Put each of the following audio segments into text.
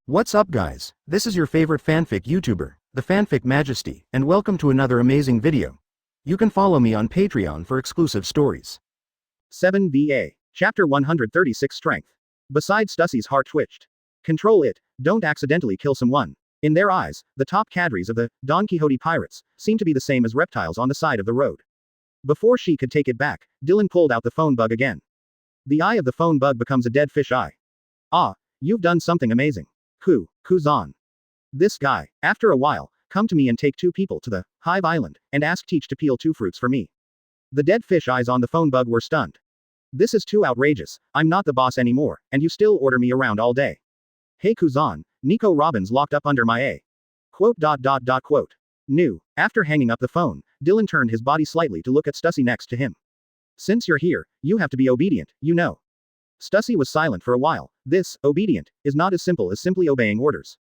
What's up guys, this is your favorite fanfic YouTuber, the Fanfic Majesty, and welcome to another amazing video. You can follow me on Patreon for exclusive stories. 7 VA. Chapter 136 Strength. Besides Stussie's heart twitched. Control it, don't accidentally kill someone. In their eyes, the top cadres of the Don Quixote pirates seemed to be the same as reptiles on the side of the road. Before she could take it back, Dylan pulled out the phone bug again. The eye of the phone bug becomes a dead fish eye. Ah, you've done something amazing. Kuzan. This guy, after a while, come to me and take 2 people to the Hive Island, and ask Teach to peel 2 fruits for me. The dead fish eyes on the phone bug were stunned. This is too outrageous, I'm not the boss anymore, and you still order me around all day. Hey Kuzan, Nico Robbins locked up under my A. Quote. New. After hanging up the phone, Dylan turned his body slightly to look at Stussie next to him. Since you're here, you have to be obedient, you know. Stussie was silent for a while. This, obedient, is not as simple as simply obeying orders.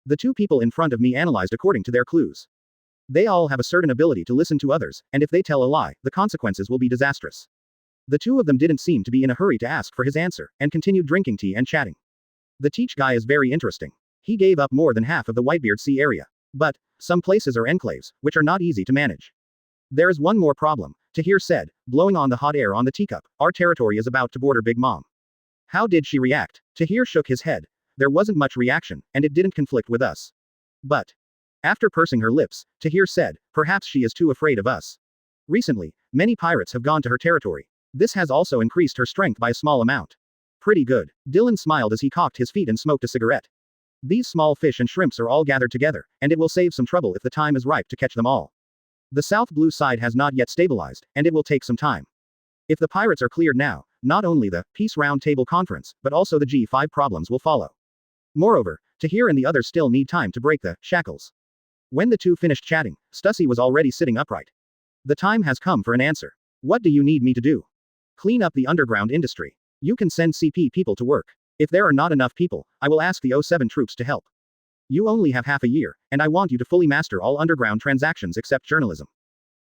The 2 people in front of me analyzed according to their clues. They all have a certain ability to listen to others, and if they tell a lie, the consequences will be disastrous. The 2 of them didn't seem to be in a hurry to ask for his answer, and continued drinking tea and chatting. The Teach guy is very interesting. He gave up more than half of the Whitebeard Sea area. But, some places are enclaves, which are not easy to manage. There is one more problem, Tahir said, blowing on the hot air on the teacup. Our territory is about to border Big Mom. How did she react? Tahir shook his head. There wasn't much reaction, and it didn't conflict with us. But, after pursing her lips, Tahir said, perhaps she is too afraid of us. Recently, many pirates have gone to her territory. This has also increased her strength by a small amount. Pretty good. Dylan smiled as he cocked his feet and smoked a cigarette. These small fish and shrimps are all gathered together, and it will save some trouble if the time is ripe to catch them all. The South Blue side has not yet stabilized, and it will take some time. If the pirates are cleared now, not only the Peace Round Table Conference, but also the G5 problems will follow. Moreover, Tahir and the others still need time to break the shackles. When the 2 finished chatting, Stussie was already sitting upright. The time has come for an answer. What do you need me to do? Clean up the underground industry. You can send CP people to work. If there are not enough people, I will ask the O7 troops to help. You only have half a year, and I want you to fully master all underground transactions except journalism.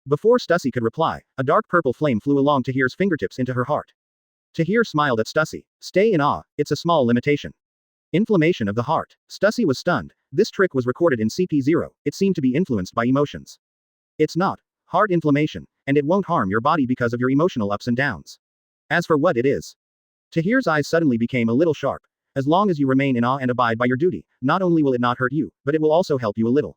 Before Stussie could reply, a dark purple flame flew along Tahir's fingertips into her heart. Tahir smiled at Stussie. Stay in awe, it's a small limitation. Inflammation of the heart. Stussie was stunned. This trick was recorded in CP0, it seemed to be influenced by emotions. It's not heart inflammation, and it won't harm your body because of your emotional ups and downs. As for what it is. Tahir's eyes suddenly became a little sharp. As long as you remain in awe and abide by your duty, not only will it not hurt you, but it will also help you a little.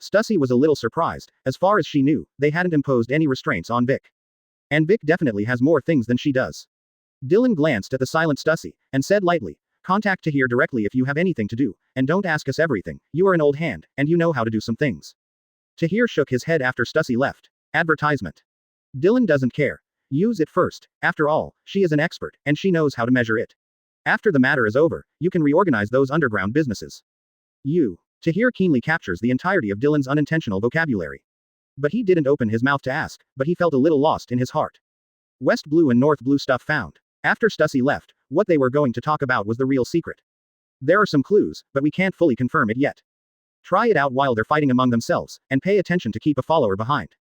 Stussie was a little surprised. As far as she knew, they hadn't imposed any restraints on Vic. And Vic definitely has more things than she does. Dylan glanced at the silent Stussie, and said lightly, contact Tahir directly if you have anything to do, and don't ask us everything, you are an old hand, and you know how to do some things. Tahir shook his head after Stussie left. Advertisement. Dylan doesn't care. Use it first, after all, she is an expert, and she knows how to measure it. After the matter is over, you can reorganize those underground businesses. Tahir keenly captures the entirety of Dylan's unintentional vocabulary. But he didn't open his mouth to ask, but he felt a little lost in his heart. West Blue and North Blue stuff found. After Stussie left, what they were going to talk about was the real secret. There are some clues, but we can't fully confirm it yet. Try it out while they're fighting among themselves, and pay attention to keep a follower behind.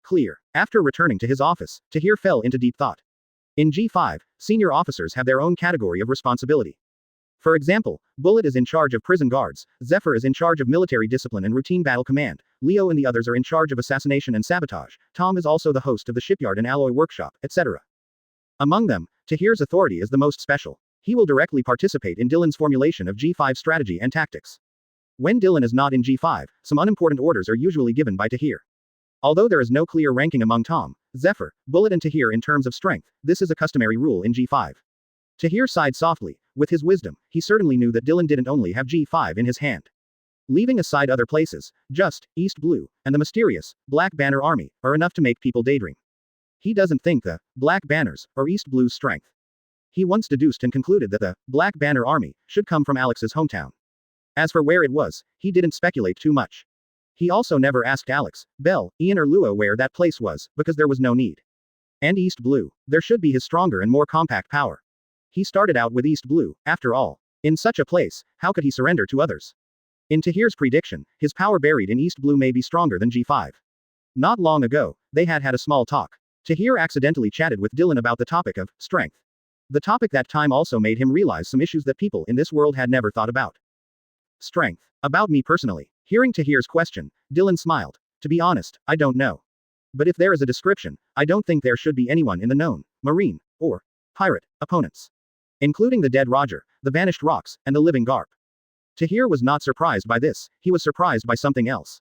Clear. After returning to his office, Tahir fell into deep thought. In G5, senior officers have their own category of responsibility. For example, Bullet is in charge of prison guards, Zephyr is in charge of military discipline and routine battle command, Leo and the others are in charge of assassination and sabotage, Tom is also the host of the shipyard and alloy workshop, etc. Among them, Tahir's authority is the most special. He will directly participate in Dylan's formulation of G5 strategy and tactics. When Dylan is not in G5, some unimportant orders are usually given by Tahir. Although there is no clear ranking among Tom, Zephyr, Bullet and Tahir in terms of strength, this is a customary rule in G5. Tahir sighed softly. With his wisdom, he certainly knew that Dylan didn't only have G5 in his hand. Leaving aside other places, just, East Blue, and the mysterious, Black Banner Army, are enough to make people daydream. He doesn't think the Black Banners are East Blue's strength. He once deduced and concluded that the Black Banner Army should come from Alex's hometown. As for where it was, he didn't speculate too much. He also never asked Alex, Bell, Ian or Lua where that place was, because there was no need. And East Blue, there should be his stronger and more compact power. He started out with East Blue, after all. In such a place, how could he surrender to others? In Tahir's prediction, his power buried in East Blue may be stronger than G5. Not long ago, they had a small talk. Tahir accidentally chatted with Dylan about the topic of strength. The topic that time also made him realize some issues that people in this world had never thought about. Strength. About me personally. Hearing Tahir's question, Dylan smiled. To be honest, I don't know. But if there is a description, I don't think there should be anyone in the known, marine, or pirate, opponents. Including the dead Roger, the vanished rocks, and the living Garp. Tahir was not surprised by this, he was surprised by something else.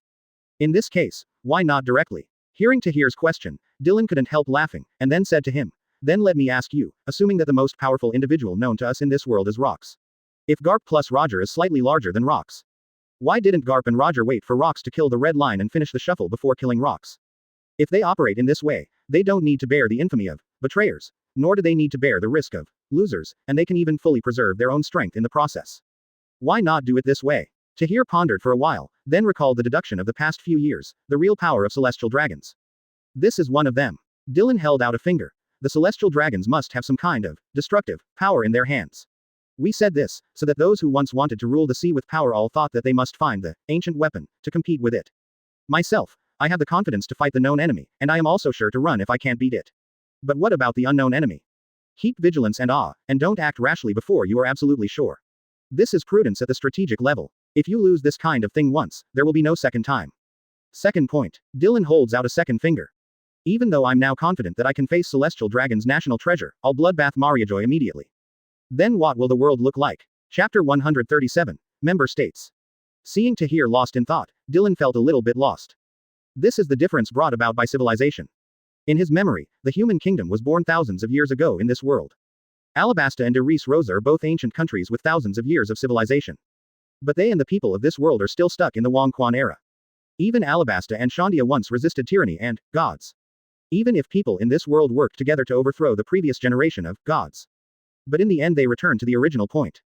In this case, why not directly? Hearing Tahir's question, Dylan couldn't help laughing, and then said to him, then let me ask you, assuming that the most powerful individual known to us in this world is rocks. If Garp plus Roger is slightly larger than rocks, why didn't Garp and Roger wait for rocks to kill the red line and finish the shuffle before killing rocks? If they operate in this way, they don't need to bear the infamy of betrayers, nor do they need to bear the risk of losers, and they can even fully preserve their own strength in the process. Why not do it this way? Tahir pondered for a while, then recalled the deduction of the past few years, the real power of celestial dragons. This is one of them. Dylan held out a finger. The celestial dragons must have some kind of destructive power in their hands. We said this, so that those who once wanted to rule the sea with power all thought that they must find the ancient weapon to compete with it. Myself, I have the confidence to fight the known enemy, and I am also sure to run if I can't beat it. But what about the unknown enemy? Keep vigilance and awe, and don't act rashly before you are absolutely sure. This is prudence at the strategic level. If you lose this kind of thing once, there will be no second time. Second point. Dylan holds out a second finger. Even though I'm now confident that I can face Celestial Dragon's national treasure, I'll bloodbath Mariajoy immediately. Then what will the world look like? Chapter 137. Member States. Seeing Tahir lost in thought, Dylan felt a little bit lost. This is the difference brought about by civilization. In his memory, the human kingdom was born thousands of years ago in this world. Alabasta and Eris Rosa are both ancient countries with thousands of years of civilization. But they and the people of this world are still stuck in the Wong Quan era. Even Alabasta and Shandia once resisted tyranny and gods. Even if people in this world worked together to overthrow the previous generation of gods. But in the end they returned to the original point.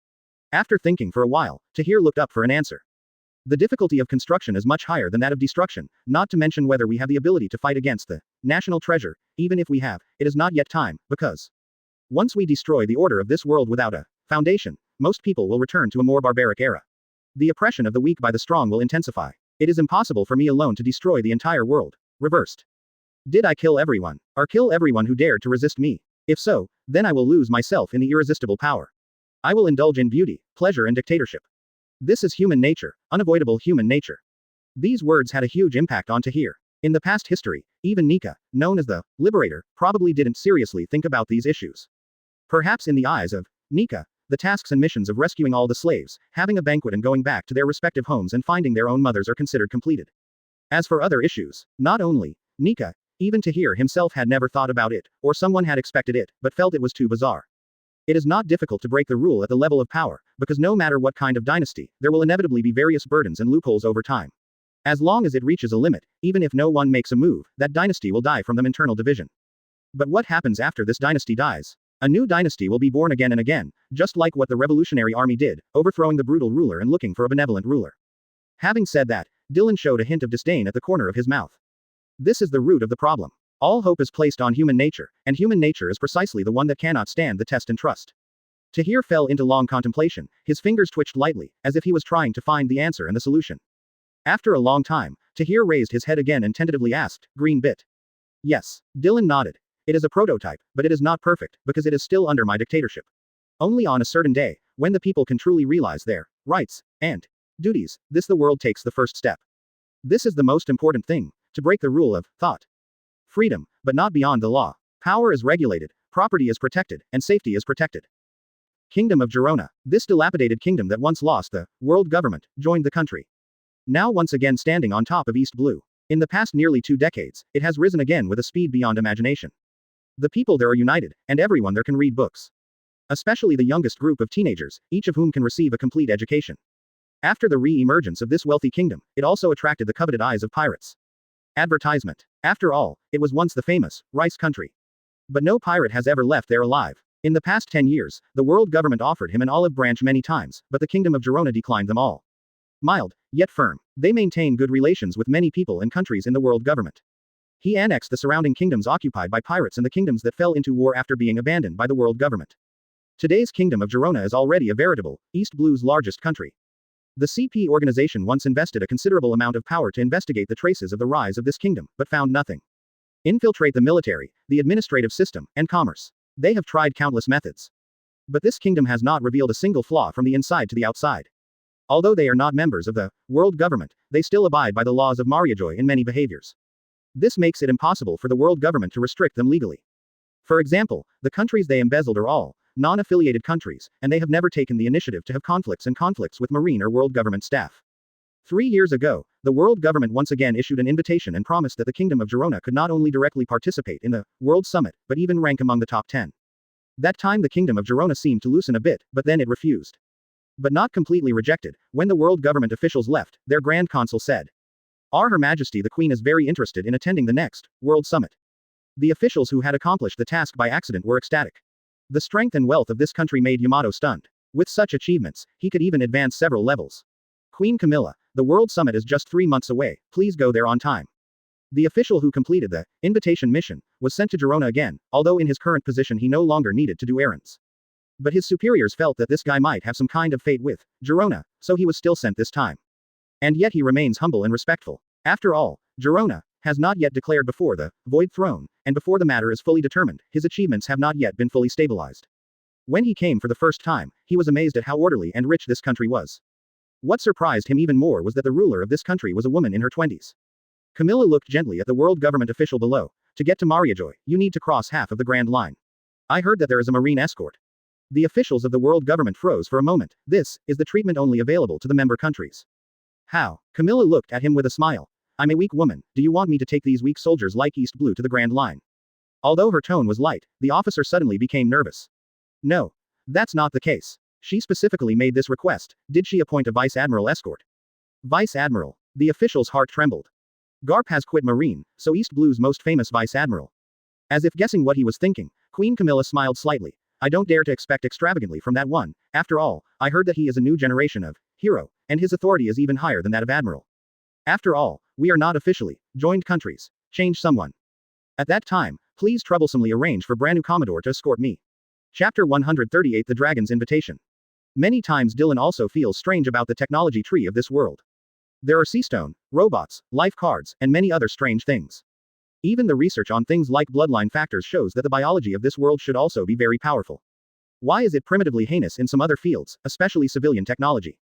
After thinking for a while, Tahir looked up for an answer. The difficulty of construction is much higher than that of destruction, not to mention whether we have the ability to fight against the national treasure. Even if we have, it is not yet time, because once we destroy the order of this world without a foundation, most people will return to a more barbaric era. The oppression of the weak by the strong will intensify. It is impossible for me alone to destroy the entire world. Reversed. Did I kill everyone? Or kill everyone who dared to resist me? If so, then I will lose myself in the irresistible power. I will indulge in beauty, pleasure and dictatorship. This is human nature, unavoidable human nature. These words had a huge impact on Tahir. In the past history, even Nika, known as the Liberator, probably didn't seriously think about these issues. Perhaps in the eyes of Nika, the tasks and missions of rescuing all the slaves, having a banquet and going back to their respective homes and finding their own mothers are considered completed. As for other issues, not only Nika, even Tahir himself had never thought about it, or someone had expected it, but felt it was too bizarre. It is not difficult to break the rule at the level of power, because no matter what kind of dynasty, there will inevitably be various burdens and loopholes over time. As long as it reaches a limit, even if no one makes a move, that dynasty will die from the internal division. But what happens after this dynasty dies? A new dynasty will be born again and again, just like what the Revolutionary Army did, overthrowing the brutal ruler and looking for a benevolent ruler. Having said that, Dylan showed a hint of disdain at the corner of his mouth. This is the root of the problem. All hope is placed on human nature, and human nature is precisely the one that cannot stand the test and trust. Tahir fell into long contemplation, his fingers twitched lightly, as if he was trying to find the answer and the solution. After a long time, Tahir raised his head again and tentatively asked, "Green bit?" Yes. Dylan nodded. It is a prototype, but it is not perfect, because it is still under my dictatorship. Only on a certain day, when the people can truly realize their rights and duties, the world takes the first step. This is the most important thing, to break the rule of thought. Freedom, but not beyond the law. Power is regulated, property is protected, and safety is protected. Kingdom of Girona. This dilapidated kingdom that once lost the world government, joined the country. Now once again standing on top of East Blue. In the past nearly 2 decades, it has risen again with a speed beyond imagination. The people there are united, and everyone there can read books. Especially the youngest group of teenagers, each of whom can receive a complete education. After the re-emergence of this wealthy kingdom, it also attracted the coveted eyes of pirates. Advertisement. After all, it was once the famous rice country. But no pirate has ever left there alive. In the past 10 years, the world government offered him an olive branch many times, but the kingdom of Girona declined them all. Mild, yet firm, they maintain good relations with many people and countries in the world government. He annexed the surrounding kingdoms occupied by pirates and the kingdoms that fell into war after being abandoned by the world government. Today's kingdom of Girona is already a veritable, East Blue's largest country. The CP organization once invested a considerable amount of power to investigate the traces of the rise of this kingdom, but found nothing. Infiltrate the military, the administrative system, and commerce. They have tried countless methods. But this kingdom has not revealed a single flaw from the inside to the outside. Although they are not members of the world government, they still abide by the laws of Mariajoy in many behaviors. This makes it impossible for the world government to restrict them legally. For example, the countries they embezzled are all non-affiliated countries, and they have never taken the initiative to have conflicts with marine or world government staff. 3 years ago, the world government once again issued an invitation and promised that the Kingdom of Girona could not only directly participate in the World Summit, but even rank among the top 10. That time the Kingdom of Girona seemed to loosen a bit, but then it refused. But not completely rejected. When the world government officials left, their Grand Consul said, Her Majesty the Queen is very interested in attending the next World Summit. The officials who had accomplished the task by accident were ecstatic. The strength and wealth of this country made Yamato stunned. With such achievements, he could even advance several levels. Queen Camilla, the World Summit is just 3 months away, please go there on time. The official who completed the invitation mission was sent to Girona again, although in his current position he no longer needed to do errands. But his superiors felt that this guy might have some kind of fate with Girona, so he was still sent this time. And yet he remains humble and respectful. After all, Girona has not yet declared before the Void Throne, and before the matter is fully determined, his achievements have not yet been fully stabilized. When he came for the first time, he was amazed at how orderly and rich this country was. What surprised him even more was that the ruler of this country was a woman in her 20s. Camilla looked gently at the world government official below. To get to Mariajoy, you need to cross half of the Grand Line. I heard that there is a marine escort. The officials of the world government froze for a moment. This is the treatment only available to the member countries. How? Camilla looked at him with a smile. I'm a weak woman, do you want me to take these weak soldiers like East Blue to the Grand Line? Although her tone was light, the officer suddenly became nervous. No. That's not the case. She specifically made this request. Did she appoint a Vice Admiral escort? Vice Admiral. The official's heart trembled. Garp has quit Marine, so East Blue's most famous Vice Admiral. As if guessing what he was thinking, Queen Camilla smiled slightly. I don't dare to expect extravagantly from that one. After all, I heard that he is a new generation of hero, and his authority is even higher than that of Admiral. After all, we are not officially joined countries. Change someone. At that time, please troublesomely arrange for Branu Commodore to escort me. Chapter 138 The Dragon's Invitation. Many times Dylan also feels strange about the technology tree of this world. There are seastone, robots, life cards, and many other strange things. Even the research on things like bloodline factors shows that the biology of this world should also be very powerful. Why is it primitively heinous in some other fields, especially civilian technology?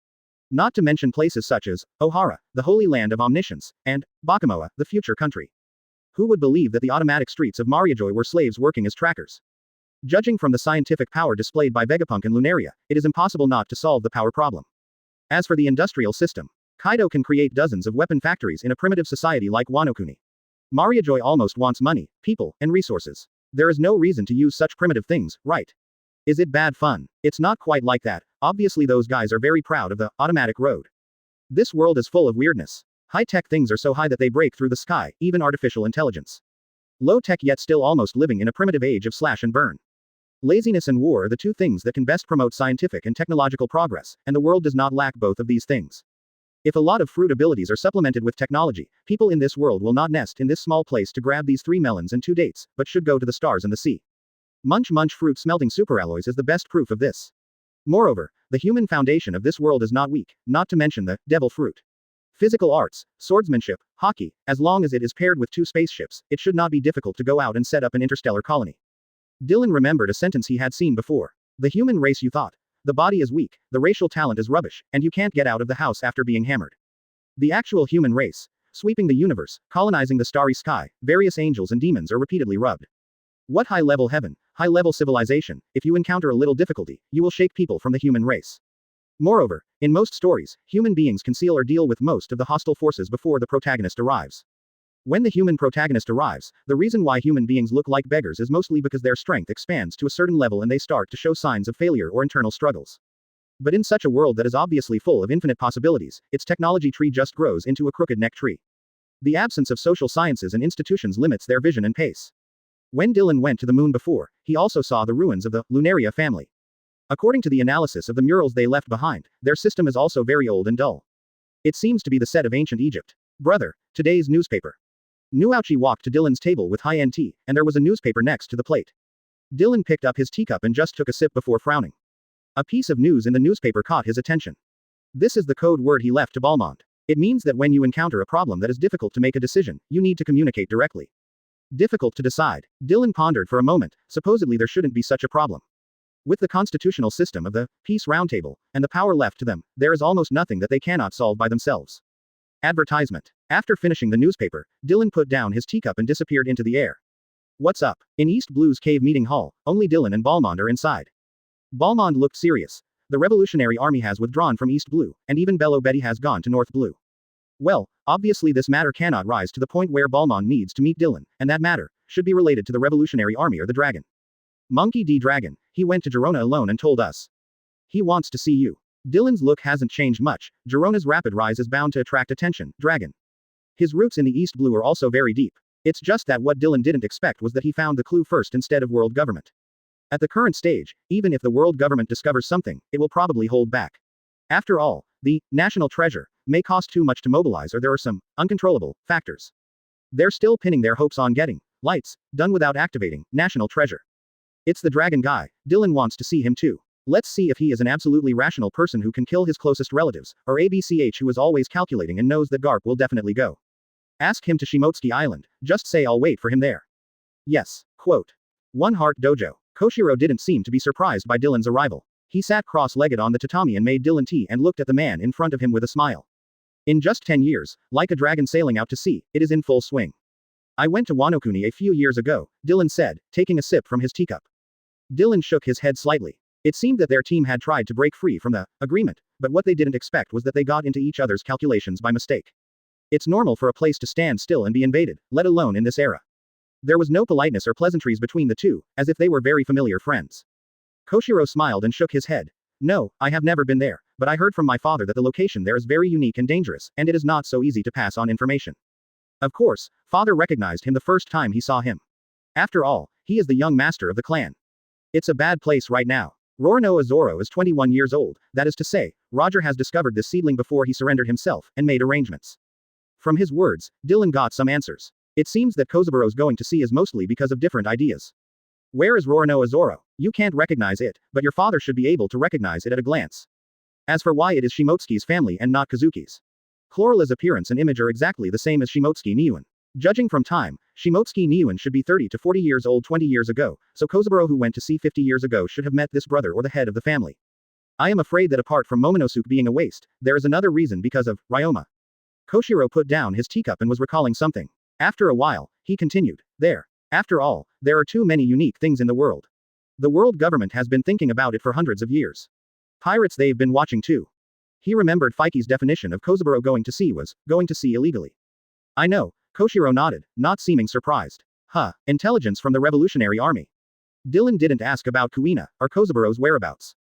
Not to mention places such as O'Hara, the Holy Land of Omniscience, and Bakamoa, the future country. Who would believe that the automatic streets of Mariajoy were slaves working as trackers? Judging from the scientific power displayed by Vegapunk and Lunaria, it is impossible not to solve the power problem. As for the industrial system, Kaido can create dozens of weapon factories in a primitive society like Wano-kuni. Mariajoy almost wants money, people, and resources. There is no reason to use such primitive things, right? Is it bad fun? It's not quite like that. Obviously those guys are very proud of the automatic road. This world is full of weirdness. High-tech things are so high that they break through the sky, even artificial intelligence. Low-tech yet still almost living in a primitive age of slash and burn. Laziness and war are the two things that can best promote scientific and technological progress, and the world does not lack both of these things. If a lot of fruit abilities are supplemented with technology, people in this world will not nest in this small place to grab these 3 melons and 2 dates, but should go to the stars and the sea. Munch fruit smelting superalloys is the best proof of this. Moreover, the human foundation of this world is not weak, not to mention the devil fruit. Physical arts, swordsmanship, hockey, as long as it is paired with 2 spaceships, it should not be difficult to go out and set up an interstellar colony. Dylan remembered a sentence he had seen before. The human race, you thought. The body is weak, the racial talent is rubbish, and you can't get out of the house after being hammered. The actual human race, sweeping the universe, colonizing the starry sky, various angels and demons are repeatedly rubbed. What high-level heaven, high-level civilization, if you encounter a little difficulty, you will shake people from the human race. Moreover, in most stories, human beings conceal or deal with most of the hostile forces before the protagonist arrives. When the human protagonist arrives, the reason why human beings look like beggars is mostly because their strength expands to a certain level and they start to show signs of failure or internal struggles. But in such a world that is obviously full of infinite possibilities, its technology tree just grows into a crooked neck tree. The absence of social sciences and institutions limits their vision and pace. When Dylan went to the moon before, he also saw the ruins of the Lunaria family. According to the analysis of the murals they left behind, their system is also very old and dull. It seems to be the set of ancient Egypt. Brother, today's newspaper. Nuauchi walked to Dylan's table with high-end tea, and there was a newspaper next to the plate. Dylan picked up his teacup and just took a sip before frowning. A piece of news in the newspaper caught his attention. This is the code word he left to Balmond. It means that when you encounter a problem that is difficult to make a decision, you need to communicate directly. Difficult to decide. Dylan pondered for a moment. Supposedly there shouldn't be such a problem. With the constitutional system of the Peace Roundtable, and the power left to them, there is almost nothing that they cannot solve by themselves. Advertisement. After finishing the newspaper, Dylan put down his teacup and disappeared into the air. What's up? In East Blue's cave meeting hall, only Dylan and Balmond are inside. Balmond looked serious. The Revolutionary Army has withdrawn from East Blue, and even Bello Betty has gone to North Blue. Well, obviously this matter cannot rise to the point where Balmond needs to meet Dylan, and that matter should be related to the Revolutionary Army or the Dragon. Monkey D. Dragon, he went to Girona alone and told us. He wants to see you. Dylan's look hasn't changed much. Girona's rapid rise is bound to attract attention, Dragon. His roots in the East Blue are also very deep. It's just that what Dylan didn't expect was that he found the clue first instead of world government. At the current stage, even if the world government discovers something, it will probably hold back. After all, the national treasure may cost too much to mobilize, or there are some uncontrollable factors. They're still pinning their hopes on getting lights done without activating national treasure. It's the Dragon guy. Dylan wants to see him too. Let's see if he is an absolutely rational person who can kill his closest relatives, or ABCH who is always calculating and knows that Garp will definitely go. Ask him to Shimotsky Island. Just say I'll wait for him there. Yes. Quote. One Heart Dojo. Koshiro didn't seem to be surprised by Dylan's arrival. He sat cross-legged on the tatami and made Dylan tea and looked at the man in front of him with a smile. In just 10 years, like a dragon sailing out to sea, it is in full swing. I went to Wanokuni a few years ago, Dylan said, taking a sip from his teacup. Dylan shook his head slightly. It seemed that their team had tried to break free from the agreement, but what they didn't expect was that they got into each other's calculations by mistake. It's normal for a place to stand still and be invaded, let alone in this era. There was no politeness or pleasantries between the two, as if they were very familiar friends. Koshiro smiled and shook his head. No, I have never been there, but I heard from my father that the location there is very unique and dangerous, and it is not so easy to pass on information. Of course, father recognized him the first time he saw him. After all, he is the young master of the clan. It's a bad place right now. Roronoa Zoro is 21 years old, that is to say, Roger has discovered this seedling before he surrendered himself, and made arrangements. From his words, Dylan got some answers. It seems that Kozaburo's going to sea is mostly because of different ideas. Where is Roronoa Zoro? You can't recognize it, but your father should be able to recognize it at a glance. As for why it is Shimotsuki's family and not Kazuki's. Chlorela's appearance and image are exactly the same as Shimotsuki Niuan. Judging from time, Shimotsuki Niuan should be 30 to 40 years old 20 years ago, so Kozaburo who went to sea 50 years ago should have met this brother or the head of the family. I am afraid that apart from Momonosuke being a waste, there is another reason because of Ryoma. Koshiro put down his teacup and was recalling something. After a while, he continued, After all, there are too many unique things in the world. The world government has been thinking about it for hundreds of years. Pirates they've been watching too. He remembered Feiki's definition of Kozaburo going to sea was, going to sea illegally. I know, Koshiro nodded, not seeming surprised. Intelligence from the Revolutionary Army. Dylan didn't ask about Kuina, or Kozaburo's whereabouts.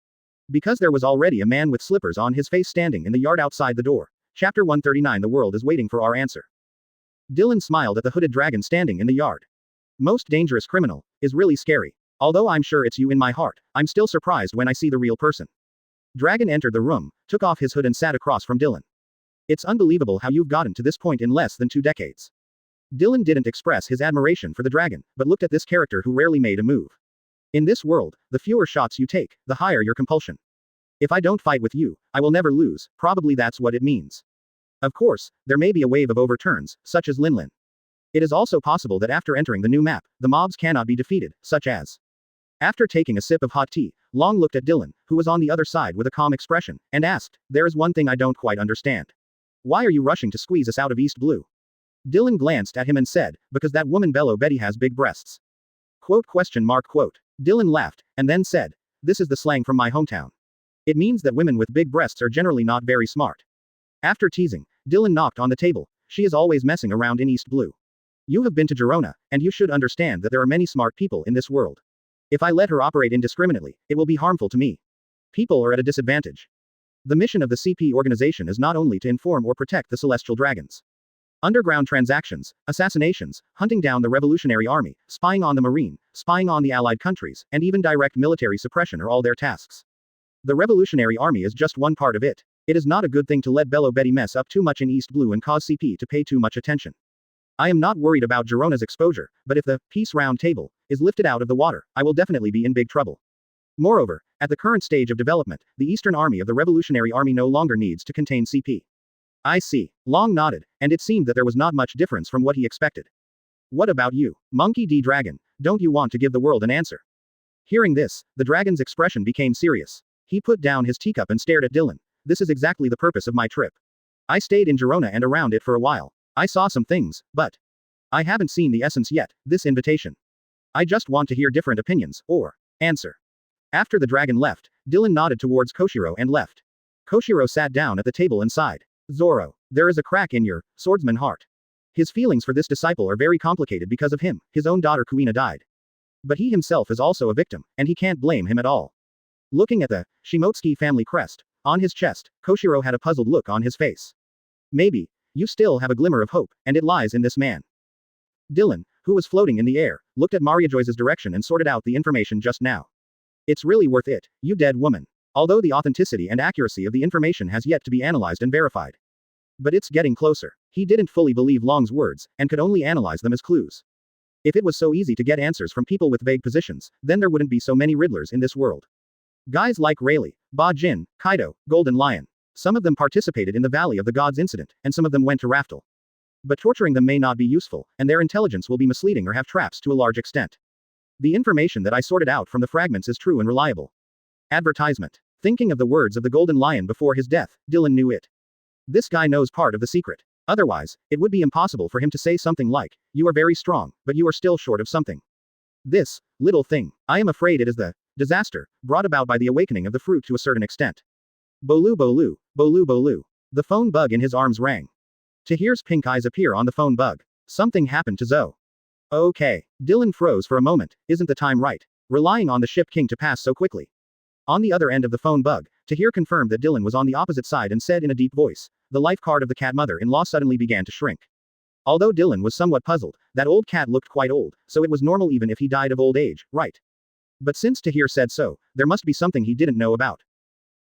Because there was already a man with slippers on his face standing in the yard outside the door. Chapter 139 The world is waiting for our answer. Dylan smiled at the hooded dragon standing in the yard. Most dangerous criminal, is really scary. Although I'm sure it's you in my heart, I'm still surprised when I see the real person. Dragon entered the room, took off his hood and sat across from Dylan. It's unbelievable how you've gotten to this point in less than 2 decades. Dylan didn't express his admiration for the dragon, but looked at this character who rarely made a move. In this world, the fewer shots you take, the higher your compulsion. If I don't fight with you, I will never lose, probably that's what it means. Of course, there may be a wave of overturns, such as Linlin. It is also possible that after entering the new map, the mobs cannot be defeated, such as. After taking a sip of hot tea, Long looked at Dylan, who was on the other side with a calm expression, and asked, There is one thing I don't quite understand. Why are you rushing to squeeze us out of East Blue? Dylan glanced at him and said, Because that woman Bello Betty has big breasts. Quote. Dylan laughed, and then said, This is the slang from my hometown. It means that women with big breasts are generally not very smart. After teasing, Dylan knocked on the table. She is always messing around in East Blue. You have been to Girona, and you should understand that there are many smart people in this world. If I let her operate indiscriminately, it will be harmful to me. People are at a disadvantage. The mission of the CP organization is not only to inform or protect the celestial dragons. Underground transactions, assassinations, hunting down the Revolutionary Army, spying on the Marine, spying on the Allied countries, and even direct military suppression are all their tasks. The Revolutionary Army is just one part of it. It is not a good thing to let Bello Betty mess up too much in East Blue and cause CP to pay too much attention. I am not worried about Girona's exposure, but if the Peace Round Table is lifted out of the water, I will definitely be in big trouble. Moreover, at the current stage of development, the Eastern Army of the Revolutionary Army no longer needs to contain CP. I see. Long nodded, and it seemed that there was not much difference from what he expected. What about you, Monkey D. Dragon? Don't you want to give the world an answer? Hearing this, the dragon's expression became serious. He put down his teacup and stared at Dylan. This is exactly the purpose of my trip. I stayed in Girona and around it for a while. I saw some things, but I haven't seen the essence yet, this invitation. I just want to hear different opinions, or answer. After the dragon left, Dylan nodded towards Koshiro and left. Koshiro sat down at the table and sighed. Zoro, there is a crack in your swordsman heart. His feelings for this disciple are very complicated because of him. His own daughter Kuina died. But he himself is also a victim, and he can't blame him at all. Looking at the Shimotsuki family crest on his chest, Koshiro had a puzzled look on his face. Maybe you still have a glimmer of hope, and it lies in this man. Dylan, who was floating in the air, looked at Mariajoyce's direction and sorted out the information just now. It's really worth it, you dead woman. Although the authenticity and accuracy of the information has yet to be analyzed and verified. But it's getting closer. He didn't fully believe Long's words, and could only analyze them as clues. If it was so easy to get answers from people with vague positions, then there wouldn't be so many riddlers in this world. Guys like Rayleigh, Ba Jin, Kaido, Golden Lion. Some of them participated in the Valley of the Gods incident, and some of them went to Raftel. But torturing them may not be useful, and their intelligence will be misleading or have traps to a large extent. The information that I sorted out from the fragments is true and reliable. Advertisement. Thinking of the words of the Golden Lion before his death, Dylan knew it. This guy knows part of the secret. Otherwise, it would be impossible for him to say something like, "You are very strong, but you are still short of something." This little thing, I am afraid it is the disaster brought about by the awakening of the fruit to a certain extent. Bolu Bolu, Bolu Bolu. The phone bug in his arms rang. Tahir's pink eyes appear on the phone bug. Something happened to Zoe. Okay. Dylan froze for a moment. Isn't the time right? Relying on the ship king to pass so quickly. On the other end of the phone bug, Tahir confirmed that Dylan was on the opposite side and said in a deep voice, the life card of the cat mother-in-law suddenly began to shrink. Although Dylan was somewhat puzzled, that old cat looked quite old, so it was normal even if he died of old age, right? But since Tahir said so, there must be something he didn't know about.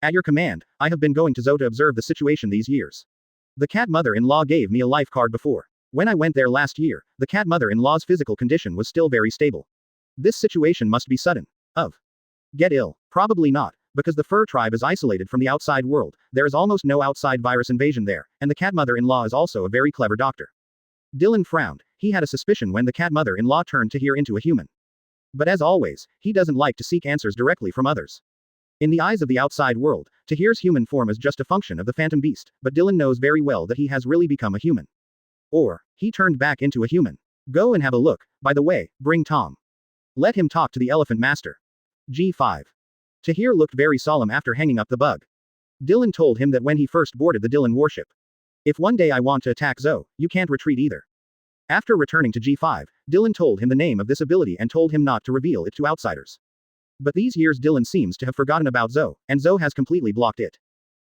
At your command, I have been going to Zoe to observe the situation these years. The cat mother-in-law gave me a life card before. When I went there last year, the cat mother-in-law's physical condition was still very stable. This situation must be sudden. Get ill? Probably not, because the fur tribe is isolated from the outside world, there is almost no outside virus invasion there, and the cat mother-in-law is also a very clever doctor. Dylan frowned. He had a suspicion when the cat mother-in-law turned Tahir into a human. But as always, he doesn't like to seek answers directly from others. In the eyes of the outside world, Tahir's human form is just a function of the phantom beast, but Dylan knows very well that he has really become a human. Or, he turned back into a human. Go and have a look. By the way, bring Tom. Let him talk to the elephant master. G5. Tahir looked very solemn after hanging up the bug. Dylan told him that when he first boarded the Dylan warship. If one day I want to attack Zoe, you can't retreat either. After returning to G5, Dylan told him the name of this ability and told him not to reveal it to outsiders. But these years Dylan seems to have forgotten about Zoe, and Zoe has completely blocked it.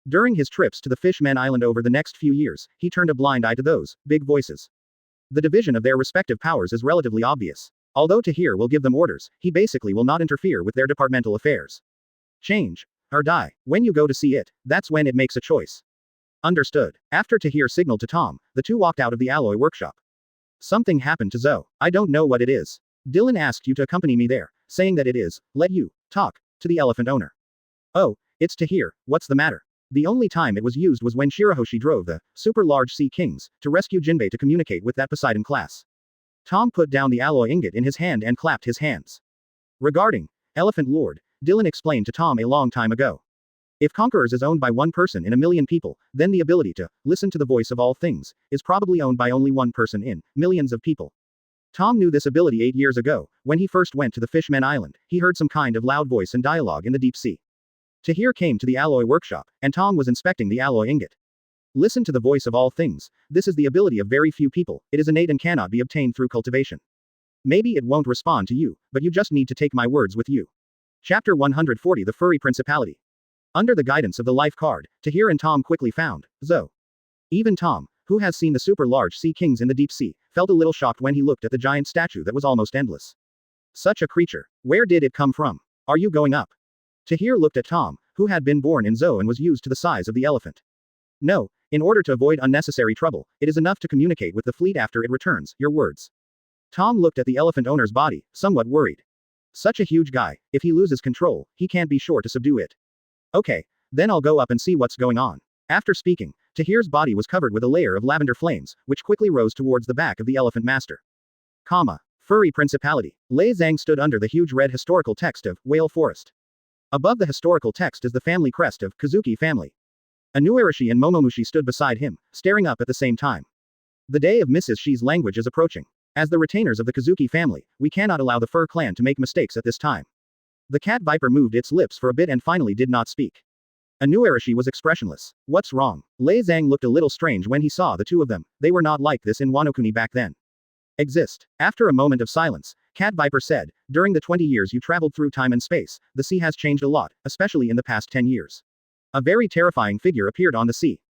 During his trips to the Fishman Island over the next few years, he turned a blind eye to those big voices. The division of their respective powers is relatively obvious. Although Tahir will give them orders, he basically will not interfere with their departmental affairs. Change. Or die. When you go to see it, that's when it makes a choice. Understood. After Tahir signaled to Tom, the two walked out of the alloy workshop. Something happened to Zoe. I don't know what it is. Dylan asked you to accompany me there, saying that it is, let you talk to the elephant owner. Oh, it's Tahir, what's the matter? The only time it was used was when Shirahoshi drove the super large sea kings to rescue Jinbei to communicate with that Poseidon class. Tom put down the alloy ingot in his hand and clapped his hands. Regarding Elephant Lord, Dylan explained to Tom a long time ago. If Conquerors is owned by one person in a million people, then the ability to listen to the voice of all things is probably owned by only one person in millions of people. Tom knew this ability 8 years ago. When he first went to the Fishman Island, he heard some kind of loud voice and dialogue in the deep sea. Tahir came to the alloy workshop, and Tom was inspecting the alloy ingot. Listen to the voice of all things. This is the ability of very few people. It is innate and cannot be obtained through cultivation. Maybe it won't respond to you, but you just need to take my words with you. Chapter 140 The Furry Principality. Under the guidance of the life card, Tahir and Tom quickly found Zoe. Even Tom, who has seen the super large sea kings in the deep sea, felt a little shocked when he looked at the giant statue that was almost endless. Such a creature. Where did it come from? Are you going up? Tahir looked at Tom, who had been born in Zoe and was used to the size of the elephant. No, in order to avoid unnecessary trouble, it is enough to communicate with the fleet after it returns, your words. Tom looked at the elephant owner's body, somewhat worried. Such a huge guy, if he loses control, he can't be sure to subdue it. Okay, then I'll go up and see what's going on. After speaking, Tahir's body was covered with a layer of lavender flames, which quickly rose towards the back of the elephant master. Furry Principality. Lei Zhang stood under the huge red historical text of Whale Forest. Above the historical text is the family crest of Kazuki family. Anuarashi and Momomushi stood beside him, staring up at the same time. The day of Mrs. Shi's language is approaching. As the retainers of the Kazuki family, we cannot allow the Fur clan to make mistakes at this time. The cat viper moved its lips for a bit and finally did not speak. Anuarashi was expressionless. What's wrong? Lei Zhang looked a little strange when he saw the two of them. They were not like this in Wano-kuni back then. Exist. After a moment of silence, Cat Viper said, during the 20 years you traveled through time and space, the sea has changed a lot, especially in the past 10 years. A very terrifying figure appeared on the sea.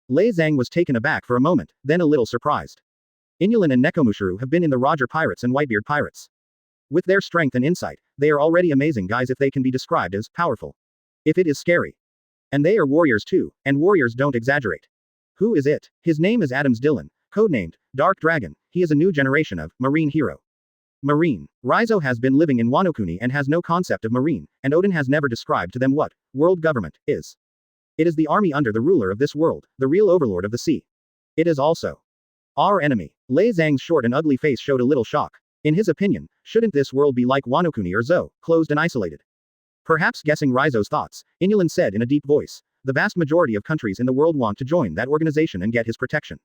Lei Zhang was taken aback for a moment, then a little surprised. Inulin and Nekomushiro have been in the Roger Pirates and Whitebeard Pirates. With their strength and insight, they are already amazing guys if they can be described as powerful. If it is scary. And they are warriors too, and warriors don't exaggerate. Who is it? His name is Adams Dillon, codenamed Dark Dragon. He is a new generation of marine hero. Marine. Rizzo has been living in Wano-kuni and has no concept of marine, and Odin has never described to them what world government is. It is the army under the ruler of this world, the real overlord of the sea. It is also our enemy. Lei Zhang's short and ugly face showed a little shock. In his opinion, shouldn't this world be like Wano-kuni or Zou, closed and isolated? Perhaps guessing Rizzo's thoughts, Inulin said in a deep voice, the vast majority of countries in the world want to join that organization and get his protection.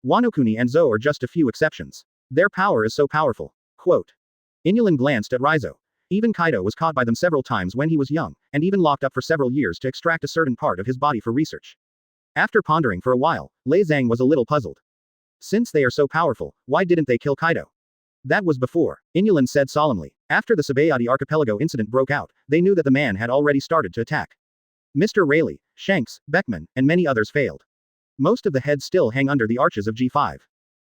Wano-kuni and Zou are just a few exceptions. Their power is so powerful. Quote. Inulin glanced at Rizzo. Even Kaido was caught by them several times when he was young, and even locked up for several years to extract a certain part of his body for research. After pondering for a while, Lei Zhang was a little puzzled. Since they are so powerful, why didn't they kill Kaido? That was before, Inulin said solemnly. After the Sabayati archipelago incident broke out, they knew that the man had already started to attack. Mr. Rayleigh, Shanks, Beckman, and many others failed. Most of the heads still hang under the arches of G5.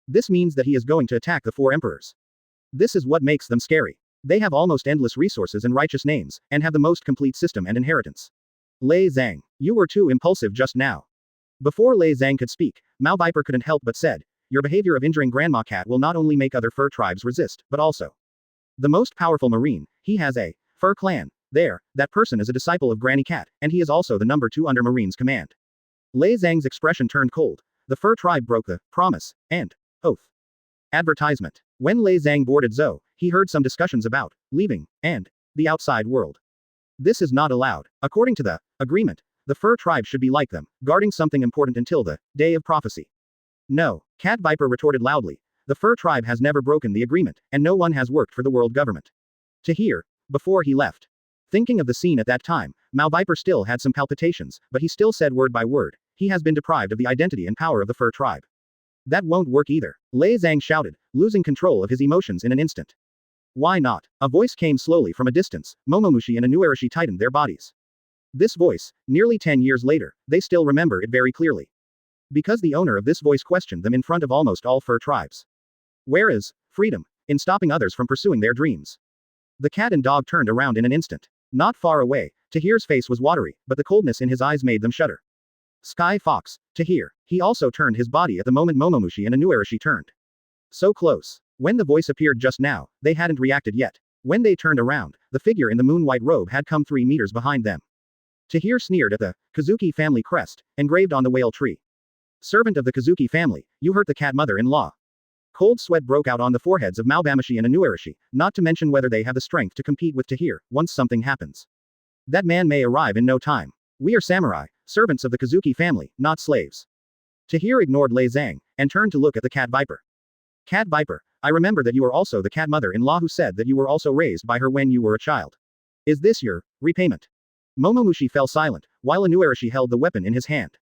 This means that he is going to attack the four emperors. This is what makes them scary. They have almost endless resources and righteous names, and have the most complete system and inheritance. Lei Zhang, you were too impulsive just now. Before Lei Zhang could speak, Mao Viper couldn't help but said, your behavior of injuring Grandma Cat will not only make other fur tribes resist, but also the most powerful marine. He has a fur clan. There, that person is a disciple of Granny Cat, and he is also the number 2 under Marine's command. Lei Zhang's expression turned cold. The fur tribe broke the promise and oath. Advertisement. When Lei Zhang boarded Zou, he heard some discussions about leaving and the outside world. This is not allowed. According to the agreement, the fur tribe should be like them, guarding something important until the day of prophecy. No, Cat Viper retorted loudly. The fur tribe has never broken the agreement, and no one has worked for the world government. To hear, before he left. Thinking of the scene at that time, Mao Viper still had some palpitations, but he still said word by word, he has been deprived of the identity and power of the fur tribe. That won't work either, Lei Zhang shouted, losing control of his emotions in an instant. Why not? A voice came slowly from a distance. Momomushi and Anuarashi tightened their bodies. This voice, nearly 10 years later, they still remember it very clearly. Because the owner of this voice questioned them in front of almost all fur tribes. Where is freedom in stopping others from pursuing their dreams? The cat and dog turned around in an instant. Not far away, Tahir's face was watery, but the coldness in his eyes made them shudder. Sky Fox, Tahir. He also turned his body at the moment Momomushi and Anuarashi turned. So close. When the voice appeared just now, they hadn't reacted yet. When they turned around, the figure in the moon-white robe had come 3 meters behind them. Tahir sneered at the Kazuki family crest, engraved on the whale tree. Servant of the Kazuki family, you hurt the cat mother-in-law. Cold sweat broke out on the foreheads of Malbamashi and Anuarashi, not to mention whether they have the strength to compete with Tahir, once something happens. That man may arrive in no time. We are samurai, servants of the Kazuki family, not slaves. Tahir ignored Lei Zhang, and turned to look at the Cat Viper. Cat Viper, I remember that you are also the cat mother-in-law who said that you were also raised by her when you were a child. Is this your repayment? Momomushi fell silent, while Anuarashi held the weapon in his hand.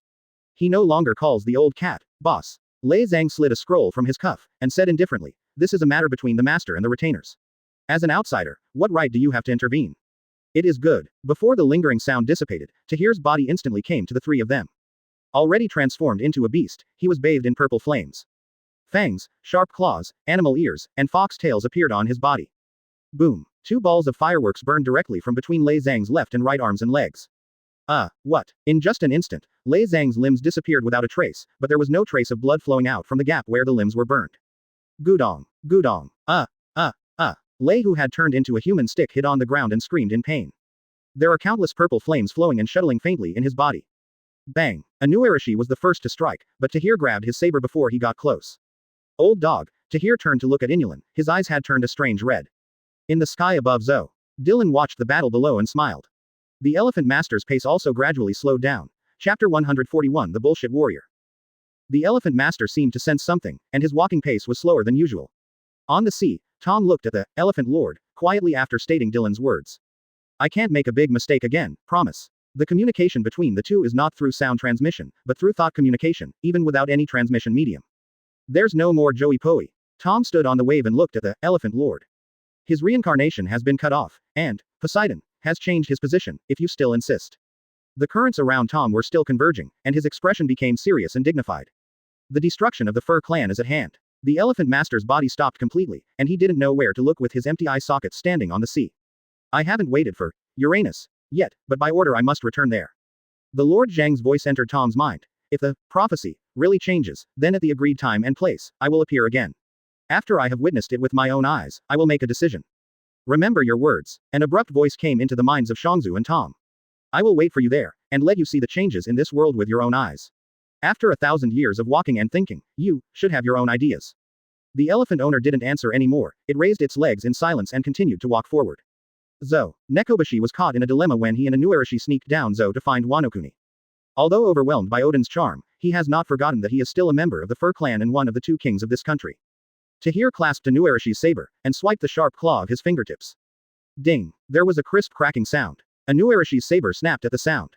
He no longer calls the old cat boss. Lei Zhang slid a scroll from his cuff, and said indifferently, this is a matter between the master and the retainers. As an outsider, what right do you have to intervene? It is good. Before the lingering sound dissipated, Tahir's body instantly came to the 3 of them. Already transformed into a beast, he was bathed in purple flames. Fangs, sharp claws, animal ears, and fox tails appeared on his body. Boom. 2 balls of fireworks burned directly from between Lei Zhang's left and right arms and legs. What? In just an instant, Lei Zhang's limbs disappeared without a trace, but there was no trace of blood flowing out from the gap where the limbs were burned. Gudong. Gudong. Lei, who had turned into a human stick, hit on the ground and screamed in pain. There are countless purple flames flowing and shuttling faintly in his body. Bang. Anuarashi was the first to strike, but Tahir grabbed his saber before he got close. Old dog, Tahir turned to look at Inulan, his eyes had turned a strange red. In the sky above Zoe. Dylan watched the battle below and smiled. The Elephant Master's pace also gradually slowed down. Chapter 141 The Bullshit Warrior. The Elephant Master seemed to sense something, and his walking pace was slower than usual. On the sea, Tom looked at the Elephant Lord, quietly after stating Dylan's words. I can't make a big mistake again, promise. The communication between the two is not through sound transmission, but through thought communication, even without any transmission medium. There's no more Joey Poey. Tom stood on the wave and looked at the Elephant Lord. His reincarnation has been cut off, and Poseidon has changed his position, if you still insist. The currents around Tom were still converging, and his expression became serious and dignified. The destruction of the Fur clan is at hand. The Elephant Master's body stopped completely, and he didn't know where to look with his empty eye sockets standing on the sea. I haven't waited for Uranus yet, but by order I must return there. The Lord Zhang's voice entered Tom's mind. If the prophecy really changes, then at the agreed time and place, I will appear again. After I have witnessed it with my own eyes, I will make a decision. Remember your words. An abrupt voice came into the minds of Shangzu and Tom. I will wait for you there, and let you see the changes in this world with your own eyes. After 1,000 years of walking and thinking, you should have your own ideas. The elephant owner didn't answer anymore, it raised its legs in silence and continued to walk forward. Zo. Nekobashi was caught in a dilemma when he and Anuarashi sneaked down Zo to find Wanokuni. Although overwhelmed by Odin's charm, he has not forgotten that he is still a member of the Fur clan and one of the two kings of this country. Tahir clasped Anuarashi's saber, and swiped the sharp claw of his fingertips. Ding! There was a crisp cracking sound. Anuarashi's saber snapped at the sound.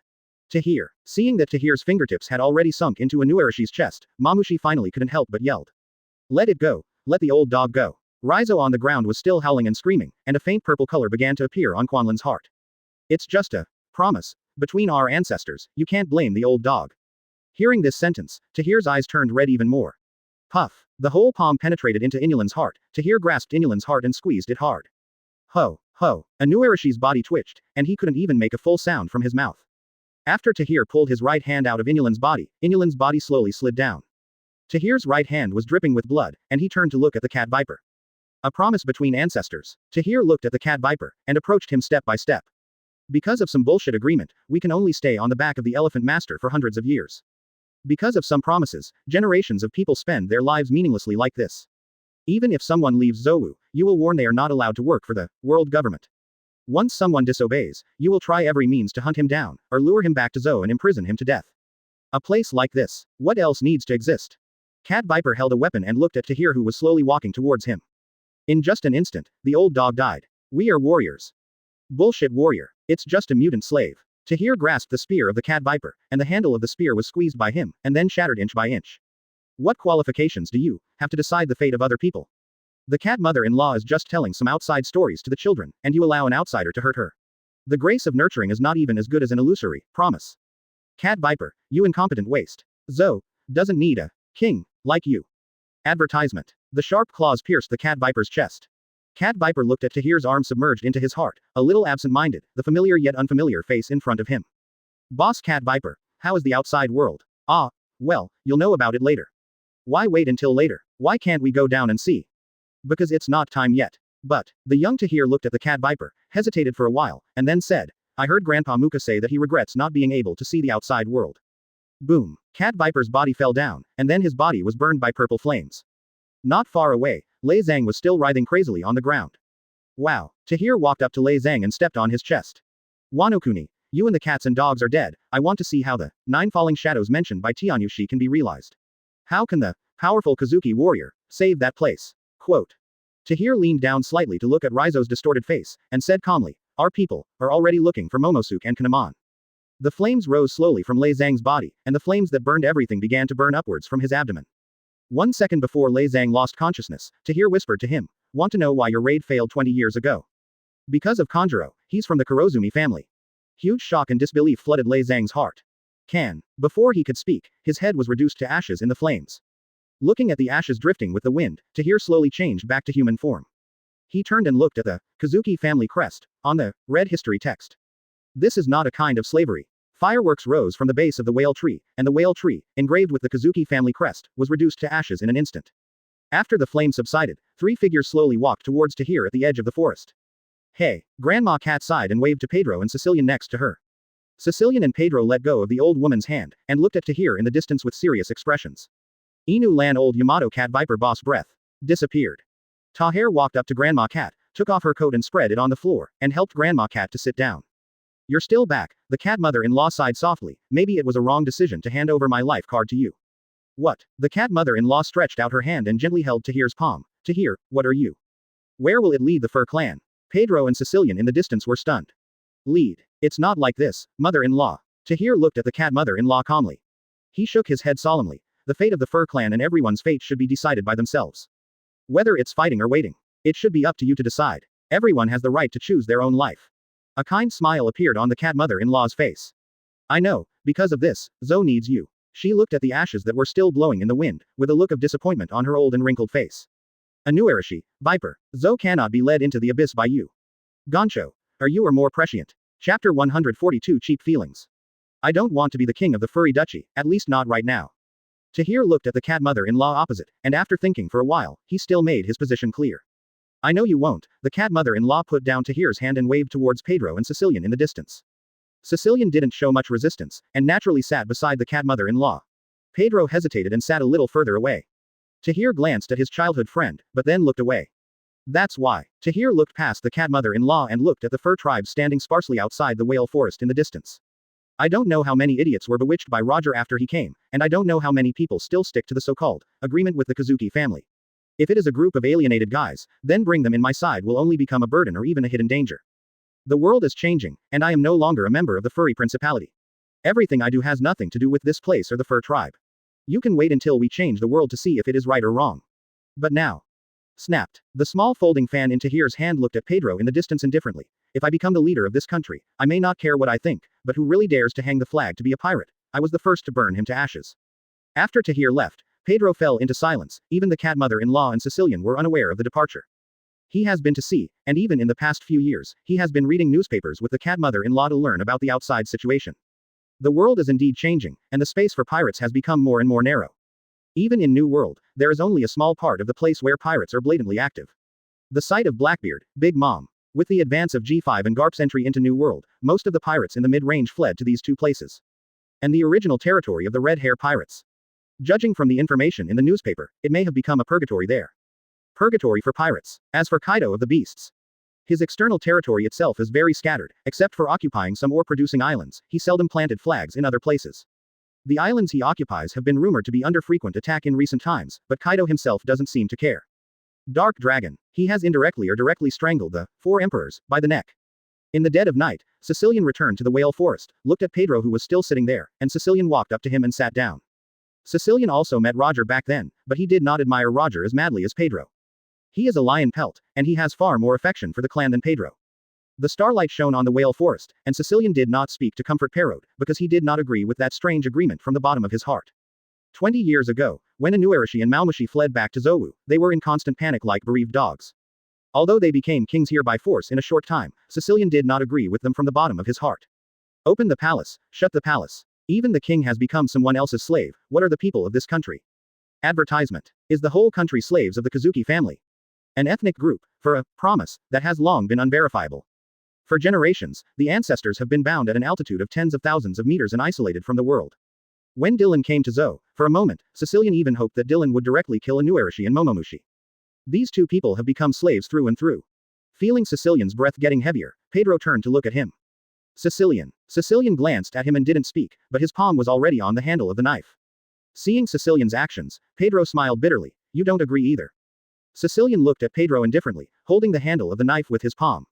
Tahir. Seeing that Tahir's fingertips had already sunk into Anuarashi's chest, Mamushi finally couldn't help but yelled. Let it go. Let the old dog go. Rizo on the ground was still howling and screaming, and a faint purple color began to appear on Quanlan's heart. It's just a promise. Between our ancestors, you can't blame the old dog. Hearing this sentence, Tahir's eyes turned red even more. Puff. The whole palm penetrated into Inulan's heart. Tahir grasped Inulan's heart and squeezed it hard. Ho, ho. Anuarashi's body twitched, and he couldn't even make a full sound from his mouth. After Tahir pulled his right hand out of Inulan's body slowly slid down. Tahir's right hand was dripping with blood, and he turned to look at the cat viper. A promise between ancestors. Tahir looked at the cat viper, and approached him step by step. Because of some bullshit agreement, we can only stay on the back of the Elephant Master for hundreds of years. Because of some promises, generations of people spend their lives meaninglessly like this. Even if someone leaves Zou, you will warn they are not allowed to work for the world government. Once someone disobeys, you will try every means to hunt him down, or lure him back to Zou and imprison him to death. A place like this. What else needs to exist? Cat Viper held a weapon and looked at Tahir, who was slowly walking towards him. In just an instant, the old dog died. We are warriors. Bullshit warrior. It's just a mutant slave. Tahir grasped the spear of the cat viper, and the handle of the spear was squeezed by him, and then shattered inch by inch. What qualifications do you have to decide the fate of other people? The cat mother-in-law is just telling some outside stories to the children, and you allow an outsider to hurt her. The grace of nurturing is not even as good as an illusory promise. Cat viper, you incompetent waste. Zou doesn't need a king like you. Advertisement. The sharp claws pierced the cat viper's chest. Cat Viper looked at Tahir's arm submerged into his heart, a little absent-minded, the familiar yet unfamiliar face in front of him. Boss Cat Viper, how is the outside world? Ah, well, you'll know about it later. Why wait until later? Why can't we go down and see? Because it's not time yet. But, the young Tahir looked at the Cat Viper, hesitated for a while, and then said, I heard Grandpa Muka say that he regrets not being able to see the outside world. Boom. Cat Viper's body fell down, and then his body was burned by purple flames. Not far away, Lei Zhang was still writhing crazily on the ground. Wow. Tahir walked up to Lei Zhang and stepped on his chest. Wanokuni, you and the cats and dogs are dead. I want to see how the 9 falling shadows mentioned by Tianyushi can be realized. How can the powerful Kazuki warrior save that place? Quote. Tahir leaned down slightly to look at Rizo's distorted face, and said calmly, our people are already looking for Momosuke and Kanamon. The flames rose slowly from Lei Zhang's body, and the flames that burned everything began to burn upwards from his abdomen. 1 second before Lei Zhang lost consciousness, Tahir whispered to him, want to know why your raid failed 20 years ago? Because of Kanjuro, he's from the Kurozumi family. Huge shock and disbelief flooded Lei Zhang's heart. Before he could speak, his head was reduced to ashes in the flames. Looking at the ashes drifting with the wind, Tahir slowly changed back to human form. He turned and looked at the Kazuki family crest on the red history text. This is not a kind of slavery. Fireworks rose from the base of the whale tree, and the whale tree, engraved with the Kazuki family crest, was reduced to ashes in an instant. After the flame subsided, 3 figures slowly walked towards Tahir at the edge of the forest. Hey, Grandma Cat sighed and waved to Pedro and Sicilian next to her. Sicilian and Pedro let go of the old woman's hand, and looked at Tahir in the distance with serious expressions. Inu Lan old Yamato Cat Viper boss breath. Disappeared. Tahir walked up to Grandma Cat, took off her coat and spread it on the floor, and helped Grandma Cat to sit down. You're still back, the cat mother-in-law sighed softly. Maybe it was a wrong decision to hand over my life card to you. What? The cat mother-in-law stretched out her hand and gently held Tahir's palm. Tahir, what are you? Where will it lead the Fur clan? Pedro and Sicilian in the distance were stunned. Lead. It's not like this, mother-in-law. Tahir looked at the cat mother-in-law calmly. He shook his head solemnly. The fate of the Fur clan and everyone's fate should be decided by themselves. Whether it's fighting or waiting, it should be up to you to decide. Everyone has the right to choose their own life. A kind smile appeared on the cat mother-in-law's face. I know, because of this, Zoe needs you. She looked at the ashes that were still blowing in the wind, with a look of disappointment on her old and wrinkled face. Anuarashi, Viper, Zoe cannot be led into the abyss by you. Goncho, are you or more prescient? Chapter 142 Cheap Feelings. I don't want to be the king of the furry duchy, at least not right now. Tahir looked at the cat mother-in-law opposite, and after thinking for a while, he still made his position clear. I know you won't. The cat mother-in-law put down Tahir's hand and waved towards Pedro and Sicilian in the distance. Sicilian didn't show much resistance, and naturally sat beside the cat mother-in-law. Pedro hesitated and sat a little further away. Tahir glanced at his childhood friend, but then looked away. That's why. Tahir looked past the cat mother-in-law and looked at the fur tribe standing sparsely outside the whale forest in the distance. I don't know how many idiots were bewitched by Roger after he came, and I don't know how many people still stick to the so-called agreement with the Kazuki family. If it is a group of alienated guys, then bring them in my side will only become a burden or even a hidden danger. The world is changing, and I am no longer a member of the furry principality. Everything I do has nothing to do with this place or the fur tribe. You can wait until we change the world to see if it is right or wrong. But now. Snapped. The small folding fan in Tahir's hand looked at Pedro in the distance indifferently. If I become the leader of this country, I may not care what I think, but who really dares to hang the flag to be a pirate? I was the first to burn him to ashes. After Tahir left, Pedro fell into silence. Even the cat mother-in-law and Sicilian were unaware of the departure. He has been to sea, and even in the past few years, he has been reading newspapers with the cat mother-in-law to learn about the outside situation. The world is indeed changing, and the space for pirates has become more and more narrow. Even in New World, there is only a small part of the place where pirates are blatantly active. The site of Blackbeard, Big Mom. With the advance of G5 and Garp's entry into New World, most of the pirates in the mid-range fled to these two places. And the original territory of the Red Hair Pirates. Judging from the information in the newspaper, it may have become a purgatory there. Purgatory for pirates. As for Kaido of the Beasts, his external territory itself is very scattered, except for occupying some ore-producing islands. He seldom planted flags in other places. The islands he occupies have been rumored to be under frequent attack in recent times, but Kaido himself doesn't seem to care. Dark Dragon. He has indirectly or directly strangled the four emperors by the neck. In the dead of night, Sicilian returned to the whale forest, looked at Pedro who was still sitting there, and Sicilian walked up to him and sat down. Sicilian also met Roger back then, but he did not admire Roger as madly as Pedro. He is a lion pelt, and he has far more affection for the clan than Pedro. The starlight shone on the whale forest, and Sicilian did not speak to comfort Perrault, because he did not agree with that strange agreement from the bottom of his heart. 20 years ago, when Anuarashi and Malmushi fled back to Zowu, they were in constant panic like bereaved dogs. Although they became kings here by force in a short time, Sicilian did not agree with them from the bottom of his heart. Open the palace, shut the palace. Even the king has become someone else's slave. What are the people of this country? Advertisement. Is the whole country slaves of the Kazuki family? An ethnic group, for a promise that has long been unverifiable. For generations, the ancestors have been bound at an altitude of tens of thousands of meters and isolated from the world. When Dylan came to Zoe, for a moment, Sicilian even hoped that Dylan would directly kill Anuarashi and Momomushi. These two people have become slaves through and through. Feeling Sicilian's breath getting heavier, Pedro turned to look at him. Sicilian. Sicilian glanced at him and didn't speak, but his palm was already on the handle of the knife. Seeing Sicilian's actions, Pedro smiled bitterly. You don't agree either. Sicilian looked at Pedro indifferently, holding the handle of the knife with his palm.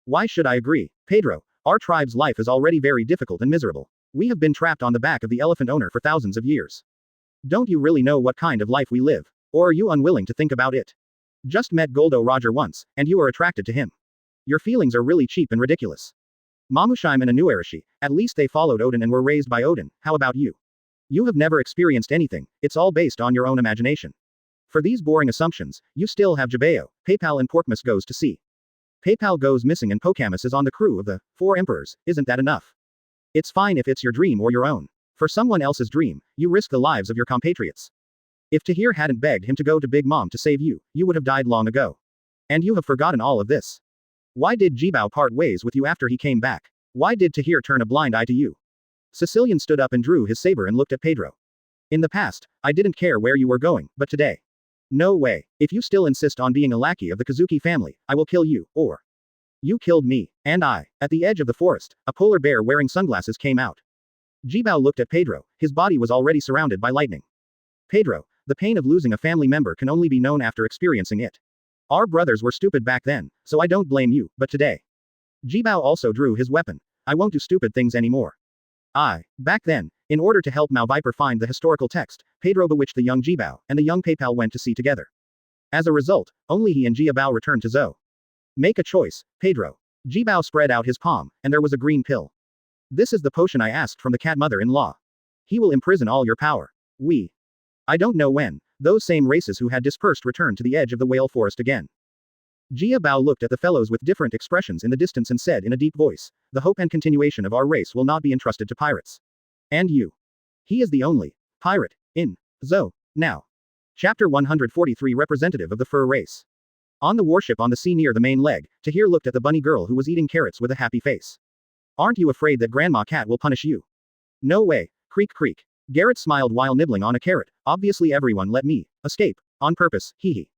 Why should I agree? Pedro, our tribe's life is already very difficult and miserable. We have been trapped on the back of the elephant owner for thousands of years. Don't you really know what kind of life we live? Or are you unwilling to think about it? Just met Goldo Roger once, and you are attracted to him. Your feelings are really cheap and ridiculous. Mamushime and Anuarashi, at least they followed Odin and were raised by Odin. How about you? You have never experienced anything, it's all based on your own imagination. For these boring assumptions, you still have Jabeo, PayPal and Porkmas goes to sea. PayPal goes missing and Pokamus is on the crew of the four emperors. Isn't that enough? It's fine if it's your dream or your own. For someone else's dream, you risk the lives of your compatriots. If Tahir hadn't begged him to go to Big Mom to save you, you would have died long ago. And you have forgotten all of this. Why did Jibao part ways with you after he came back? Why did Tahir turn a blind eye to you? Sicilian stood up and drew his saber and looked at Pedro. In the past, I didn't care where you were going, but today. No way. If you still insist on being a lackey of the Kazuki family, I will kill you, or you killed me, and I. At the edge of the forest, a polar bear wearing sunglasses came out. Jibao looked at Pedro, his body was already surrounded by lightning. Pedro, the pain of losing a family member can only be known after experiencing it. Our brothers were stupid back then, so I don't blame you, but today. Jibao also drew his weapon. I won't do stupid things anymore. Back then, in order to help Mao Viper find the historical text, Pedro bewitched the young Jibao, and the young PayPal went to sea together. As a result, only he and Jibao returned to Zhou. Make a choice, Pedro. Jibao spread out his palm, and there was a green pill. This is the potion I asked from the cat mother-in-law. He will imprison all your power. I don't know when, those same races who had dispersed returned to the edge of the whale forest again. Jia Bao looked at the fellows with different expressions in the distance and said in a deep voice, the hope and continuation of our race will not be entrusted to pirates. And you. He is the only pirate in Zhou now. Chapter 143 Representative of the Fur Race. On the warship on the sea near the main leg, Tahir looked at the bunny girl who was eating carrots with a happy face. Aren't you afraid that Grandma Cat will punish you? No way, creak creak. Garrett smiled while nibbling on a carrot. Obviously everyone let me escape. On purpose, hee.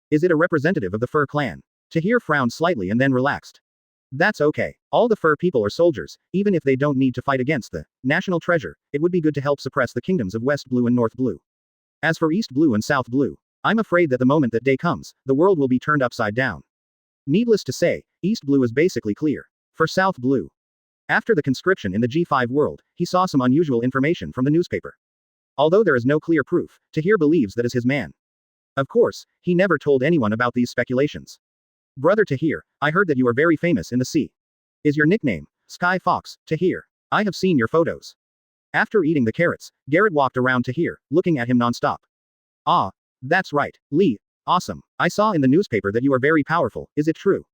Is it a representative of the Fur clan? Tahir frowned slightly and then relaxed. That's okay. All the Fur people are soldiers, even if they don't need to fight against the national treasure, it would be good to help suppress the kingdoms of West Blue and North Blue. As for East Blue and South Blue, I'm afraid that the moment that day comes, the world will be turned upside down. Needless to say, East Blue is basically clear. For South Blue. After the conscription in the G5 world, he saw some unusual information from the newspaper. Although there is no clear proof, Tahir believes that is his man. Of course, he never told anyone about these speculations. Brother Tahir, I heard that you are very famous in the sea. Is your nickname Sky Fox, Tahir? I have seen your photos. After eating the carrots, Garrett walked around Tahir, looking at him nonstop. Ah, that's right, Lee. Awesome. I saw in the newspaper that you are very powerful, is it true?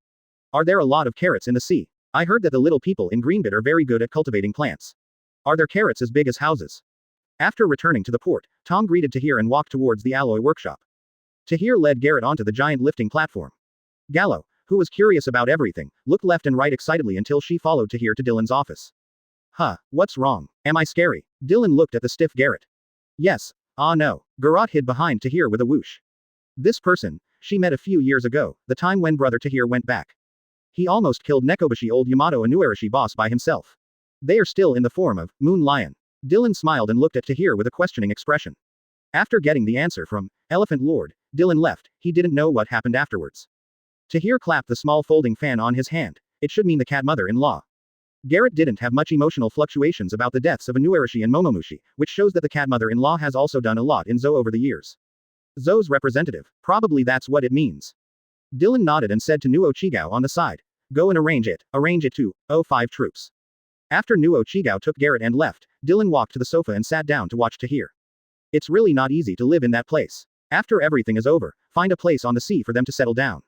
Are there a lot of carrots in the sea? I heard that the little people in Greenbit are very good at cultivating plants. Are there carrots as big as houses? After returning to the port, Tom greeted Tahir and walked towards the alloy workshop. Tahir led Garrett onto the giant lifting platform. Gallo, who was curious about everything, looked left and right excitedly until she followed Tahir to Dylan's office. What's wrong? Am I scary? Dylan looked at the stiff Garrett. Yes. No. Garrett hid behind Tahir with a whoosh. This person, she met a few years ago, the time when brother Tahir went back. He almost killed Nekobashi old Yamato Anuarashi boss by himself. They are still in the form of Moon Lion. Dylan smiled and looked at Tahir with a questioning expression. After getting the answer from Elephant Lord, Dylan left, he didn't know what happened afterwards. Tahir clapped the small folding fan on his hand. It should mean the cat mother-in-law. Garrett didn't have much emotional fluctuations about the deaths of Anuarashi and Momomushi, which shows that the cat mother-in-law has also done a lot in Zhou over the years. Zhou's representative. Probably that's what it means. Dylan nodded and said to Nuo Chigao on the side. Go and arrange it to 05 troops. After Nuo Chigao took Garrett and left, Dylan walked to the sofa and sat down to watch Tahir. It's really not easy to live in that place. After everything is over, find a place on the sea for them to settle down.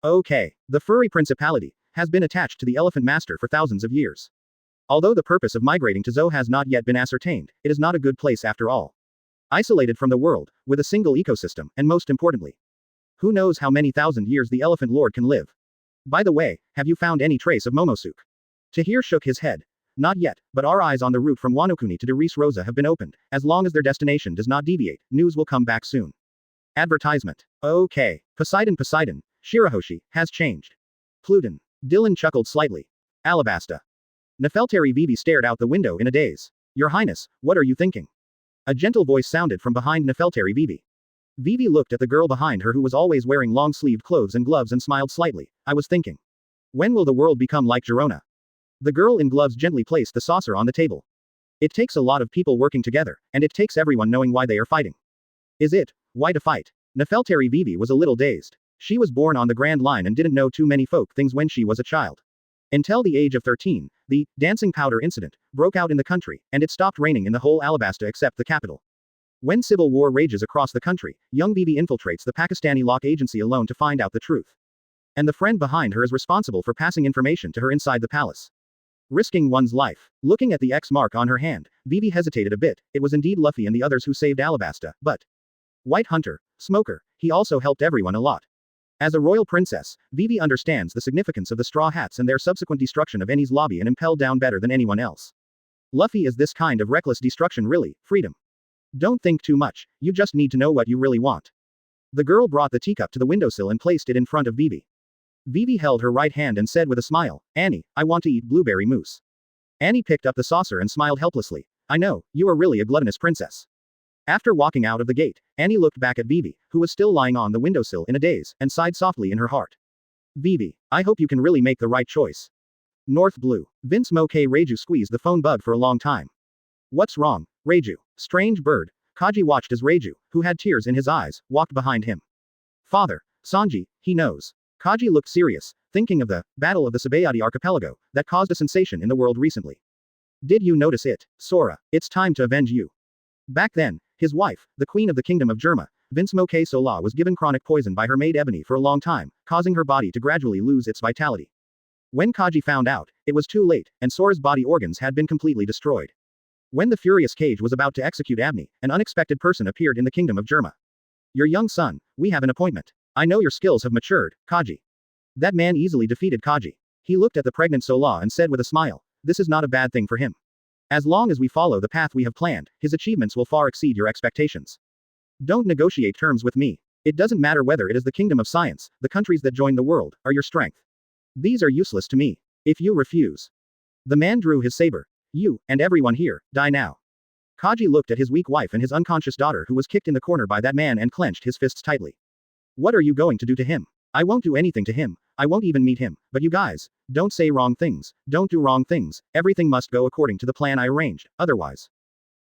Okay. The furry principality has been attached to the elephant master for thousands of years. Although the purpose of migrating to Zhou has not yet been ascertained, it is not a good place after all. Isolated from the world, with a single ecosystem, and most importantly, who knows how many thousand years the elephant lord can live. By the way, have you found any trace of Momosuke? Tahir shook his head. Not yet, but our eyes on the route from Wanokuni to Deris Rosa have been opened. As long as their destination does not deviate, news will come back soon. Advertisement. Okay. Poseidon, Shirahoshi, has changed. Pluton. Dylan chuckled slightly. Alabasta. Nefeltari Vivi stared out the window in a daze. Your Highness, what are you thinking? A gentle voice sounded from behind Nefeltari Vivi. Vivi looked at the girl behind her who was always wearing long-sleeved clothes and gloves and smiled slightly. I was thinking. When will the world become like Girona? The girl in gloves gently placed the saucer on the table. It takes a lot of people working together, and it takes everyone knowing why they are fighting. Is it? Why to fight? Nefeltari Vivi was a little dazed. She was born on the Grand Line and didn't know too many folk things when she was a child. Until the age of 13, the dancing powder incident broke out in the country, and it stopped raining in the whole Alabasta except the capital. When civil war rages across the country, young Vivi infiltrates the Pakistani Lock Agency alone to find out the truth. And the friend behind her is responsible for passing information to her inside the palace. Risking one's life. Looking at the X mark on her hand, Vivi hesitated a bit. It was indeed Luffy and the others who saved Alabasta, but White Hunter, Smoker, he also helped everyone a lot. As a royal princess, Vivi understands the significance of the Straw Hats and their subsequent destruction of Enies lobby and impelled down better than anyone else. Luffy is this kind of reckless destruction really, freedom. Don't think too much, you just need to know what you really want. The girl brought the teacup to the windowsill and placed it in front of Vivi. Vivi held her right hand and said with a smile, "Annie, I want to eat blueberry mousse." Annie picked up the saucer and smiled helplessly. "I know, you are really a gluttonous princess." After walking out of the gate, Annie looked back at Vivi, who was still lying on the windowsill in a daze, and sighed softly in her heart. "Vivi, I hope you can really make the right choice." North Blue. Vince Moke Reiju squeezed the phone bud for a long time. "What's wrong, Reiju?" Strange bird. Kaji watched as Reiju, who had tears in his eyes, walked behind him. "Father, Sanji, he knows." Kaji looked serious, thinking of the Battle of the Sabayati Archipelago that caused a sensation in the world recently. "Did you notice it, Sora? It's time to avenge you." Back then, his wife, the Queen of the Kingdom of Germa, Vince Moke Sola, was given chronic poison by her maid Ebony for a long time, causing her body to gradually lose its vitality. When Kaji found out, it was too late, and Sora's body organs had been completely destroyed. When the furious Cage was about to execute Abney, an unexpected person appeared in the Kingdom of Germa. "Your young son, we have an appointment. I know your skills have matured, Kaji." That man easily defeated Kaji. He looked at the pregnant Sola and said with a smile, "This is not a bad thing for him. As long as we follow the path we have planned, his achievements will far exceed your expectations. Don't negotiate terms with me. It doesn't matter whether it is the Kingdom of Science, the countries that join the world, or your strength. These are useless to me. If you refuse." The man drew his saber. "You, and everyone here, die now." Kaji looked at his weak wife and his unconscious daughter who was kicked in the corner by that man and clenched his fists tightly. "What are you going to do to him?" "I won't do anything to him. I won't even meet him, but you guys, don't say wrong things, don't do wrong things, everything must go according to the plan I arranged, otherwise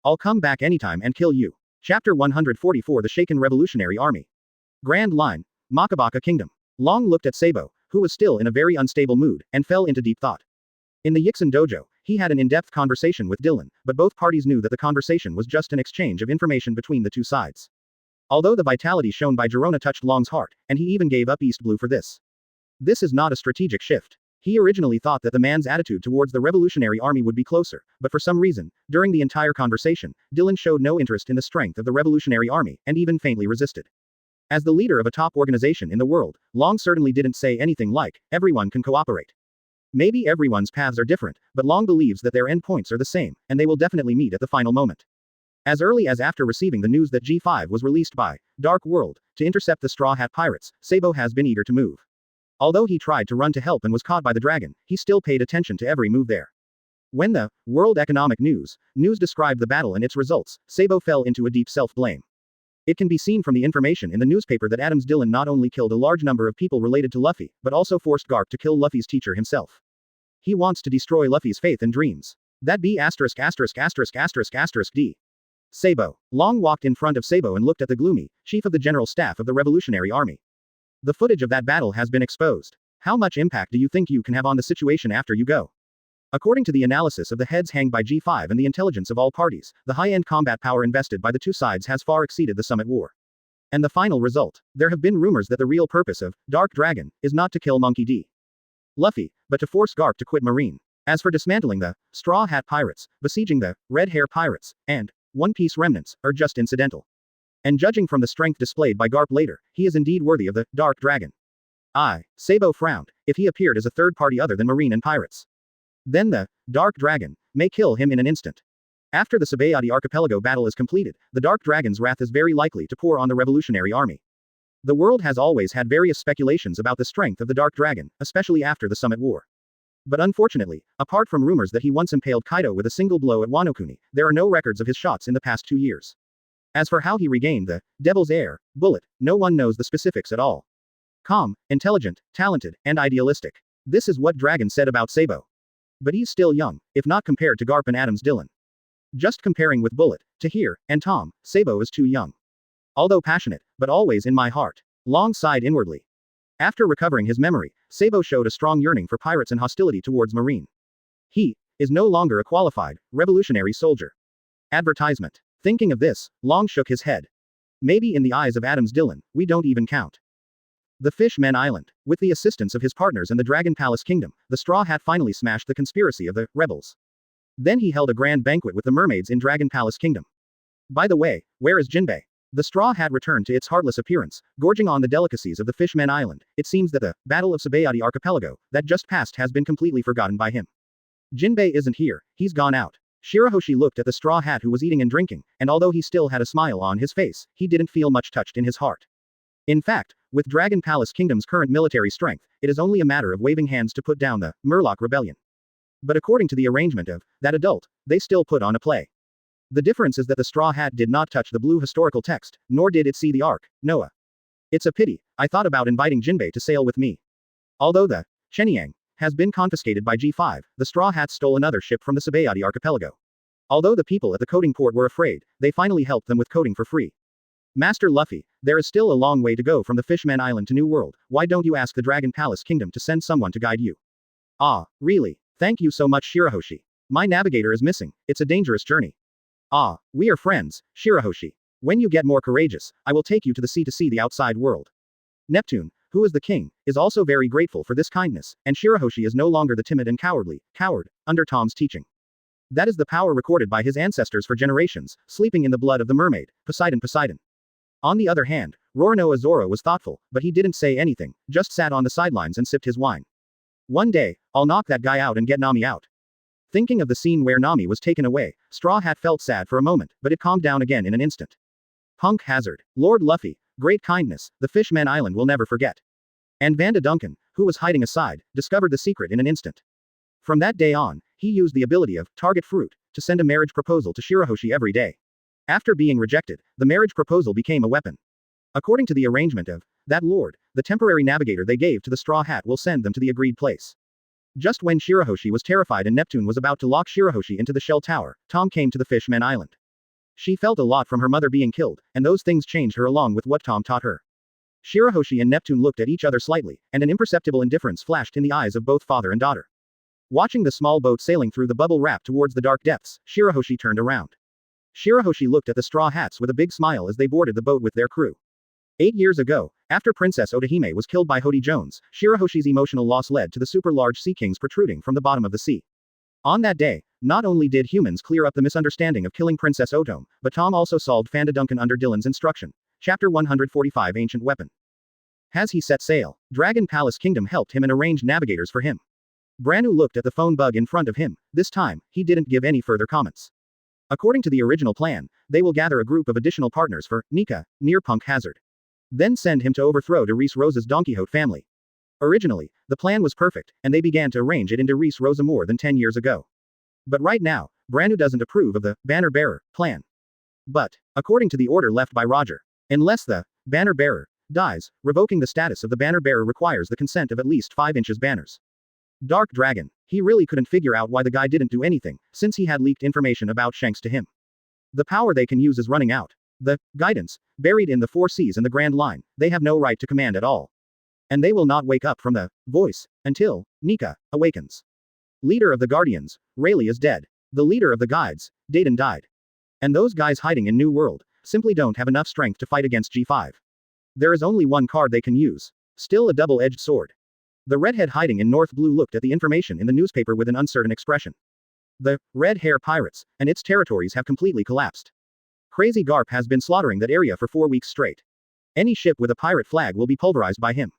I'll come back anytime and kill you." Chapter 144 The Shaken Revolutionary Army. Grand Line, Makabaka Kingdom. Long looked at Sabo, who was still in a very unstable mood, and fell into deep thought. In the Yixin dojo, he had an in-depth conversation with Dylan, but both parties knew that the conversation was just an exchange of information between the two sides. Although the vitality shown by Girona touched Long's heart, and he even gave up East Blue for this. This is not a strategic shift. He originally thought that the man's attitude towards the Revolutionary Army would be closer, but for some reason, during the entire conversation, Dylan showed no interest in the strength of the Revolutionary Army, and even faintly resisted. As the leader of a top organization in the world, Long certainly didn't say anything like, "Everyone can cooperate." Maybe everyone's paths are different, but Long believes that their endpoints are the same, and they will definitely meet at the final moment. As early as after receiving the news that G5 was released by Dark World to intercept the Straw Hat Pirates, Sabo has been eager to move. Although he tried to run to help and was caught by the dragon, he still paid attention to every move there. When the World Economic News described the battle and its results, Sabo fell into a deep self-blame. It can be seen from the information in the newspaper that Adams Dillon not only killed a large number of people related to Luffy, but also forced Garp to kill Luffy's teacher himself. He wants to destroy Luffy's faith and dreams. That be ********** D. Sabo. Long walked in front of Sabo and looked at the gloomy chief of the general staff of the Revolutionary Army. "The footage of that battle has been exposed. How much impact do you think you can have on the situation after you go?" According to the analysis of the heads hanged by G5 and the intelligence of all parties, the high-end combat power invested by the two sides has far exceeded the Summit War. And the final result? There have been rumors that the real purpose of Dark Dragon is not to kill Monkey D. Luffy, but to force Garp to quit Marine. As for dismantling the Straw Hat Pirates, besieging the Red Hair Pirates, and One Piece remnants, are just incidental. And judging from the strength displayed by Garp later, he is indeed worthy of the Dark Dragon. Sabo frowned, if he appeared as a third party other than Marine and Pirates. Then the Dark Dragon may kill him in an instant. After the Sabayati Archipelago battle is completed, the Dark Dragon's wrath is very likely to pour on the Revolutionary Army. The world has always had various speculations about the strength of the Dark Dragon, especially after the Summit War. But unfortunately, apart from rumors that he once impaled Kaido with a single blow at Wano-Kuni, there are no records of his shots in the past 2 years. As for how he regained the Devil's Air bullet, no one knows the specifics at all. Calm, intelligent, talented, and idealistic. This is what Dragon said about Sabo. But he's still young, if not compared to Garp and Adams Dillon. Just comparing with Bullet, Tahir, and Tom, Sabo is too young. Although passionate, but always in my heart. Long sighed inwardly. After recovering his memory, Sabo showed a strong yearning for pirates and hostility towards Marine. He is no longer a qualified revolutionary soldier. Advertisement. Thinking of this, Long shook his head. Maybe in the eyes of Adams Dillon, we don't even count. The Fishmen Island. With the assistance of his partners and the Dragon Palace Kingdom, the Straw Hat finally smashed the conspiracy of the rebels. Then he held a grand banquet with the mermaids in Dragon Palace Kingdom. By the way, where is Jinbei? The Straw Hat returned to its heartless appearance, gorging on the delicacies of the Fishmen Island. It seems that the Battle of Sabayati Archipelago that just passed has been completely forgotten by him. Jinbei isn't here, he's gone out. Shirahoshi looked at the Straw Hat who was eating and drinking, and although he still had a smile on his face, he didn't feel much touched in his heart. In fact, with Dragon Palace Kingdom's current military strength, it is only a matter of waving hands to put down the Murloc Rebellion. But according to the arrangement of that adult, they still put on a play. The difference is that the Straw Hat did not touch the blue historical text, nor did it see the Ark, Noah. It's a pity. I thought about inviting Jinbei to sail with me. Although the Shenyang has been confiscated by G5, the Straw Hats stole another ship from the Sabayati archipelago. Although the people at the coding port were afraid, they finally helped them with coding for free. Master Luffy, there is still a long way to go from the Fishman Island to New World. Why don't you ask the Dragon Palace Kingdom to send someone to guide you? Ah, really? Thank you so much, Shirahoshi. My navigator is missing. It's a dangerous journey. Ah, we are friends, Shirahoshi. When you get more courageous, I will take you to the sea to see the outside world. Neptune, who is the king, is also very grateful for this kindness, and Shirahoshi is no longer the timid and cowardly coward under Tom's teaching. That is the power recorded by his ancestors for generations, sleeping in the blood of the mermaid, Poseidon. On the other hand, Roronoa Zoro was thoughtful, but he didn't say anything, just sat on the sidelines and sipped his wine. One day, I'll knock that guy out and get Nami out. Thinking of the scene where Nami was taken away, Straw Hat felt sad for a moment, but it calmed down again in an instant. Punk Hazard, Lord Luffy, great kindness, the Fishman Island will never forget. And Vanda Duncan, who was hiding aside, discovered the secret in an instant. From that day on, he used the ability of Target Fruit to send a marriage proposal to Shirahoshi every day. After being rejected, the marriage proposal became a weapon. According to the arrangement of that lord, the temporary navigator they gave to the Straw Hat will send them to the agreed place. Just when Shirahoshi was terrified and Neptune was about to lock Shirahoshi into the shell tower, Tom came to the Fishman Island. She felt a lot from her mother being killed, and those things changed her along with what Tom taught her. Shirahoshi and Neptune looked at each other slightly, and an imperceptible indifference flashed in the eyes of both father and daughter. Watching the small boat sailing through the bubble wrap towards the dark depths, Shirahoshi turned around. Shirahoshi looked at the Straw Hats with a big smile as they boarded the boat with their crew. 8 years ago, after Princess Otahime was killed by Hody Jones, Shirahoshi's emotional loss led to the super-large sea kings protruding from the bottom of the sea. On that day, not only did humans clear up the misunderstanding of killing Princess Otome, but Tom also solved Vanda Duncan under Dylan's instruction. Chapter 145 Ancient Weapon. As he set sail, Dragon Palace Kingdom helped him and arranged navigators for him. Branu looked at the phone bug in front of him. This time, he didn't give any further comments. According to the original plan, they will gather a group of additional partners for Nika, near Punk Hazard. Then send him to overthrow Reese Rosa's Don Quixote family. Originally, the plan was perfect, and they began to arrange it into Reese Rosa more than 10 years ago. But right now, Branu doesn't approve of the Banner Bearer plan. But, according to the order left by Roger, unless the Banner Bearer dies, revoking the status of the Banner Bearer requires the consent of at least 5 inches banners. Dark Dragon. He really couldn't figure out why the guy didn't do anything, since he had leaked information about Shanks to him. The power they can use is running out. The guidance, buried in the 4 seas and the Grand Line, they have no right to command at all. And they will not wake up from the voice until Nika awakens. Leader of the Guardians, Rayleigh is dead. The leader of the Guides, Dayton died. And those guys hiding in New World simply don't have enough strength to fight against G5. There is only one card they can use. Still a double-edged sword. The redhead hiding in North Blue looked at the information in the newspaper with an uncertain expression. The Red Hair Pirates and its territories have completely collapsed. Crazy Garp has been slaughtering that area for 4 weeks straight. Any ship with a pirate flag will be pulverized by him.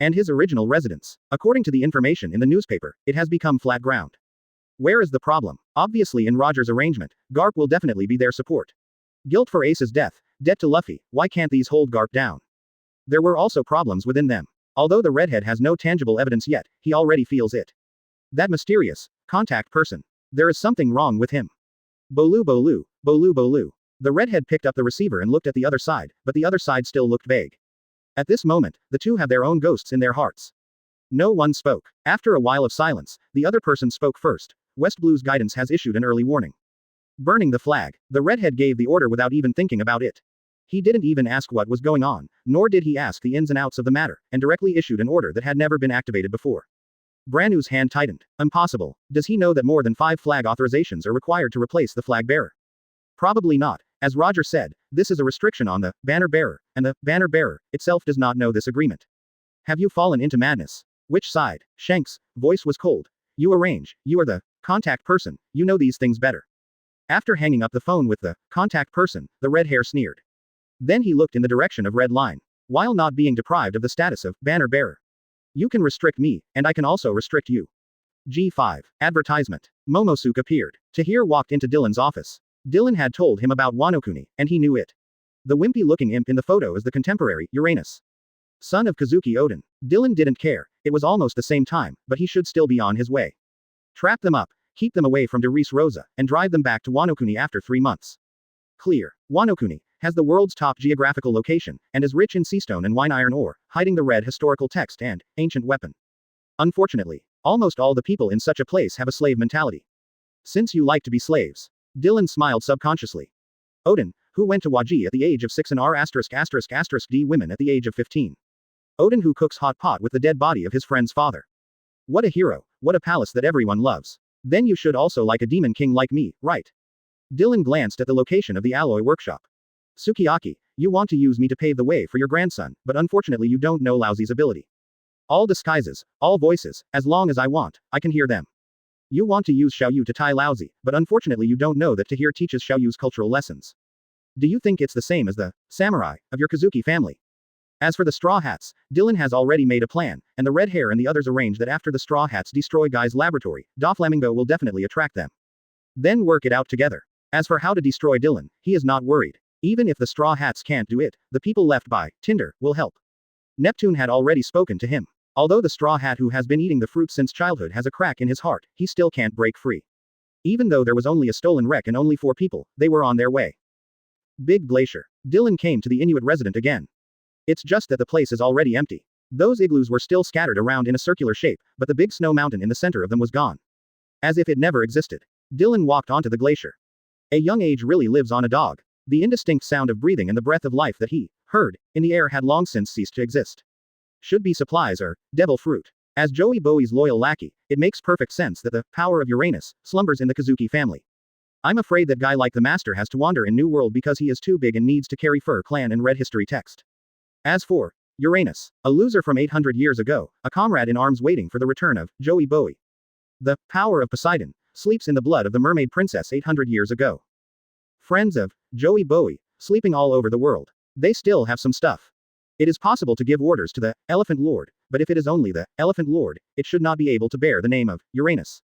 And his original residence. According to the information in the newspaper, it has become flat ground. Where is the problem? Obviously in Roger's arrangement, Garp will definitely be their support. Guilt for Ace's death, debt to Luffy, why can't these hold Garp down? There were also problems within them. Although the redhead has no tangible evidence yet, he already feels it. That mysterious contact person. There is something wrong with him. Bolu Bolu, Bolu Bolu. The redhead picked up the receiver and looked at the other side, but the other side still looked vague. At this moment, the two have their own ghosts in their hearts. No one spoke. After a while of silence, the other person spoke first. West Blue's guidance has issued an early warning. Burning the flag. The redhead gave the order without even thinking about it. He didn't even ask what was going on, nor did he ask the ins and outs of the matter, and directly issued an order that had never been activated before. Branu's hand tightened. Impossible. Does he know that more than 5 flag authorizations are required to replace the flag bearer? Probably not. As Roger said, this is a restriction on the banner bearer, and the banner bearer itself does not know this agreement. Have you fallen into madness? Which side? Shanks' voice was cold. You arrange, you are the contact person, you know these things better. After hanging up the phone with the contact person, the red hair sneered. Then he looked in the direction of Red Line. While not being deprived of the status of banner bearer. You can restrict me, and I can also restrict you. G5. Advertisement. Momosuke appeared. Tahir walked into Dylan's office. Dylan had told him about Wano Kuni, and he knew it. The wimpy-looking imp in the photo is the contemporary, Uranus. Son of Kazuki Odin. Dylan didn't care, it was almost the same time, but he should still be on his way. Trap them up, keep them away from De Rosa, and drive them back to Wano-kuni after 3 months. Clear. Wano-kuni has the world's top geographical location, and is rich in seastone and wine iron ore, hiding the red historical text and ancient weapon. Unfortunately, almost all the people in such a place have a slave mentality. Since you like to be slaves. Dylan smiled subconsciously. Odin, who went to Waji at the age of 6 and R******D women at the age of 15. Odin who cooks hot pot with the dead body of his friend's father. What a hero, what a palace that everyone loves. Then you should also like a demon king like me, right? Dylan glanced at the location of the alloy workshop. Sukiyaki, you want to use me to pave the way for your grandson, but unfortunately you don't know Laozi's ability. All disguises, all voices, as long as I want, I can hear them. You want to use Xiaoyu to tie Laozi, but unfortunately you don't know that Tahir teaches Xiaoyu's cultural lessons. Do you think it's the same as the samurai of your Kazuki family? As for the Straw Hats, Dylan has already made a plan, and the Red Hair and the others arrange that after the Straw Hats destroy Guy's laboratory, Doflamingo will definitely attract them. Then work it out together. As for how to destroy Dylan, he is not worried. Even if the Straw Hats can't do it, the people left by Tinder will help. Neptune had already spoken to him. Although the Straw Hat who has been eating the fruit since childhood has a crack in his heart, he still can't break free. Even though there was only a stolen wreck and only 4 people, they were on their way. Big Glacier. Dylan came to the Inuit resident again. It's just that the place is already empty. Those igloos were still scattered around in a circular shape, but the big snow mountain in the center of them was gone. As if it never existed. Dylan walked onto the glacier. A young age really lives on a dog. The indistinct sound of breathing and the breath of life that he heard in the air had long since ceased to exist. Should be supplies or devil fruit. As Joey Bowie's loyal lackey, it makes perfect sense that the power of Uranus slumbers in the Kazuki family. I'm afraid that guy like the master has to wander in New World because he is too big and needs to carry Fur Clan and Red History text. As for Uranus, a loser from 800 years ago, a comrade in arms waiting for the return of Joey Bowie. The power of Poseidon sleeps in the blood of the mermaid princess 800 years ago. Friends of Joey Bowie, sleeping all over the world. They still have some stuff. It is possible to give orders to the Elephant Lord, but if it is only the Elephant Lord, it should not be able to bear the name of Uranus.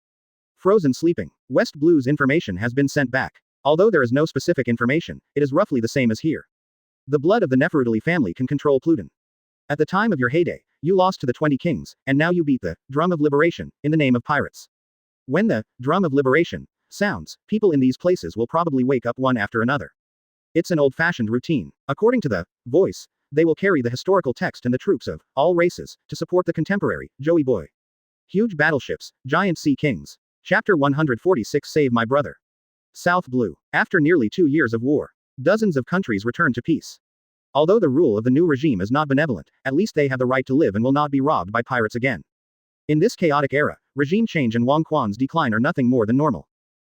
Frozen sleeping. West Blue's information has been sent back. Although there is no specific information, it is roughly the same as here. The blood of the Nefertiti family can control Pluton. At the time of your heyday, you lost to the 20 kings, and now you beat the Drum of Liberation in the name of pirates. When the Drum of Liberation sounds, people in these places will probably wake up one after another. It's an old-fashioned routine. According to the voice, they will carry the historical text and the troops of all races to support the contemporary Joey Boy. Huge battleships, giant sea kings. Chapter 146 Save My Brother. South Blue. After nearly 2 years of war, dozens of countries returned to peace. Although the rule of the new regime is not benevolent, at least they have the right to live and will not be robbed by pirates again. In this chaotic era, regime change and Wang Quan's decline are nothing more than normal.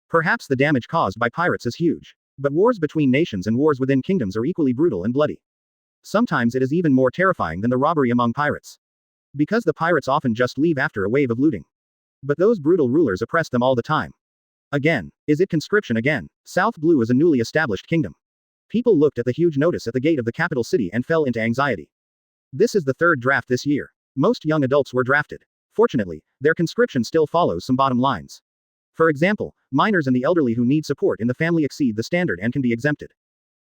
Perhaps the damage caused by pirates is huge. But wars between nations and wars within kingdoms are equally brutal and bloody. Sometimes it is even more terrifying than the robbery among pirates. Because the pirates often just leave after a wave of looting. But those brutal rulers oppress them all the time. Again. Is it conscription again? South Blue is a newly established kingdom. People looked at the huge notice at the gate of the capital city and fell into anxiety. This is the 3rd draft this year. Most young adults were drafted. Fortunately, their conscription still follows some bottom lines. For example, minors and the elderly who need support in the family exceed the standard and can be exempted.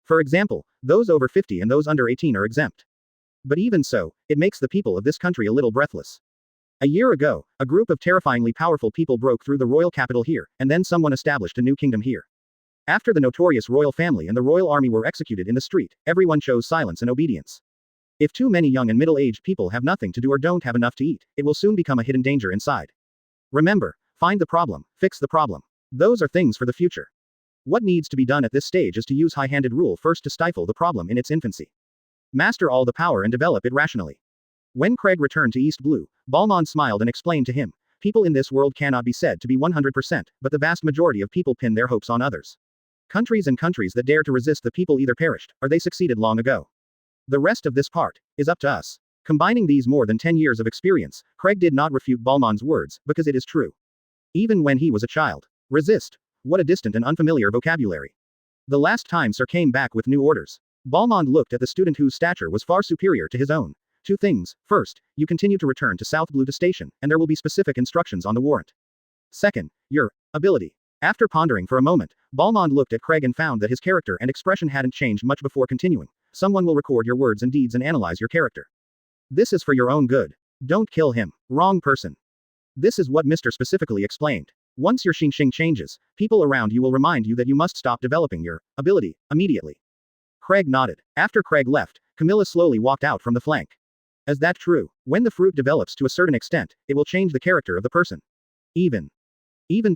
For example, those over 50 and those under 18 are exempt. But even so, it makes the people of this country a little breathless. A year ago, a group of terrifyingly powerful people broke through the royal capital here, and then someone established a new kingdom here. After the notorious royal family and the royal army were executed in the street, everyone chose silence and obedience. If too many young and middle-aged people have nothing to do or don't have enough to eat, it will soon become a hidden danger inside. Remember, find the problem, fix the problem. Those are things for the future. What needs to be done at this stage is to use high-handed rule first to stifle the problem in its infancy. Master all the power and develop it rationally. When Craig returned to East Blue, Balmond smiled and explained to him, people in this world cannot be said to be 100%, but the vast majority of people pin their hopes on others. Countries and countries that dare to resist the people either perished, or they succeeded long ago. The rest of this part is up to us. Combining these more than 10 years of experience, Craig did not refute Balmond's words, because it is true. Even when he was a child. Resist. What a distant and unfamiliar vocabulary. The last time Sir came back with new orders. Balmond looked at the student whose stature was far superior to his own. 2 things. First, you continue to return to South Blue to station, and there will be specific instructions on the warrant. Second, your ability. After pondering for a moment, Balmond looked at Craig and found that his character and expression hadn't changed much before continuing. Someone will record your words and deeds and analyze your character. This is for your own good. Don't kill him. Wrong person. This is what Mr. specifically explained. Once your Xing changes, people around you will remind you that you must stop developing your ability immediately. Craig nodded. After Craig left, Camilla slowly walked out from the flank. Is that true? When the fruit develops to a certain extent, it will change the character of the person. Even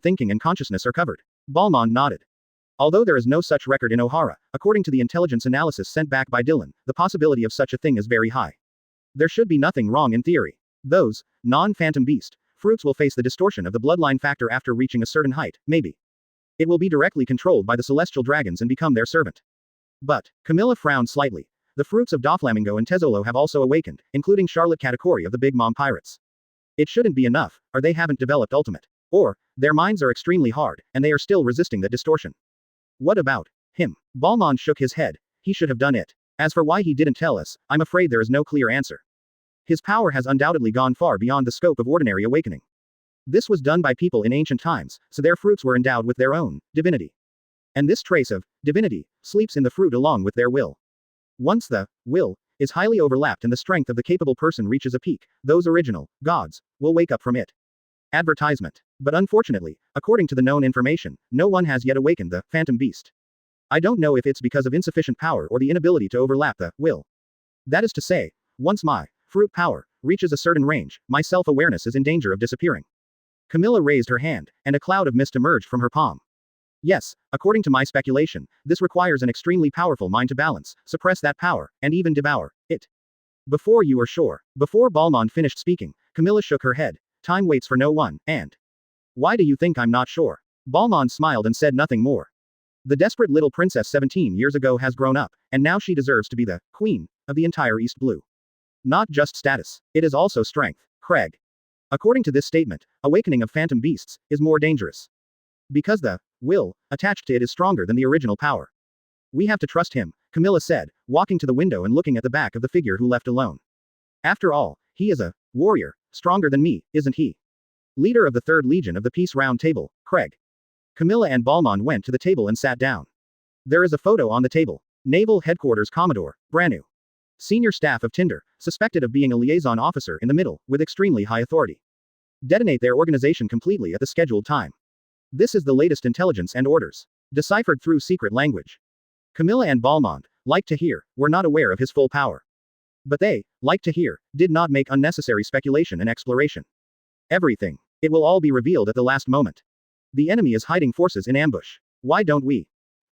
thinking and consciousness are covered. Balmond nodded. Although there is no such record in O'Hara, according to the intelligence analysis sent back by Dylan, the possibility of such a thing is very high. There should be nothing wrong in theory. Those non-phantom beast fruits will face the distortion of the bloodline factor after reaching a certain height, maybe. It will be directly controlled by the celestial dragons and become their servant. But, Camilla frowned slightly. The fruits of Doflamingo and Tezzolo have also awakened, including Charlotte Katakuri of the Big Mom Pirates. It shouldn't be enough, or they haven't developed ultimate. Or, their minds are extremely hard, and they are still resisting that distortion. What about him? Balmond shook his head. He should have done it. As for why he didn't tell us, I'm afraid there is no clear answer. His power has undoubtedly gone far beyond the scope of ordinary awakening. This was done by people in ancient times, so their fruits were endowed with their own divinity. And this trace of divinity sleeps in the fruit along with their will. Once the will is highly overlapped and the strength of the capable person reaches a peak, those original gods will wake up from it. Advertisement. But unfortunately, according to the known information, no one has yet awakened the phantom beast. I don't know if it's because of insufficient power or the inability to overlap the will. That is to say, once my fruit power reaches a certain range, my self-awareness is in danger of disappearing. Camilla raised her hand, and a cloud of mist emerged from her palm. Yes, according to my speculation, this requires an extremely powerful mind to balance, suppress that power, and even devour it. Before you are sure. Before Balmond finished speaking, Camilla shook her head. Time waits for no one, and why do you think I'm not sure? Balmond smiled and said nothing more. The desperate little princess 17 years ago has grown up, and now she deserves to be the queen of the entire East Blue. Not just status, it is also strength. Craig. According to this statement, awakening of phantom beasts is more dangerous. Because the will attached to it is stronger than the original power. We have to trust him, Camilla said, walking to the window and looking at the back of the figure who left alone. After all, he is a warrior, stronger than me, isn't he? Leader of the 3rd Legion of the Peace Round Table, Craig. Camilla and Balmond went to the table and sat down. There is a photo on the table. Naval Headquarters Commodore Branu. Senior staff of Tinder, suspected of being a liaison officer in the middle, with extremely high authority. Detonate their organization completely at the scheduled time. This is the latest intelligence and orders. Deciphered through secret language. Camilla and Balmond, like to hear, were not aware of his full power. But they, like to hear, did not make unnecessary speculation and exploration. Everything. It will all be revealed at the last moment. The enemy is hiding forces in ambush. Why don't we?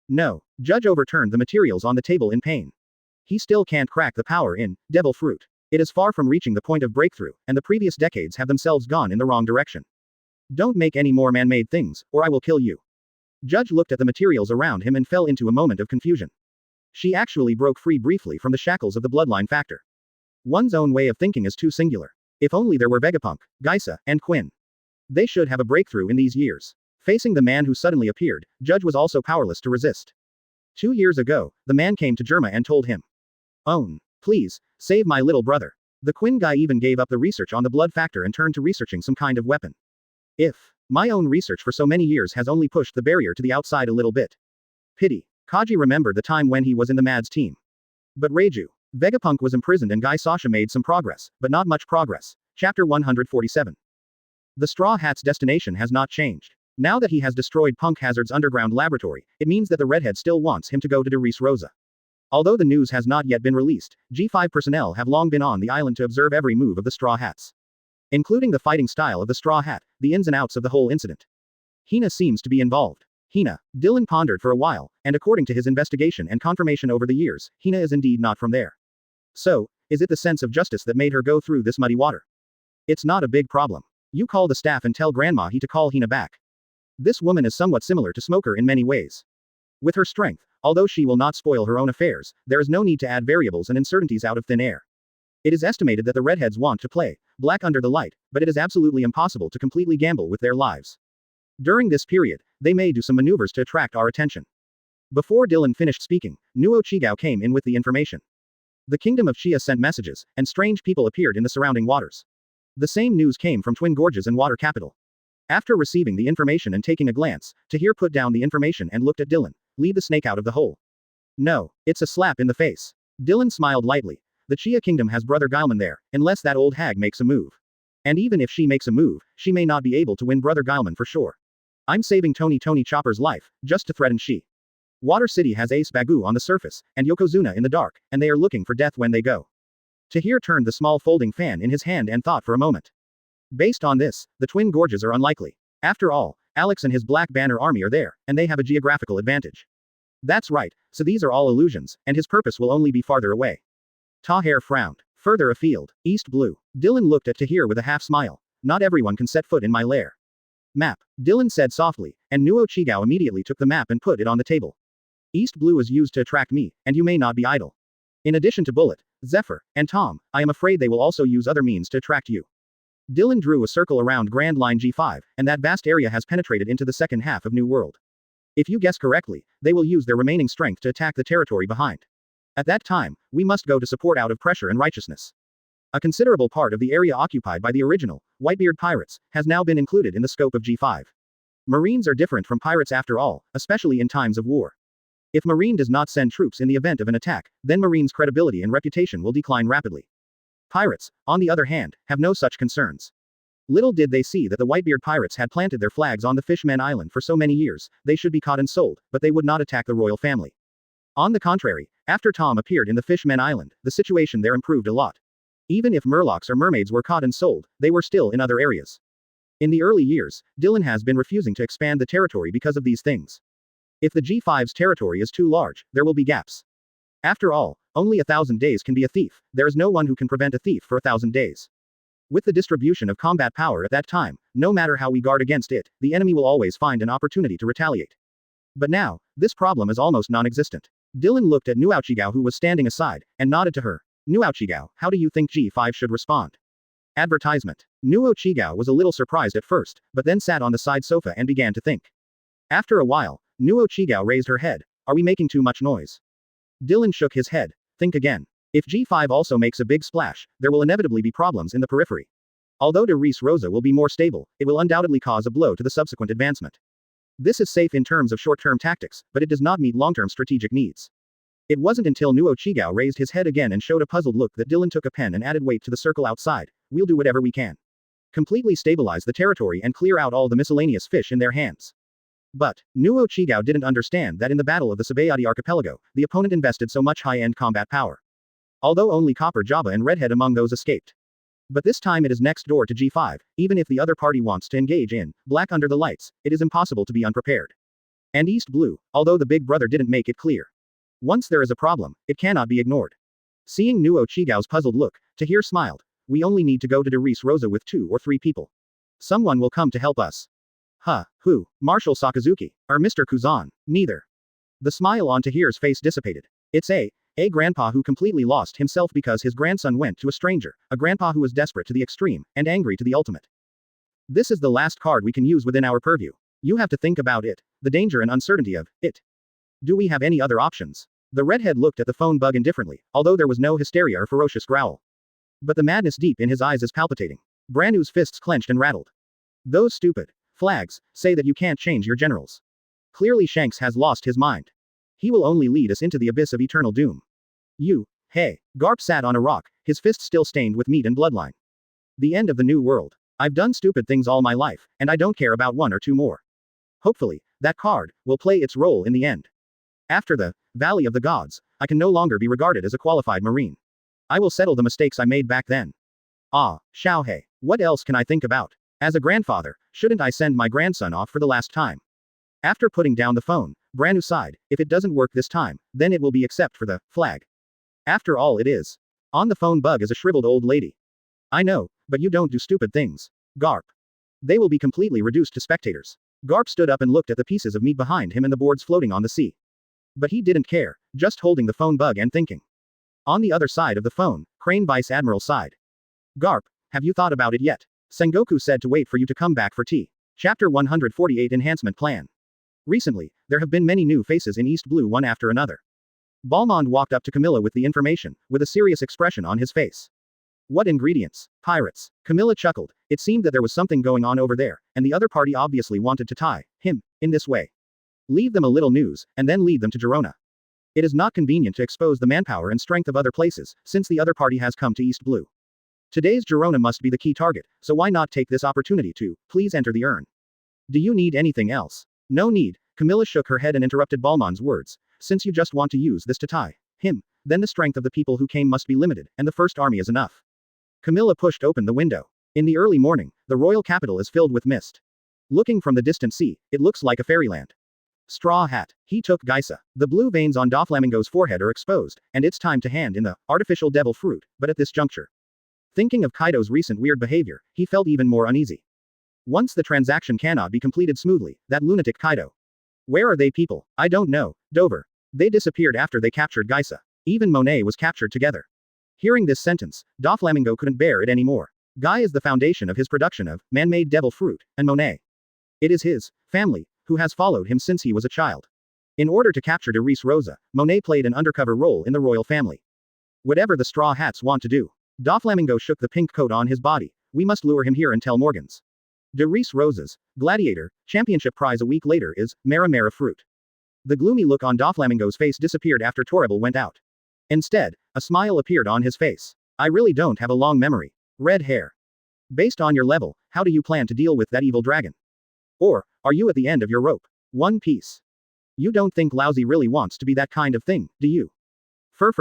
No. Judge overturned the materials on the table in pain. He still can't crack the power in devil fruit. It is far from reaching the point of breakthrough, and the previous decades have themselves gone in the wrong direction. Don't make any more man-made things, or I will kill you. Judge looked at the materials around him and fell into a moment of confusion. She actually broke free briefly from the shackles of the bloodline factor. One's own way of thinking is too singular. If only there were Vegapunk, Geisa, and Quinn. They should have a breakthrough in these years. Facing the man who suddenly appeared, Judge was also powerless to resist. 2 years ago, the man came to Germa and told him, "Own, please, save my little brother." The Quinn guy even gave up the research on the blood factor and turned to researching some kind of weapon. If my own research for so many years has only pushed the barrier to the outside a little bit. Pity. Kaji remembered the time when he was in the Mads team. But Reiju. Vegapunk was imprisoned and Guy Sasha made some progress, but not much progress. Chapter 147. The Straw Hat's destination has not changed. Now that he has destroyed Punk Hazard's underground laboratory, it means that the Redhead still wants him to go to De Reese Rosa. Although the news has not yet been released, G5 personnel have long been on the island to observe every move of the Straw Hats. Including the fighting style of the Straw Hat, the ins and outs of the whole incident. Hina seems to be involved. Hina. Dylan pondered for a while, and according to his investigation and confirmation over the years, Hina is indeed not from there. So, is it the sense of justice that made her go through this muddy water? It's not a big problem. You call the staff and tell Grandma he to call Hina back. This woman is somewhat similar to Smoker in many ways. With her strength, although she will not spoil her own affairs, there is no need to add variables and uncertainties out of thin air. It is estimated that the Redheads want to play black under the light, but it is absolutely impossible to completely gamble with their lives. During this period, they may do some maneuvers to attract our attention. Before Dylan finished speaking, Nuo Chigao came in with the information. The Kingdom of Chia sent messages, and strange people appeared in the surrounding waters. The same news came from Twin Gorges and Water Capital. After receiving the information and taking a glance, Tahir put down the information and looked at Dylan. Lead the snake out of the hole. No, it's a slap in the face. Dylan smiled lightly. The Chia Kingdom has Brother Guilman there, unless that old hag makes a move. And even if she makes a move, she may not be able to win Brother Guilman for sure. I'm saving Tony Chopper's life, just to threaten she. Water City has Ace Bagu on the surface, and Yokozuna in the dark, and they are looking for death when they go. Tahir turned the small folding fan in his hand and thought for a moment. Based on this, the Twin Gorges are unlikely. After all, Alex and his Black Banner army are there, and they have a geographical advantage. That's right, so these are all illusions, and his purpose will only be farther away. Tahir frowned. Further afield, East Blue. Dylan looked at Tahir with a half smile. Not everyone can set foot in my lair. Map. Dylan said softly, and Nuo Chigao immediately took the map and put it on the table. East Blue is used to attract me, and you may not be idle. In addition to Bullet, Zephyr, and Tom, I am afraid they will also use other means to attract you. Dylan drew a circle around Grand Line G5, and that vast area has penetrated into the second half of New World. If you guess correctly, they will use their remaining strength to attack the territory behind. At that time, we must go to support out of pressure and righteousness. A considerable part of the area occupied by the original, Whitebeard pirates, has now been included in the scope of G5. Marines are different from pirates after all, especially in times of war. If Marine does not send troops in the event of an attack, then Marine's credibility and reputation will decline rapidly. Pirates, on the other hand, have no such concerns. Little did they see that the Whitebeard pirates had planted their flags on the Fishmen Island for so many years, they should be caught and sold, but they would not attack the royal family. On the contrary, after Tom appeared in the Fishmen Island, the situation there improved a lot. Even if Murlocs or mermaids were caught and sold, they were still in other areas. In the early years, Dylan has been refusing to expand the territory because of these things. If the G5's territory is too large, there will be gaps. After all, only 1,000 days can be a thief, there is no one who can prevent a thief for 1,000 days. With the distribution of combat power at that time, no matter how we guard against it, the enemy will always find an opportunity to retaliate. But now, this problem is almost non-existent. Dylan looked at Nuochigao who was standing aside, and nodded to her. Nuochigao, how do you think G5 should respond? Advertisement. Nuochigao was a little surprised at first, but then sat on the side sofa and began to think. After a while, Nuochigao raised her head. Are we making too much noise? Dylan shook his head. Think again. If G5 also makes a big splash, there will inevitably be problems in the periphery. Although de Reis Rosa will be more stable, it will undoubtedly cause a blow to the subsequent advancement. This is safe in terms of short-term tactics, but it does not meet long-term strategic needs. It wasn't until Nuochigao raised his head again and showed a puzzled look that Dylan took a pen and added weight to the circle outside. We'll do whatever we can. Completely stabilize the territory and clear out all the miscellaneous fish in their hands. But, Nuochigao didn't understand that in the Battle of the Sabayati Archipelago, the opponent invested so much high-end combat power. Although only Copper Jabba and Redhead among those escaped. But this time it is next door to G5, even if the other party wants to engage in Black under the lights, it is impossible to be unprepared. And East Blue, although the big brother didn't make it clear. Once there is a problem, it cannot be ignored. Seeing Nuochigao's puzzled look, Tahir smiled. We only need to go to de Reis Rosa with 2 or 3 people. Someone will come to help us. Huh, who? Marshal Sakazuki, or Mr. Kuzan? Neither. The smile on Tahir's face dissipated. It's a grandpa who completely lost himself because his grandson went to a stranger, a grandpa who was desperate to the extreme, and angry to the ultimate. This is the last card we can use within our purview. You have to think about it, the danger and uncertainty of it. Do we have any other options? The redhead looked at the phone bug indifferently, although there was no hysteria or ferocious growl. But the madness deep in his eyes is palpitating. Branu's fists clenched and rattled. Those stupid flags say that you can't change your generals. Clearly Shanks has lost his mind. He will only lead us into the abyss of eternal doom. Hey. Garp sat on a rock, his fist still stained with meat and bloodline. The end of the new world. I've done stupid things all my life, and I don't care about 1 or 2 more. Hopefully, that card will play its role in the end. After the Valley of the Gods, I can no longer be regarded as a qualified Marine. I will settle the mistakes I made back then. Xiaohei. What else can I think about? As a grandfather, shouldn't I send my grandson off for the last time? After putting down the phone, Branu sighed. If it doesn't work this time, then it will be except for the flag. After all it is. On the phone bug is a shriveled old lady. I know, but you don't do stupid things. Garp. They will be completely reduced to spectators. Garp stood up and looked at the pieces of meat behind him and the boards floating on the sea. But he didn't care, just holding the phone bug and thinking. On the other side of the phone, Crane Vice Admiral sighed. Garp, have you thought about it yet? Sengoku said to wait for you to come back for tea. Chapter 148 Enhancement Plan. Recently, there have been many new faces in East Blue one after another. Balmond walked up to Camilla with the information, with a serious expression on his face. What ingredients? Pirates. Camilla chuckled. It seemed that there was something going on over there, and the other party obviously wanted to tie him in this way. Leave them a little news, and then lead them to Girona. It is not convenient to expose the manpower and strength of other places, since the other party has come to East Blue. Today's Girona must be the key target, so why not take this opportunity to, please enter the urn. Do you need anything else? No need. Camilla shook her head and interrupted Balmon's words. Since you just want to use this to tie him, then the strength of the people who came must be limited, and the first army is enough. Camilla pushed open the window. In the early morning, the royal capital is filled with mist. Looking from the distant sea, it looks like a fairyland. Straw Hat. He took Geisa. The blue veins on Doflamingo's forehead are exposed, and it's time to hand in the artificial devil fruit, but at this juncture. Thinking of Kaido's recent weird behavior, he felt even more uneasy. Once the transaction cannot be completed smoothly, that lunatic Kaido. Where are they people? I don't know, Dover. They disappeared after they captured Geisa. Even Monet was captured together. Hearing this sentence, Doflamingo couldn't bear it anymore. Guy is the foundation of his production of man-made devil fruit, and Monet. It is his family who has followed him since he was a child. In order to capture de Reese Rosa, Monet played an undercover role in the royal family. Whatever the Straw Hats want to do. Doflamingo shook the pink coat on his body. We must lure him here and tell Morgans. De Reese Rosa's Gladiator championship prize a week later is Mara Mara fruit. The gloomy look on Doflamingo's face disappeared after Torrebel went out. Instead, a smile appeared on his face. I really don't have a long memory. Red hair. Based on your level, how do you plan to deal with that evil dragon? Or, are you at the end of your rope? One Piece. You don't think Lousy really wants to be that kind of thing, do you? Fur.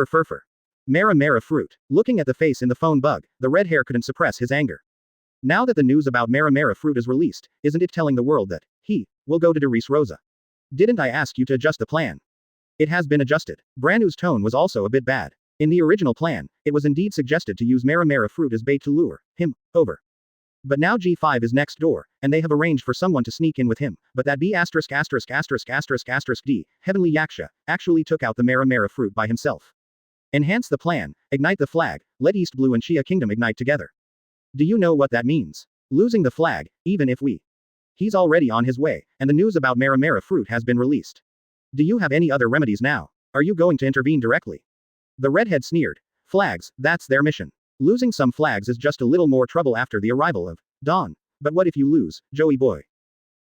Mara Mara fruit. Looking at the face in the phone bug, the red hair couldn't suppress his anger. Now that the news about Mara Mara fruit is released, isn't it telling the world that he will go to de Reese Rosa? Didn't I ask you to adjust the plan? It has been adjusted. Branu's tone was also a bit bad. In the original plan, it was indeed suggested to use Mara Mara fruit as bait to lure him over. But now G5 is next door, and they have arranged for someone to sneak in with him, but that B***************** D, Heavenly Yaksha, actually took out the Mara Mara fruit by himself. Enhance the plan, ignite the flag, let East Blue and Shia Kingdom ignite together. Do you know what that means? Losing the flag, even if we. He's already on his way, and the news about Mara Mara fruit has been released. Do you have any other remedies now? Are you going to intervene directly? The redhead sneered. Flags, that's their mission. Losing some flags is just a little more trouble after the arrival of Dawn. But what if you lose, Joey boy?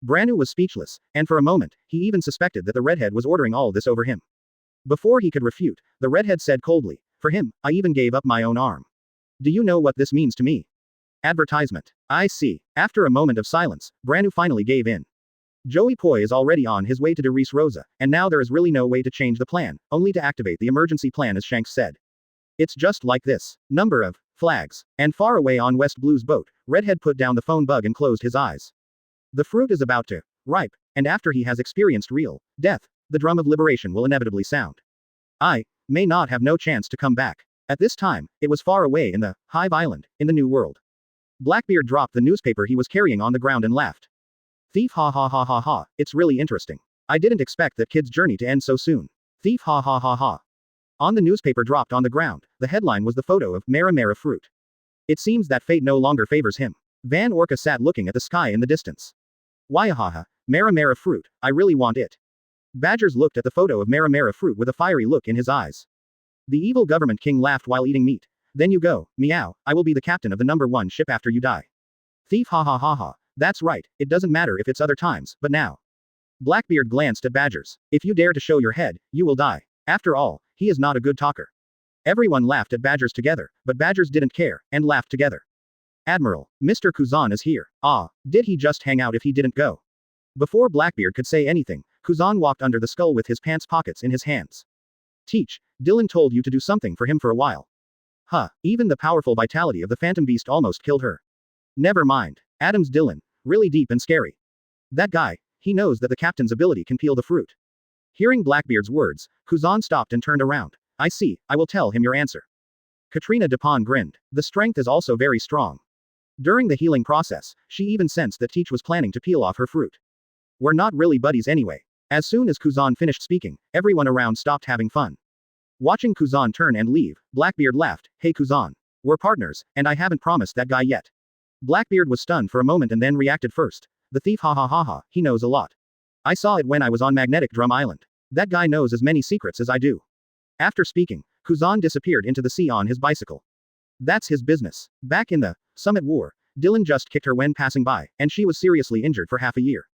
Branu was speechless, and for a moment, he even suspected that the redhead was ordering all this over him. Before he could refute, the redhead said coldly, for him, I even gave up my own arm. Do you know what this means to me? Advertisement. I see. After a moment of silence, Branu finally gave in. Joey Poi is already on his way to de Reese Rosa, and now there is really no way to change the plan, only to activate the emergency plan as Shanks said. It's just like this. Number of flags. And far away on West Blue's boat, Redhead put down the phone bug and closed his eyes. The fruit is about to ripe, and after he has experienced real death, the drum of liberation will inevitably sound. I may not have no chance to come back. At this time, it was far away in the Hive Island, in the New World. Blackbeard dropped the newspaper he was carrying on the ground and laughed. Thief ha ha ha ha ha, it's really interesting. I didn't expect that kid's journey to end so soon. Thief ha ha ha ha. On the newspaper dropped on the ground, the headline was the photo of Mara Mara fruit. It seems that fate no longer favors him. Van Orca sat looking at the sky in the distance. Waiahaha, Mara Mara fruit, I really want it. Badgers looked at the photo of Mara Mara fruit with a fiery look in his eyes. The evil government king laughed while eating meat. Then you go, meow, I will be the captain of the #1 ship after you die. Thief ha ha ha ha, that's right, it doesn't matter if it's other times, but now. Blackbeard glanced at Badgers. If you dare to show your head, you will die. After all, he is not a good talker. Everyone laughed at Badgers together, but Badgers didn't care, and laughed together. Admiral, Mr. Kuzan is here. Ah, did he just hang out if he didn't go? Before Blackbeard could say anything, Kuzan walked under the skull with his pants pockets in his hands. Teach, Dylan told you to do something for him for a while. Huh, even the powerful vitality of the Phantom Beast almost killed her. Never mind. Adam's Dylan, really deep and scary. That guy, he knows that the captain's ability can peel the fruit. Hearing Blackbeard's words, Kuzan stopped and turned around. I see, I will tell him your answer. Katrina Dupont grinned. The strength is also very strong. During the healing process, she even sensed that Teach was planning to peel off her fruit. We're not really buddies anyway. As soon as Kuzan finished speaking, everyone around stopped having fun. Watching Kuzan turn and leave, Blackbeard laughed. Hey Kuzan. We're partners, and I haven't promised that guy yet. Blackbeard was stunned for a moment and then reacted first. The thief ha ha ha ha, he knows a lot. I saw it when I was on Magnetic Drum Island. That guy knows as many secrets as I do. After speaking, Kuzan disappeared into the sea on his bicycle. That's his business. Back in the Summit War, Dylan just kicked her when passing by, and she was seriously injured for half a year.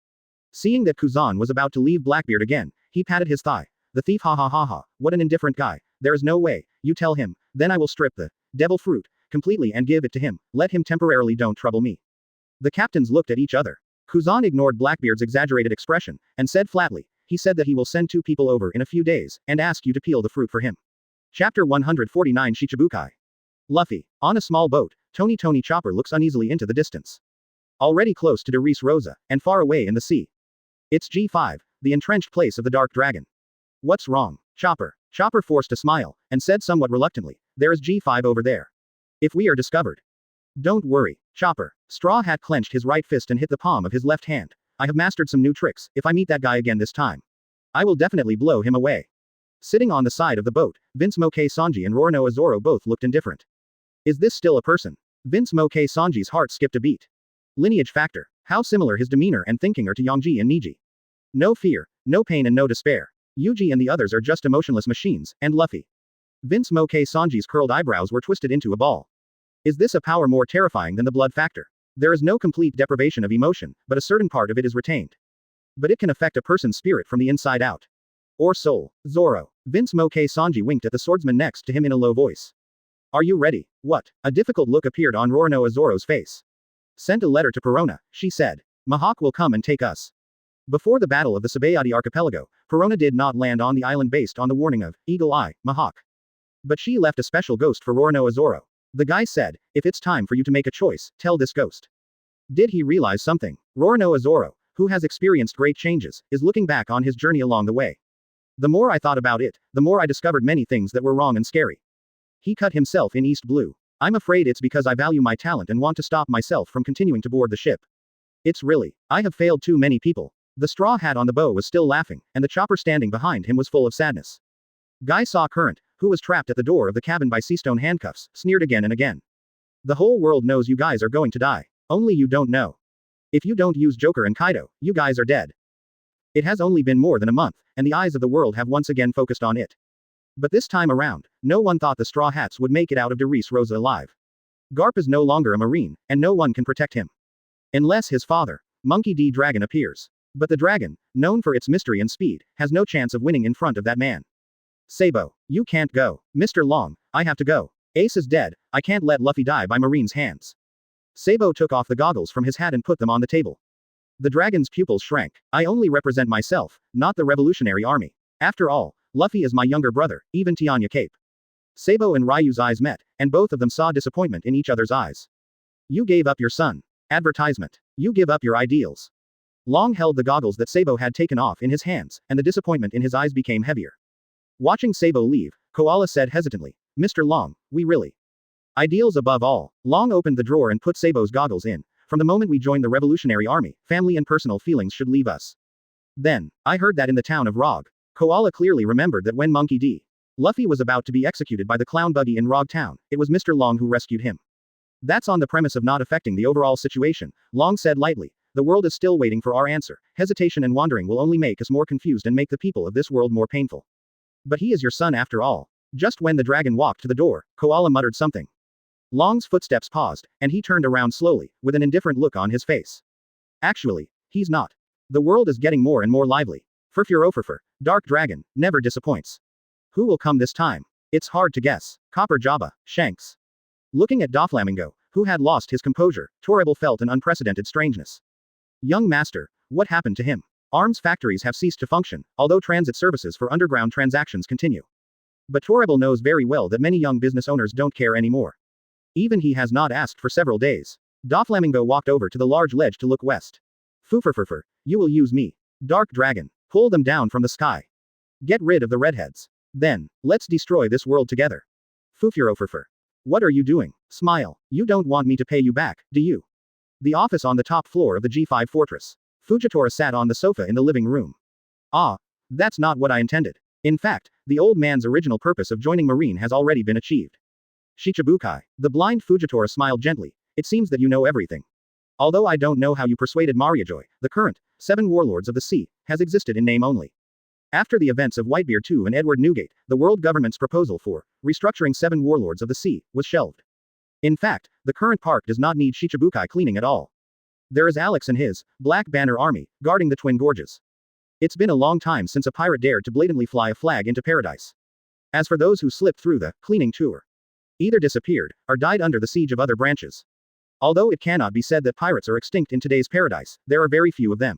Seeing that Kuzan was about to leave Blackbeard again, he patted his thigh. The thief, ha ha ha ha, what an indifferent guy. There is no way, you tell him, then I will strip the devil fruit completely and give it to him, let him temporarily, don't trouble me. The captains looked at each other. Kuzan ignored Blackbeard's exaggerated expression, and said flatly, he said that he will send 2 people over in a few days, and ask you to peel the fruit for him. Chapter 149 Shichibukai. Luffy. On a small boat, Tony Chopper looks uneasily into the distance. Already close to Deris Rosa, and far away in the sea. It's G5, the entrenched place of the Dark Dragon. What's wrong, Chopper? Chopper forced a smile, and said somewhat reluctantly, there is G5 over there. If we are discovered. Don't worry, Chopper. Straw Hat clenched his right fist and hit the palm of his left hand. I have mastered some new tricks. If I meet that guy again this time, I will definitely blow him away. Sitting on the side of the boat, Vince Moke Sanji and Roronoa Zoro both looked indifferent. Is this still a person? Vince Moke Sanji's heart skipped a beat. Lineage factor. How similar his demeanor and thinking are to Yongji and Niji. No fear, no pain and no despair. Yuji and the others are just emotionless machines, and Luffy. Vince Moke Sanji's curled eyebrows were twisted into a ball. Is this a power more terrifying than the blood factor? There is no complete deprivation of emotion, but a certain part of it is retained. But it can affect a person's spirit from the inside out. Or soul. Zoro. Vince Moke Sanji winked at the swordsman next to him in a low voice. Are you ready? What? A difficult look appeared on Roronoa Zoro's face. Sent a letter to Perona, she said. Mihawk will come and take us. Before the Battle of the Sabayati Archipelago, Perona did not land on the island based on the warning of Eagle Eye, Mihawk. But she left a special ghost for Roronoa Zoro. The guy said, if it's time for you to make a choice, tell this ghost. Did he realize something? Roronoa Zoro, who has experienced great changes, is looking back on his journey along the way. The more I thought about it, the more I discovered many things that were wrong and scary. He cut himself in East Blue. I'm afraid it's because I value my talent and want to stop myself from continuing to board the ship. It's really, I have failed too many people. The straw hat on the bow was still laughing, and the chopper standing behind him was full of sadness. Guy saw Current, who was trapped at the door of the cabin by seastone handcuffs, sneered again and again. The whole world knows you guys are going to die. Only you don't know. If you don't use Joker and Kaido, you guys are dead. It has only been more than a month, and the eyes of the world have once again focused on it. But this time around, no one thought the Straw Hats would make it out of Deris Rosa alive. Garp is no longer a marine, and no one can protect him. Unless his father, Monkey D. Dragon, appears. But the dragon, known for its mystery and speed, has no chance of winning in front of that man. Sabo, you can't go. Mr. Long, I have to go. Ace is dead, I can't let Luffy die by Marine's hands. Sabo took off the goggles from his hat and put them on the table. The dragon's pupils shrank. I only represent myself, not the Revolutionary Army. After all, Luffy is my younger brother, even Tianya Cape. Sabo and Ryu's eyes met, and both of them saw disappointment in each other's eyes. You gave up your son. Advertisement. You give up your ideals. Long held the goggles that Sabo had taken off in his hands, and the disappointment in his eyes became heavier. Watching Sabo leave, Koala said hesitantly, Mr. Long, we really. Ideals above all. Long opened the drawer and put Sabo's goggles in. From the moment we joined the Revolutionary Army, family and personal feelings should leave us. Then, I heard that in the town of Rog. Koala clearly remembered that when Monkey D. Luffy was about to be executed by the clown buggy in Rog Town, it was Mr. Long who rescued him. That's on the premise of not affecting the overall situation, Long said lightly. The world is still waiting for our answer. Hesitation and wandering will only make us more confused and make the people of this world more painful. But he is your son after all. Just when the dragon walked to the door, Koala muttered something. Long's footsteps paused, and he turned around slowly, with an indifferent look on his face. Actually, he's not. The world is getting more and more lively. Furfurofurfur, Dark Dragon, never disappoints. Who will come this time? It's hard to guess. Copper Jabba, Shanks. Looking at Doflamingo, who had lost his composure, Toribel felt an unprecedented strangeness. Young master, what happened to him? Arms factories have ceased to function, although transit services for underground transactions continue. But Toribel knows very well that many young business owners don't care anymore. Even he has not asked for several days. Doflamingo walked over to the large ledge to look west. Furfurfurfur, you will use me. Dark Dragon, pull them down from the sky. Get rid of the redheads. Then, let's destroy this world together. Furfurofurfur. What are you doing? Smile. You don't want me to pay you back, do you? The office on the top floor of the G5 fortress. Fujitora sat on the sofa in the living room. Ah, that's not what I intended. In fact, the old man's original purpose of joining Marine has already been achieved. Shichibukai. The blind Fujitora smiled gently. It seems that you know everything. Although I don't know how you persuaded Mariajoy, the current 7 warlords of the sea has existed in name only. After the events of Whitebeard II and Edward Newgate, the world government's proposal for restructuring 7 warlords of the sea was shelved. In fact, the current park does not need Shichibukai cleaning at all. There is Alex and his Black Banner Army guarding the Twin Gorges. It's been a long time since a pirate dared to blatantly fly a flag into paradise. As for those who slipped through the cleaning tour, either disappeared or died under the siege of other branches. Although it cannot be said that pirates are extinct in today's paradise, there are very few of them.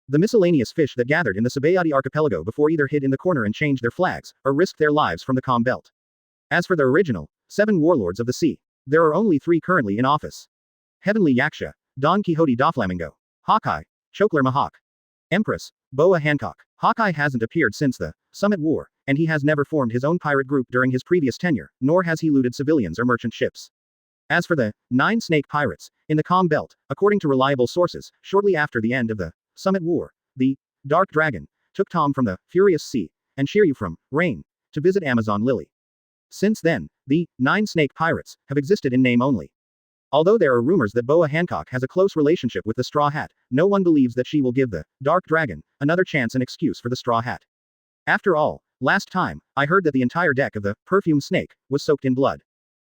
The miscellaneous fish that gathered in the Sabayati archipelago before either hid in the corner and changed their flags, or risked their lives from the calm belt. As for the original 7 warlords of the sea, there are only 3 currently in office. Heavenly Yaksha, Don Quixote Doflamingo, Hawkeye, Chokler Mahawk, Empress, Boa Hancock. Hawkeye hasn't appeared since the Summit War, and he has never formed his own pirate group during his previous tenure, nor has he looted civilians or merchant ships. As for the 9 snake pirates, in the calm belt, according to reliable sources, shortly after the end of the Summit War, the Dark Dragon took Tom from the Furious Sea, and Shiryu from Rain, to visit Amazon Lily. Since then, the 9 snake pirates have existed in name only. Although there are rumors that Boa Hancock has a close relationship with the Straw Hat, no one believes that she will give the Dark Dragon another chance and excuse for the Straw Hat. After all, last time, I heard that the entire deck of the Perfume Snake was soaked in blood.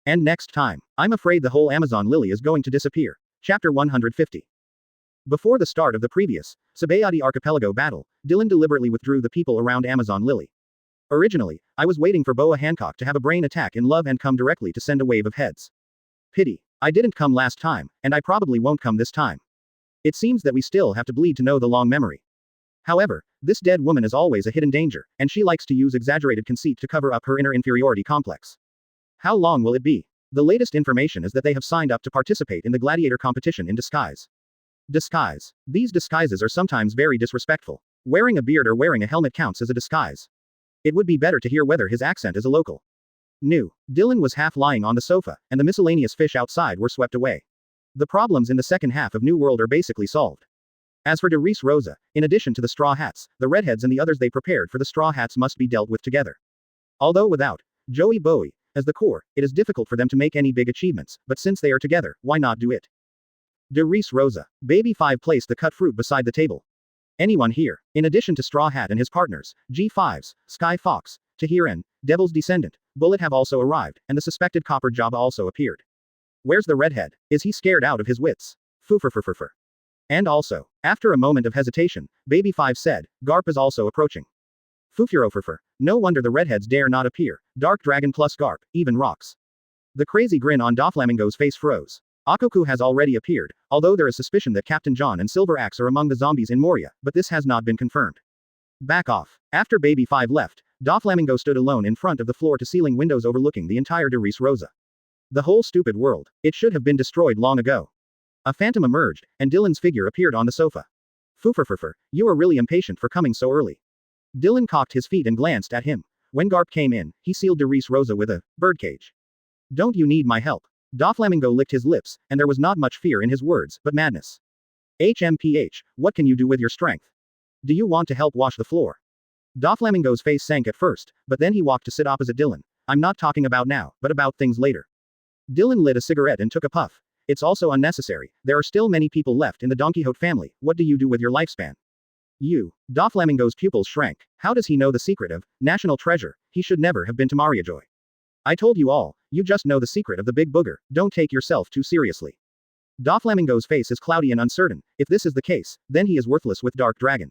And next time, I'm afraid the whole Amazon Lily is going to disappear. Chapter 150. Before the start of the previous Sabayati Archipelago battle, Dylan deliberately withdrew the people around Amazon Lily. Originally, I was waiting for Boa Hancock to have a brain attack in love and come directly to send a wave of heads. Pity. I didn't come last time, and I probably won't come this time. It seems that we still have to bleed to know the long memory. However, this dead woman is always a hidden danger, and she likes to use exaggerated conceit to cover up her inner inferiority complex. How long will it be? The latest information is that they have signed up to participate in the gladiator competition in disguise. Disguise. These disguises are sometimes very disrespectful. Wearing a beard or wearing a helmet counts as a disguise. It would be better to hear whether his accent is a local. New. Dylan was half lying on the sofa, and the miscellaneous fish outside were swept away. The problems in the second half of New World are basically solved. As for Derice Rosa, in addition to the Straw Hats, the Redheads and the others they prepared for the Straw Hats must be dealt with together. Although without Joey Bowie as the core, it is difficult for them to make any big achievements, but since they are together, why not do it? Derice Rosa. Baby 5 placed the cut fruit beside the table. Anyone here? In addition to Straw Hat and his partners, G5s, Sky Fox, Tahiran, Devil's Descendant, Bullet have also arrived, and the suspected Copper Jabba also appeared. Where's the redhead? Is he scared out of his wits? Fufurfurfurfur. And also, after a moment of hesitation, Baby 5 said, Garp is also approaching. Fufurofurfur. No wonder the redheads dare not appear. Dark Dragon plus Garp, even rocks. The crazy grin on Doflamingo's face froze. Akoku has already appeared, although there is suspicion that Captain John and Silver Axe are among the zombies in Moria, but this has not been confirmed. Back off. After Baby 5 left, Doflamingo stood alone in front of the floor-to-ceiling windows overlooking the entire Derice Rosa. The whole stupid world. It should have been destroyed long ago. A phantom emerged, and Dylan's figure appeared on the sofa. Fufurfurfur, you are really impatient for coming so early. Dylan cocked his feet and glanced at him. When Garp came in, he sealed Derice Rosa with a birdcage. Don't you need my help? Doflamingo licked his lips, and there was not much fear in his words, but madness. HMPH, what can you do with your strength? Do you want to help wash the floor? Doflamingo's face sank at first, but then he walked to sit opposite Dylan. I'm not talking about now, but about things later. Dylan lit a cigarette and took a puff. It's also unnecessary. There are still many people left in the Don Quixote family. What do you do with your lifespan? You. Doflamingo's pupils shrank. How does he know the secret of national treasure? He should never have been to Mariajoy. I told you all, you just know the secret of the big booger. Don't take yourself too seriously. Doflamingo's face is cloudy and uncertain. If this is the case, then he is worthless with Dark Dragon.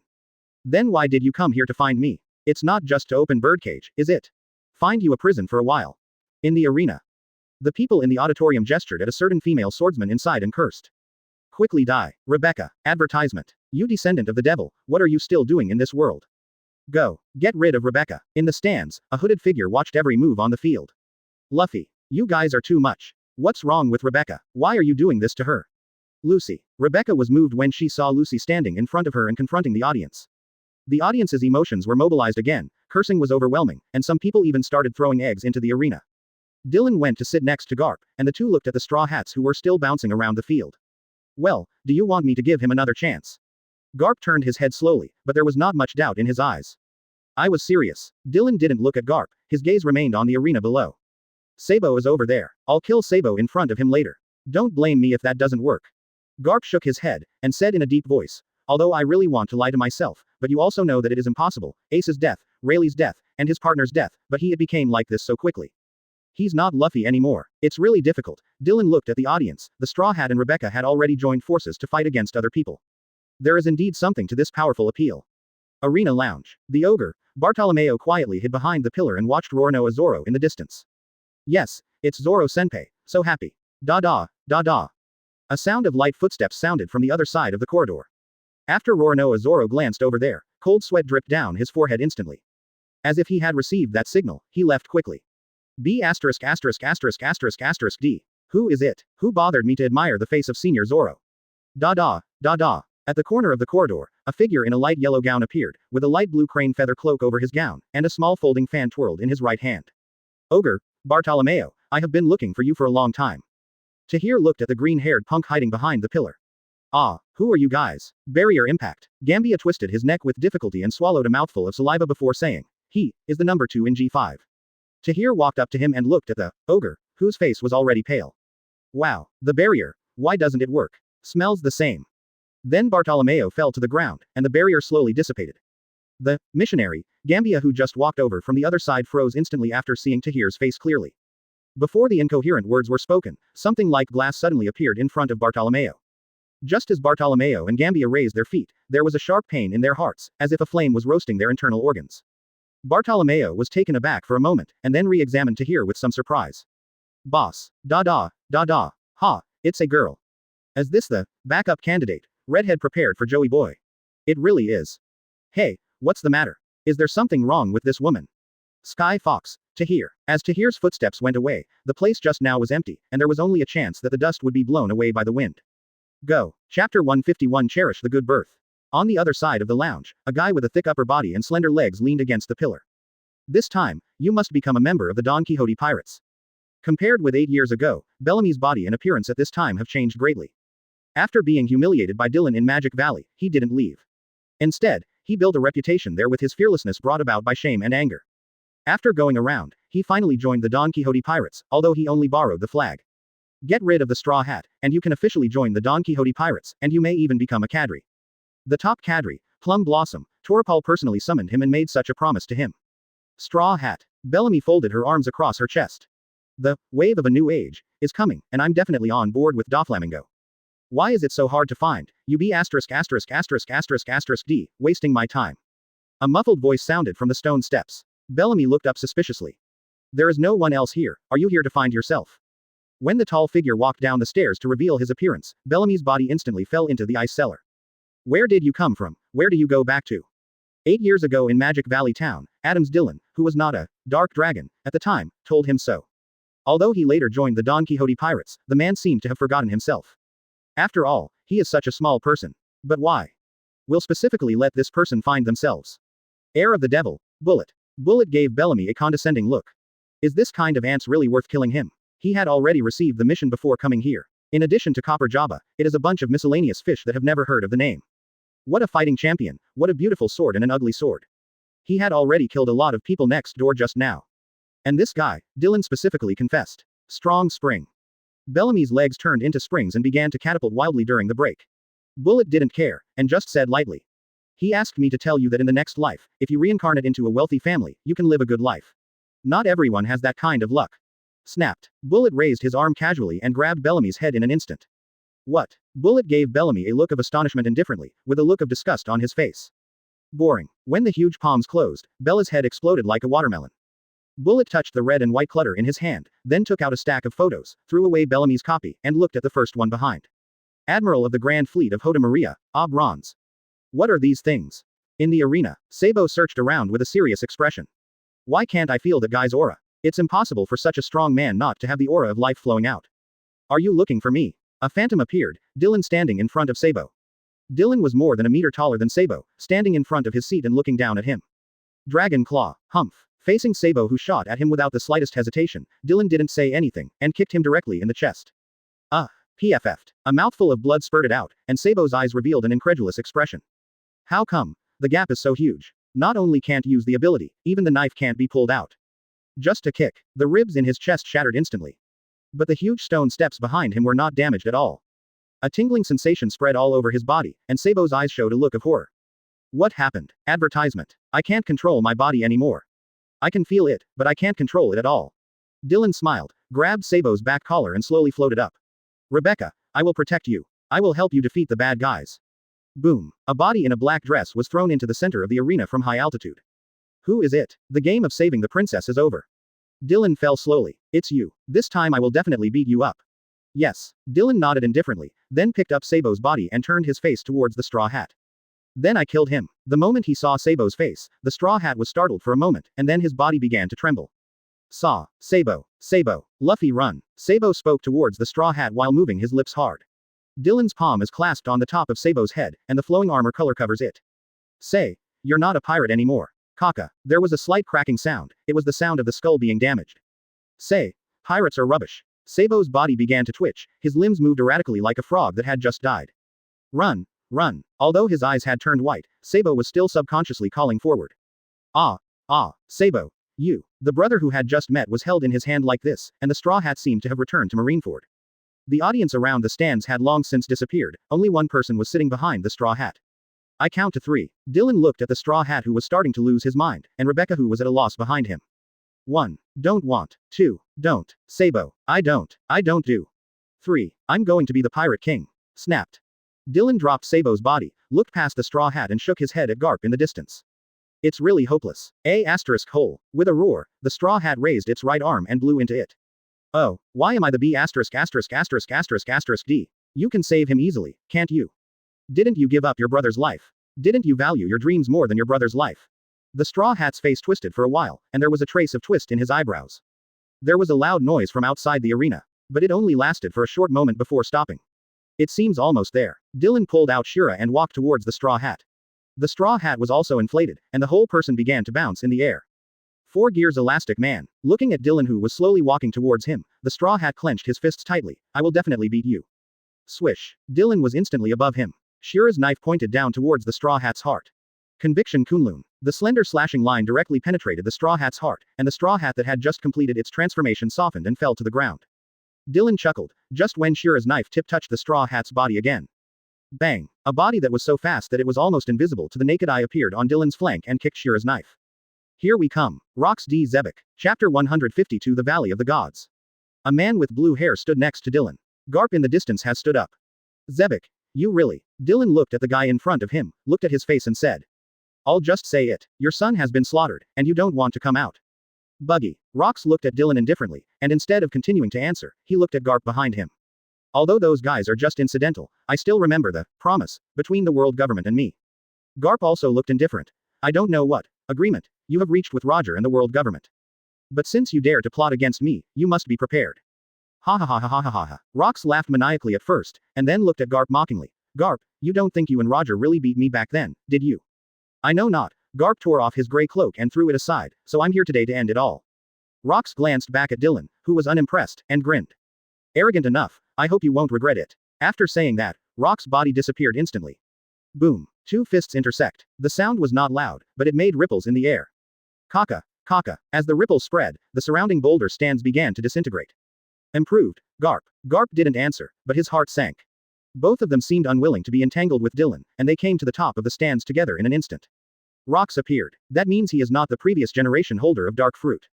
Then why did you come here to find me? It's not just to open Birdcage, is it? Find you a prison for a while. In the arena. The people in the auditorium gestured at a certain female swordsman inside and cursed. Quickly die. Rebecca. Advertisement. You descendant of the devil, what are you still doing in this world? Go. Get rid of Rebecca. In the stands, a hooded figure watched every move on the field. Luffy. You guys are too much. What's wrong with Rebecca? Why are you doing this to her? Lucy. Rebecca was moved when she saw Lucy standing in front of her and confronting the audience. The audience's emotions were mobilized again, cursing was overwhelming, and some people even started throwing eggs into the arena. Dylan went to sit next to Garp, and the two looked at the Straw Hats who were still bouncing around the field. Well, do you want me to give him another chance? Garp turned his head slowly, but there was not much doubt in his eyes. I was serious. Dylan didn't look at Garp, his gaze remained on the arena below. Sabo is over there. I'll kill Sabo in front of him later. Don't blame me if that doesn't work. Garp shook his head, and said in a deep voice, although I really want to lie to myself, but you also know that it is impossible. Ace's death, Rayleigh's death, and his partner's death, but it became like this so quickly. He's not Luffy anymore. It's really difficult. Dylan looked at the audience. The Straw Hat and Rebecca had already joined forces to fight against other people. There is indeed something to this powerful appeal. Arena Lounge. The ogre, Bartolomeo, quietly hid behind the pillar and watched Roronoa Zoro in the distance. Yes, it's Zoro Senpai, so happy. Da da, da da. A sound of light footsteps sounded from the other side of the corridor. After Roronoa Zoro glanced over there, cold sweat dripped down his forehead instantly. As if he had received that signal, he left quickly. B******************. D. Who is it? Who bothered me to admire the face of Senior Zoro? Da da, da da. At the corner of the corridor, a figure in a light yellow gown appeared, with a light blue crane feather cloak over his gown, and a small folding fan twirled in his right hand. Ogre, Bartolomeo, I have been looking for you for a long time. Tahir looked at the green-haired punk hiding behind the pillar. Ah, who are you guys? Barrier impact. Gambia twisted his neck with difficulty and swallowed a mouthful of saliva before saying, he is the number 2 in G5. Tahir walked up to him and looked at the ogre, whose face was already pale. Wow, the barrier, why doesn't it work? Smells the same. Then Bartolomeo fell to the ground, and the barrier slowly dissipated. The missionary, Gambia, who just walked over from the other side, froze instantly after seeing Tahir's face clearly. Before the incoherent words were spoken, something like glass suddenly appeared in front of Bartolomeo. Just as Bartolomeo and Gambia raised their feet, there was a sharp pain in their hearts, as if a flame was roasting their internal organs. Bartolomeo was taken aback for a moment, and then re-examined Tahir with some surprise. Boss. Da da, da da. Ha, it's a girl. Is this the backup candidate? Redhead prepared for Joey Boy. It really is. Hey, what's the matter? Is there something wrong with this woman? Sky Fox. Tahir. As Tahir's footsteps went away, the place just now was empty, and there was only a chance that the dust would be blown away by the wind. Go. Chapter 151. Cherish the good birth. On the other side of the lounge, a guy with a thick upper body and slender legs leaned against the pillar. This time, you must become a member of the Don Quixote Pirates. Compared with 8 years ago, Bellamy's body and appearance at this time have changed greatly. After being humiliated by Dylan in Magic Valley, he didn't leave. Instead, he built a reputation there with his fearlessness brought about by shame and anger. After going around, he finally joined the Don Quixote Pirates, although he only borrowed the flag. Get rid of the straw hat, and you can officially join the Don Quixote Pirates, and you may even become a cadre. The top cadre, Plum Blossom, Torpal personally summoned him and made such a promise to him. Straw hat. Bellamy folded her arms across her chest. The wave of a new age is coming, and I'm definitely on board with Doflamingo. Why is it so hard to find? You be D, wasting my time. A muffled voice sounded from the stone steps. Bellamy looked up suspiciously. There is no one else here. Are you here to find yourself? When the tall figure walked down the stairs to reveal his appearance, Bellamy's body instantly fell into the ice cellar. Where did you come from? Where do you go back to? 8 years ago in Magic Valley Town, Adams Dillon, who was not a dark dragon at the time, told him so. Although he later joined the Don Quixote Pirates, the man seemed to have forgotten himself. After all, he is such a small person. But why? We'll specifically let this person find themselves. Heir of the devil, Bullet. Bullet gave Bellamy a condescending look. Is this kind of ants really worth killing him? He had already received the mission before coming here. In addition to Copper Jabba, it is a bunch of miscellaneous fish that have never heard of the name. What a fighting champion, what a beautiful sword and an ugly sword. He had already killed a lot of people next door just now. And this guy, Dylan specifically confessed. Strong spring. Bellamy's legs turned into springs and began to catapult wildly during the break. Bullet didn't care, and just said lightly. He asked me to tell you that in the next life, if you reincarnate into a wealthy family, you can live a good life. Not everyone has that kind of luck. Snapped. Bullet raised his arm casually and grabbed Bellamy's head in an instant. What? Bullet gave Bellamy a look of astonishment indifferently, with a look of disgust on his face. Boring. When the huge palms closed, Bella's head exploded like a watermelon. Bullet touched the red and white clutter in his hand, then took out a stack of photos, threw away Bellamy's copy, and looked at the first one behind. Admiral of the Grand Fleet of Hoda Maria, Bronze. What are these things? In the arena, Sabo searched around with a serious expression. Why can't I feel that guy's aura? It's impossible for such a strong man not to have the aura of life flowing out. Are you looking for me? A phantom appeared, Dylan standing in front of Sabo. Dylan was more than a meter taller than Sabo, standing in front of his seat and looking down at him. Dragon Claw, Humph. Facing Sabo, who shot at him without the slightest hesitation, Dylan didn't say anything, and kicked him directly in the chest. PFF'd. A mouthful of blood spurted out, and Sabo's eyes revealed an incredulous expression. How come? The gap is so huge. Not only can't use the ability, even the knife can't be pulled out. Just a kick. The ribs in his chest shattered instantly. But the huge stone steps behind him were not damaged at all. A tingling sensation spread all over his body, and Sabo's eyes showed a look of horror. What happened? Advertisement. I can't control my body anymore. I can feel it, but I can't control it at all. Dylan smiled, grabbed Sabo's back collar and slowly floated up. Rebecca, I will protect you. I will help you defeat the bad guys. Boom. A body in a black dress was thrown into the center of the arena from high altitude. Who is it? The game of saving the princess is over. Dylan fell slowly. It's you. This time I will definitely beat you up. Yes. Dylan nodded indifferently, then picked up Sabo's body and turned his face towards the straw hat. Then I killed him. The moment he saw Sabo's face, the straw hat was startled for a moment, and then his body began to tremble. Saw. Sabo. Sabo. Luffy run. Sabo spoke towards the straw hat while moving his lips hard. Dylan's palm is clasped on the top of Sabo's head, and the flowing armor color covers it. Say, you're not a pirate anymore. Kaka. There was a slight cracking sound. It was the sound of the skull being damaged. Say, pirates are rubbish. Sabo's body began to twitch, his limbs moved erratically like a frog that had just died. Run. Run. Although his eyes had turned white, Sabo was still subconsciously calling forward. Ah. Ah. Sabo. You. The brother who had just met was held in his hand like this, and the straw hat seemed to have returned to Marineford. The audience around the stands had long since disappeared, only one person was sitting behind the straw hat. I count to 3. Dylan looked at the straw hat who was starting to lose his mind, and Rebecca who was at a loss behind him. 1. Don't want. 2. Don't. Sabo. I don't do. 3. I'm going to be the pirate king. Snapped. Dylan dropped Sabo's body, looked past the straw hat and shook his head at Garp in the distance. It's really hopeless. Hole. With a roar, the straw hat raised its right arm and blew into it. Oh, why am I the B****************? D? You can save him easily, can't you? Didn't you give up your brother's life? Didn't you value your dreams more than your brother's life? The straw hat's face twisted for a while, and there was a trace of twist in his eyebrows. There was a loud noise from outside the arena, but it only lasted for a short moment before stopping. It seems almost there. Dylan pulled out Shira and walked towards the straw hat. The straw hat was also inflated, and the whole person began to bounce in the air. 4 gears elastic man. Looking at Dylan who was slowly walking towards him, the straw hat clenched his fists tightly. I will definitely beat you. Swish. Dylan was instantly above him. Shira's knife pointed down towards the straw hat's heart. Conviction Kunlun. The slender slashing line directly penetrated the straw hat's heart, and the straw hat that had just completed its transformation softened and fell to the ground. Dylan chuckled, just when Shira's knife tip touched the straw hat's body again. Bang. A body that was so fast that it was almost invisible to the naked eye appeared on Dylan's flank and kicked Shira's knife. Here we come. Rox D. Zebek. Chapter 152 The Valley of the Gods. A man with blue hair stood next to Dylan. Garp in the distance has stood up. Zebek. You really? Dylan looked at the guy in front of him, looked at his face and said. I'll just say it. Your son has been slaughtered, and you don't want to come out. Buggy. Rox looked at Dylan indifferently, and instead of continuing to answer, he looked at Garp behind him. Although those guys are just incidental, I still remember the promise between the world government and me. Garp also looked indifferent. I don't know what agreement you have reached with Roger and the world government. But since you dare to plot against me, you must be prepared. Ha ha ha ha ha ha ha ha. Rox laughed maniacally at first, and then looked at Garp mockingly. Garp, you don't think you and Roger really beat me back then, did you? I know not. Garp tore off his gray cloak and threw it aside, so I'm here today to end it all. Rox glanced back at Dylan, who was unimpressed, and grinned. Arrogant enough, I hope you won't regret it. After saying that, Rox's body disappeared instantly. Boom. 2 fists intersect. The sound was not loud, but it made ripples in the air. Kaka. Kaka. As the ripples spread, the surrounding boulder stands began to disintegrate. Improved. Garp. Garp didn't answer, but his heart sank. Both of them seemed unwilling to be entangled with Dylan, and they came to the top of the stands together in an instant. Rox appeared. That means he is not the previous generation holder of dark fruit.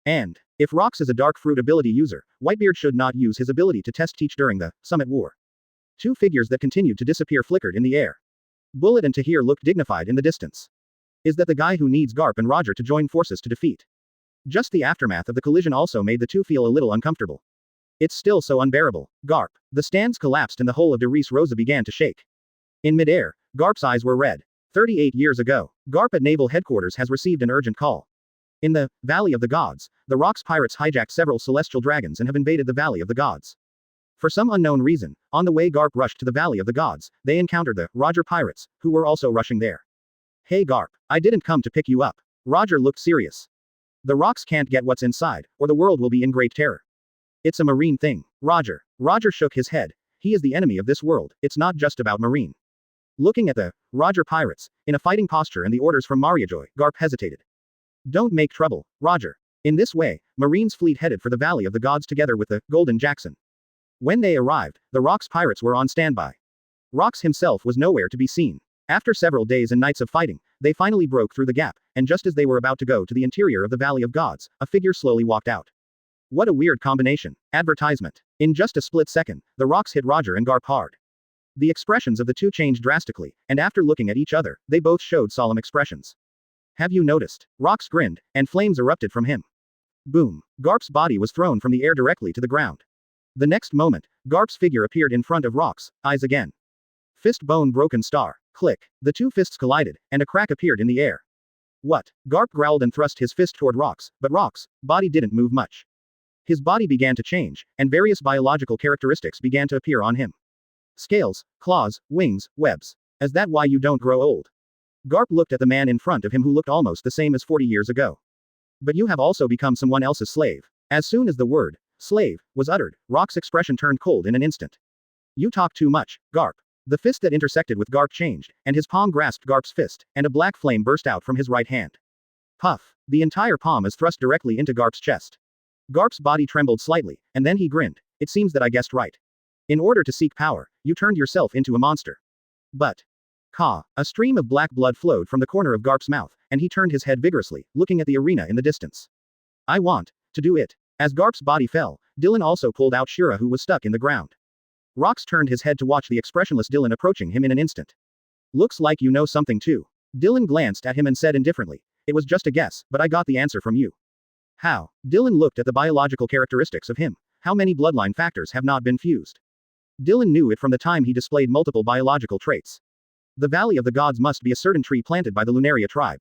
And, if Rox is a dark fruit ability user, Whitebeard should not use his ability to test teach during the Summit War. 2 figures that continued to disappear flickered in the air. Bullet and Tahir looked dignified in the distance. Is that the guy who needs Garp and Roger to join forces to defeat? Just the aftermath of the collision also made the two feel a little uncomfortable. It's still so unbearable. Garp. The stands collapsed and the whole of De Rees Rosa began to shake. In midair, Garp's eyes were red. 38 years ago, Garp at Naval Headquarters has received an urgent call. In the Valley of the Gods, the Rox pirates hijacked several celestial dragons and have invaded the Valley of the Gods. For some unknown reason, on the way Garp rushed to the Valley of the Gods, they encountered the Roger pirates, who were also rushing there. Hey Garp, I didn't come to pick you up. Roger looked serious. The Rox can't get what's inside, or the world will be in great terror. It's a marine thing. Roger. Roger shook his head. He is the enemy of this world, it's not just about marine. Looking at the Roger pirates, in a fighting posture and the orders from Mariajoy, Garp hesitated. Don't make trouble, Roger. In this way, Marine's fleet headed for the Valley of the Gods together with the Golden Jackson. When they arrived, the Rox pirates were on standby. Rox himself was nowhere to be seen. After several days and nights of fighting, they finally broke through the gap, and just as they were about to go to the interior of the Valley of Gods, a figure slowly walked out. What a weird combination. Advertisement. In just a split second, the rocks hit Roger and Garp hard. The expressions of the two changed drastically, and after looking at each other, they both showed solemn expressions. Have you noticed? Rox grinned, and flames erupted from him. Boom. Garp's body was thrown from the air directly to the ground. The next moment, Garp's figure appeared in front of Rox, eyes again. Fist bone broken star. Click. The two fists collided, and a crack appeared in the air. What? Garp growled and thrust his fist toward Rox, but Rox's body didn't move much. His body began to change, and various biological characteristics began to appear on him. Scales, claws, wings, webs. Is that why you don't grow old? Garp looked at the man in front of him who looked almost the same as 40 years ago. But you have also become someone else's slave. As soon as the word, slave, was uttered, Rox's expression turned cold in an instant. You talk too much, Garp. The fist that intersected with Garp changed, and his palm grasped Garp's fist, and a black flame burst out from his right hand. Puff. The entire palm is thrust directly into Garp's chest. Garp's body trembled slightly, and then he grinned. It seems that I guessed right. In order to seek power, you turned yourself into a monster. But. Ka. A stream of black blood flowed from the corner of Garp's mouth, and he turned his head vigorously, looking at the arena in the distance. I want to do it. As Garp's body fell, Dylan also pulled out Shira, who was stuck in the ground. Rox turned his head to watch the expressionless Dylan approaching him in an instant. Looks like you know something too. Dylan glanced at him and said indifferently, it was just a guess, but I got the answer from you. How? Dylan looked at the biological characteristics of him. How many bloodline factors have not been fused? Dylan knew it from the time he displayed multiple biological traits. The Valley of the Gods must be a certain tree planted by the Lunaria tribe.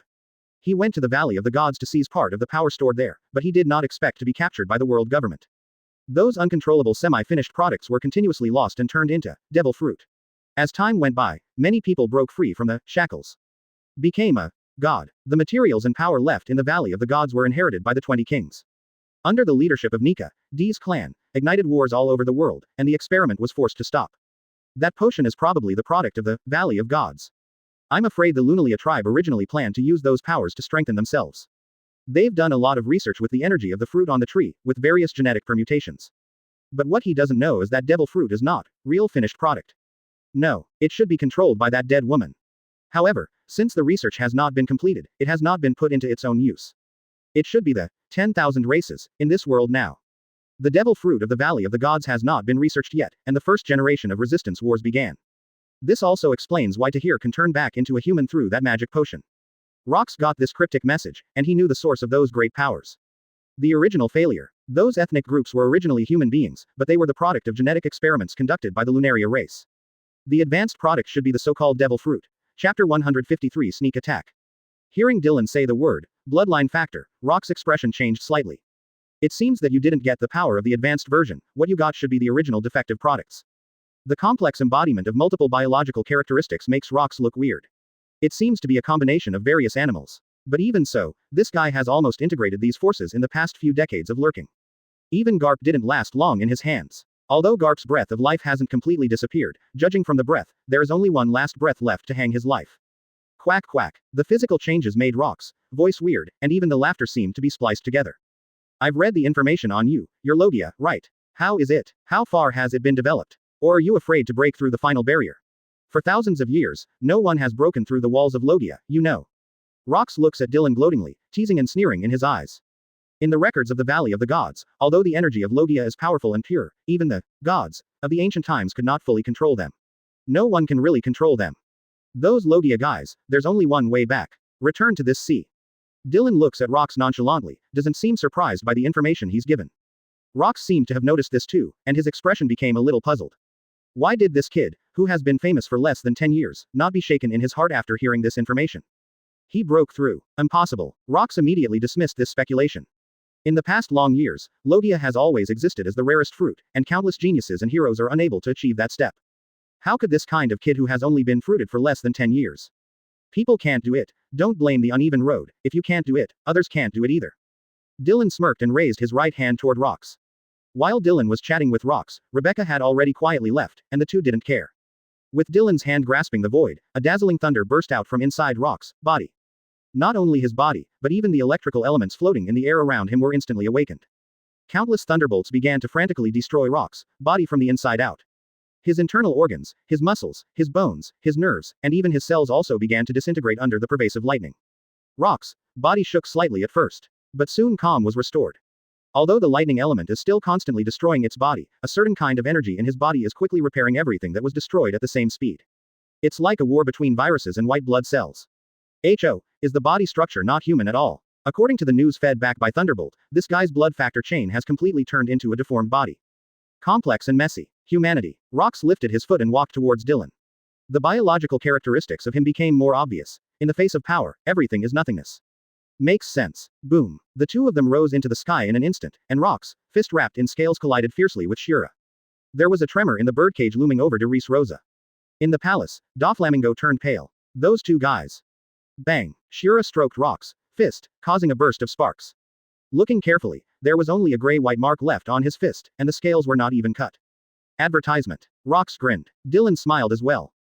He went to the Valley of the Gods to seize part of the power stored there, but he did not expect to be captured by the world government. Those uncontrollable semi-finished products were continuously lost and turned into devil fruit. As time went by, many people broke free from the shackles. Became a god. The materials and power left in the Valley of the Gods were inherited by the 20 kings. Under the leadership of Nika, Dee's clan, ignited wars all over the world, and the experiment was forced to stop. That potion is probably the product of the Valley of Gods. I'm afraid the Lunalia tribe originally planned to use those powers to strengthen themselves. They've done a lot of research with the energy of the fruit on the tree, with various genetic permutations. But what he doesn't know is that devil fruit is not real finished product. No, it should be controlled by that dead woman. However, since the research has not been completed, it has not been put into its own use. It should be the 10,000 races in this world now. The devil fruit of the Valley of the Gods has not been researched yet, and the first generation of resistance wars began. This also explains why Tahir can turn back into a human through that magic potion. Rox got this cryptic message, and he knew the source of those great powers. The original failure. Those ethnic groups were originally human beings, but they were the product of genetic experiments conducted by the Lunaria race. The advanced product should be the so-called devil fruit. Chapter 153 Sneak Attack. Hearing Dylan say the word, bloodline factor, Rox's expression changed slightly. It seems that you didn't get the power of the advanced version, what you got should be the original defective products. The complex embodiment of multiple biological characteristics makes Rox look weird. It seems to be a combination of various animals. But even so, this guy has almost integrated these forces in the past few decades of lurking. Even Garp didn't last long in his hands. Although Garp's breath of life hasn't completely disappeared, judging from the breath, there is only one last breath left to hang his life. Quack quack. The physical changes made Rox's voice weird, and even the laughter seemed to be spliced together. I've read the information on you, your Logia, right? How is it? How far has it been developed? Or are you afraid to break through the final barrier? For thousands of years, no one has broken through the walls of Logia, you know. Rox looks at Dylan gloatingly, teasing and sneering in his eyes. In the records of the Valley of the Gods, although the energy of Logia is powerful and pure, even the gods of the ancient times could not fully control them. No one can really control them. Those Logia guys, there's only one way back. Return to this sea. Dylan looks at Rox nonchalantly, doesn't seem surprised by the information he's given. Rox seemed to have noticed this too, and his expression became a little puzzled. Why did this kid, who has been famous for less than 10 years, not be shaken in his heart after hearing this information? He broke through. Impossible. Rox immediately dismissed this speculation. In the past long years, Logia has always existed as the rarest fruit, and countless geniuses and heroes are unable to achieve that step. How could this kind of kid who has only been fruited for less than 10 years? People can't do it. Don't blame the uneven road. If you can't do it, others can't do it either. Dylan smirked and raised his right hand toward Rox. While Dylan was chatting with Rox, Rebecca had already quietly left, and the two didn't care. With Dylan's hand grasping the void, a dazzling thunder burst out from inside Rox's body. Not only his body, but even the electrical elements floating in the air around him were instantly awakened. Countless thunderbolts began to frantically destroy Rox's body from the inside out. His internal organs, his muscles, his bones, his nerves, and even his cells also began to disintegrate under the pervasive lightning. Rox's body shook slightly at first, but soon calm was restored. Although the lightning element is still constantly destroying its body, a certain kind of energy in his body is quickly repairing everything that was destroyed at the same speed. It's like a war between viruses and white blood cells. Is the body structure not human at all? According to the news fed back by Thunderbolt, this guy's blood factor chain has completely turned into a deformed body. Complex and messy. Humanity. Rox lifted his foot and walked towards Dylan. The biological characteristics of him became more obvious. In the face of power, everything is nothingness. Makes sense. Boom. The two of them rose into the sky in an instant, and Rox, fist wrapped in scales, collided fiercely with Shira. There was a tremor in the birdcage looming over de Rosa. In the palace, Doflamingo turned pale. Those two guys. Bang. Shira stroked Rox, fist, causing a burst of sparks. Looking carefully, there was only a gray-white mark left on his fist, and the scales were not even cut. Advertisement. Rox grinned. Dylan smiled as well.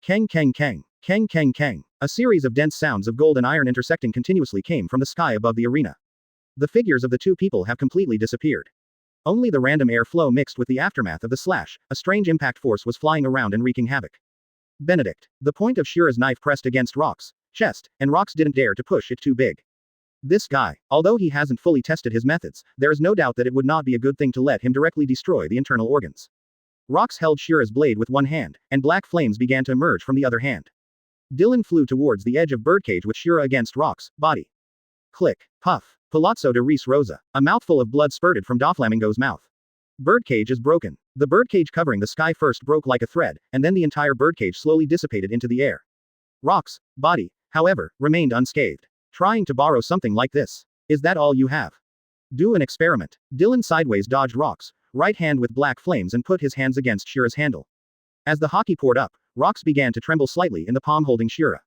Kang kang kang. Kang kang kang. A series of dense sounds of gold and iron intersecting continuously came from the sky above the arena. The figures of the two people have completely disappeared. Only the random air flow mixed with the aftermath of the slash, a strange impact force was flying around and wreaking havoc. Benedict. The point of Shira's knife pressed against Rox chest, and Rox didn't dare to push it too big. This guy, although he hasn't fully tested his methods, there is no doubt that it would not be a good thing to let him directly destroy the internal organs. Rox held Shira's blade with one hand, and black flames began to emerge from the other hand. Dylan flew towards the edge of birdcage with Shira against Rox body. Click. Puff. Palazzo de Rosa. A mouthful of blood spurted from Doflamingo's mouth. Birdcage is broken. The birdcage covering the sky first broke like a thread, and then the entire birdcage slowly dissipated into the air. Rox body, however, remained unscathed. Trying to borrow something like this. Is that all you have? Do an experiment. Dylan sideways dodged Rox right hand with black flames and put his hands against Shira's handle. As the hockey poured up, Rox began to tremble slightly in the palm holding Shira.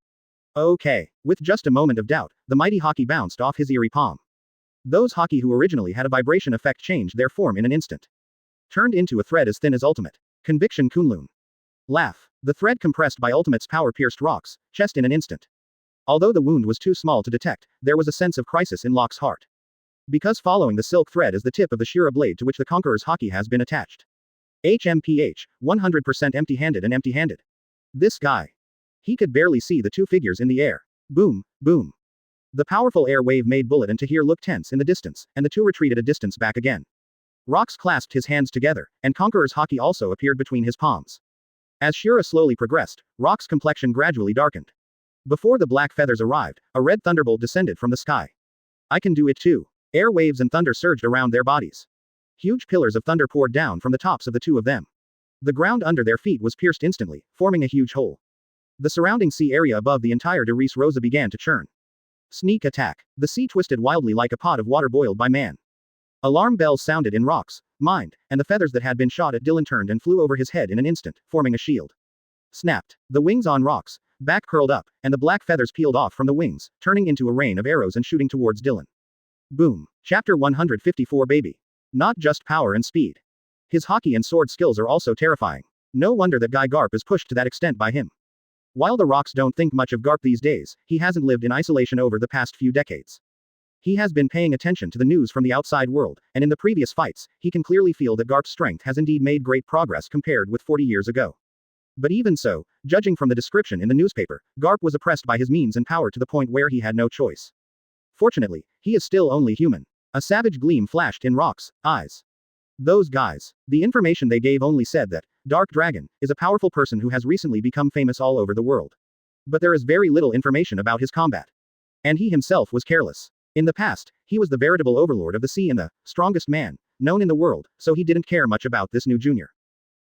Okay. With just a moment of doubt, the mighty hockey bounced off his eerie palm. Those hockey who originally had a vibration effect changed their form in an instant. Turned into a thread as thin as Ultimate. Conviction Kunlun. Laugh. The thread compressed by Ultimate's power pierced Rox chest in an instant. Although the wound was too small to detect, there was a sense of crisis in Locke's heart. Because following the silk thread is the tip of the Shira blade to which the Conqueror's hockey has been attached. HMPH, 100% empty-handed and empty-handed. This guy. He could barely see the two figures in the air. Boom, boom. The powerful air wave made Bullet and Tahir look tense in the distance, and the two retreated a distance back again. Rox clasped his hands together, and Conqueror's hockey also appeared between his palms. As Shira slowly progressed, Rox's complexion gradually darkened. Before the black feathers arrived, a red thunderbolt descended from the sky. I can do it too. Air waves and thunder surged around their bodies. Huge pillars of thunder poured down from the tops of the two of them. The ground under their feet was pierced instantly, forming a huge hole. The surrounding sea area above the entire de Rosa began to churn. Sneak attack. The sea twisted wildly like a pot of water boiled by man. Alarm bells sounded in Rox's mind, and the feathers that had been shot at Dylan turned and flew over his head in an instant, forming a shield. Snapped. The wings on Rox's back curled up, and the black feathers peeled off from the wings, turning into a rain of arrows and shooting towards Dylan. Boom. Chapter 154 Baby. Not just power and speed. His hockey and sword skills are also terrifying. No wonder that guy Garp is pushed to that extent by him. While the Rocks don't think much of Garp these days, he hasn't lived in isolation over the past few decades. He has been paying attention to the news from the outside world, and in the previous fights, he can clearly feel that Garp's strength has indeed made great progress compared with 40 years ago. But even so, judging from the description in the newspaper, Garp was oppressed by his means and power to the point where he had no choice. Fortunately, he is still only human. A savage gleam flashed in Rock's eyes. Those guys. The information they gave only said that Dark Dragon is a powerful person who has recently become famous all over the world. But there is very little information about his combat. And he himself was careless. In the past, he was the veritable overlord of the sea and the strongest man known in the world, so he didn't care much about this new junior.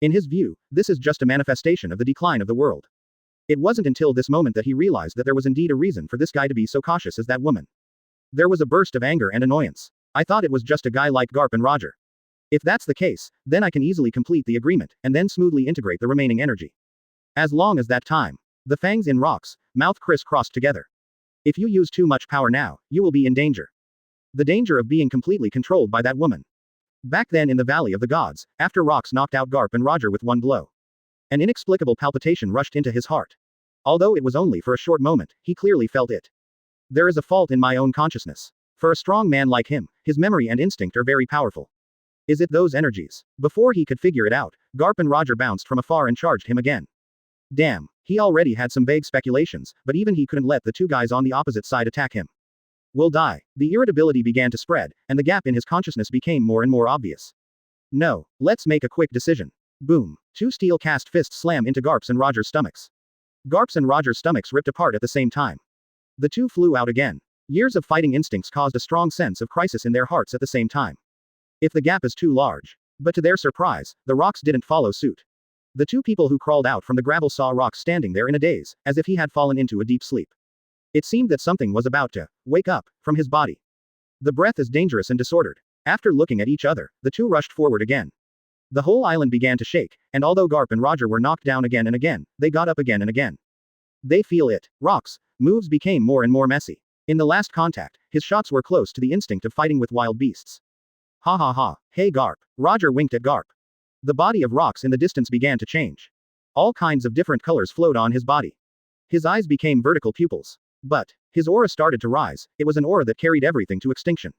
In his view, this is just a manifestation of the decline of the world. It wasn't until this moment that he realized that there was indeed a reason for this guy to be so cautious as that woman. There was a burst of anger and annoyance. I thought it was just a guy like Garp and Roger. If that's the case, then I can easily complete the agreement, and then smoothly integrate the remaining energy. As long as that time. The fangs in Rock's mouth crisscrossed together. If you use too much power now, you will be in danger. The danger of being completely controlled by that woman. Back then in the Valley of the Gods, after Rox knocked out Garp and Roger with one blow. An inexplicable palpitation rushed into his heart. Although it was only for a short moment, he clearly felt it. There is a fault in my own consciousness. For a strong man like him, his memory and instinct are very powerful. Is it those energies? Before he could figure it out, Garp and Roger bounced from afar and charged him again. Damn, he already had some vague speculations, but even he couldn't let the two guys on the opposite side attack him. Will die. The irritability began to spread, and the gap in his consciousness became more and more obvious. No, let's make a quick decision. Boom. Two steel-cast fists slam into Garp's and Roger's stomachs. Garp's and Roger's stomachs ripped apart at the same time. The two flew out again. Years of fighting instincts caused a strong sense of crisis in their hearts at the same time. If the gap is too large. But to their surprise, the rocks didn't follow suit. The two people who crawled out from the gravel saw Rox standing there in a daze, as if he had fallen into a deep sleep. It seemed that something was about to wake up from his body. The breath is dangerous and disordered. After looking at each other, the two rushed forward again. The whole island began to shake, and although Garp and Roger were knocked down again and again, they got up again and again. They feel it. Rox moves became more and more messy. In the last contact, his shots were close to the instinct of fighting with wild beasts. Ha ha ha. Hey Garp. Roger winked at Garp. The body of Rox in the distance began to change. All kinds of different colors flowed on his body. His eyes became vertical pupils. But his aura started to rise. It was an aura that carried everything to extinction.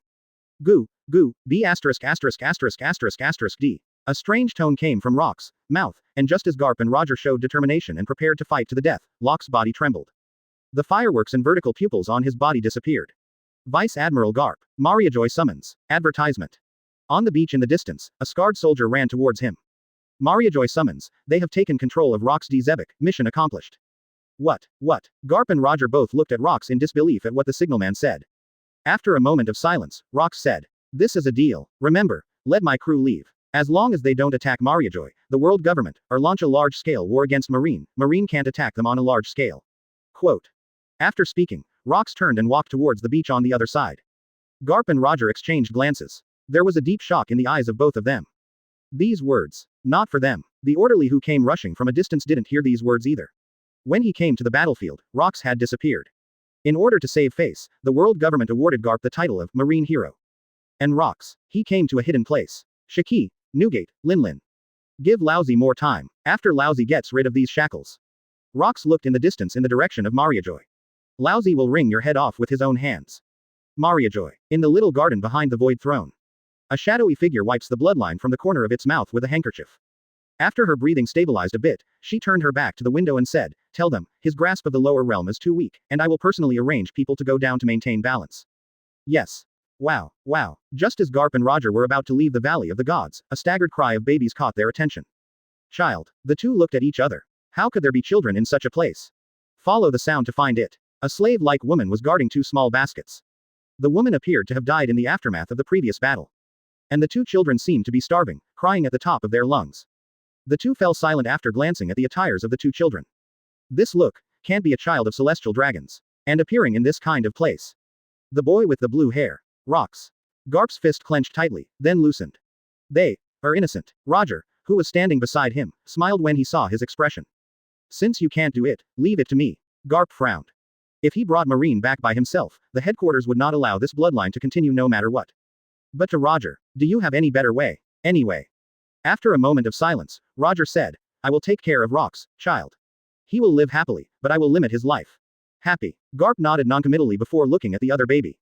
Goo, goo, B asterisk asterisk asterisk asterisk asterisk D. A strange tone came from Rox's mouth, and just as Garp and Roger showed determination and prepared to fight to the death, Locke's body trembled. The fireworks and vertical pupils on his body disappeared. Vice Admiral Garp. Mariajoy summons. Advertisement. On the beach in the distance, a scarred soldier ran towards him. Mariajoy summons. They have taken control of Rox D. Zebek. Mission accomplished. What? Garp and Roger both looked at Rox in disbelief at what the signalman said. After a moment of silence, Rox said, "This is a deal. Remember, let my crew leave. As long as they don't attack Mariajoy, the world government, or launch a large-scale war against Marine can't attack them on a large scale." Quote. After speaking, Rox turned and walked towards the beach on the other side. Garp and Roger exchanged glances. There was a deep shock in the eyes of both of them. These words. Not for them. The orderly who came rushing from a distance didn't hear these words either. When he came to the battlefield, Rox had disappeared. In order to save face, the world government awarded Garp the title of Marine Hero. And Rox. He came to a hidden place. Shaki, Newgate, Linlin. Give Lousy more time. After Lousy gets rid of these shackles. Rox looked in the distance in the direction of Mariajoy. Lousy will wring your head off with his own hands. Mariajoy. In the little garden behind the void throne. A shadowy figure wipes the bloodline from the corner of its mouth with a handkerchief. After her breathing stabilized a bit, she turned her back to the window and said, "Tell them, his grasp of the lower realm is too weak, and I will personally arrange people to go down to maintain balance." Yes. Wow. Just as Garp and Roger were about to leave the Valley of the Gods, a staggered cry of babies caught their attention. Child. The two looked at each other. How could there be children in such a place? Follow the sound to find it. A slave-like woman was guarding two small baskets. The woman appeared to have died in the aftermath of the previous battle. And the two children seemed to be starving, crying at the top of their lungs. The two fell silent after glancing at the attires of the two children. This look can't be a child of celestial dragons. And appearing in this kind of place. The boy with the blue hair. Rox. Garp's fist clenched tightly, then loosened. They are innocent. Roger, who was standing beside him, smiled when he saw his expression. Since you can't do it, leave it to me. Garp frowned. If he brought Marine back by himself, the headquarters would not allow this bloodline to continue no matter what. But to Roger, do you have any better way? Anyway. After a moment of silence, Roger said, "I will take care of Rox, child. He will live happily, but I will limit his life." Happy. Garp nodded noncommittally before looking at the other baby.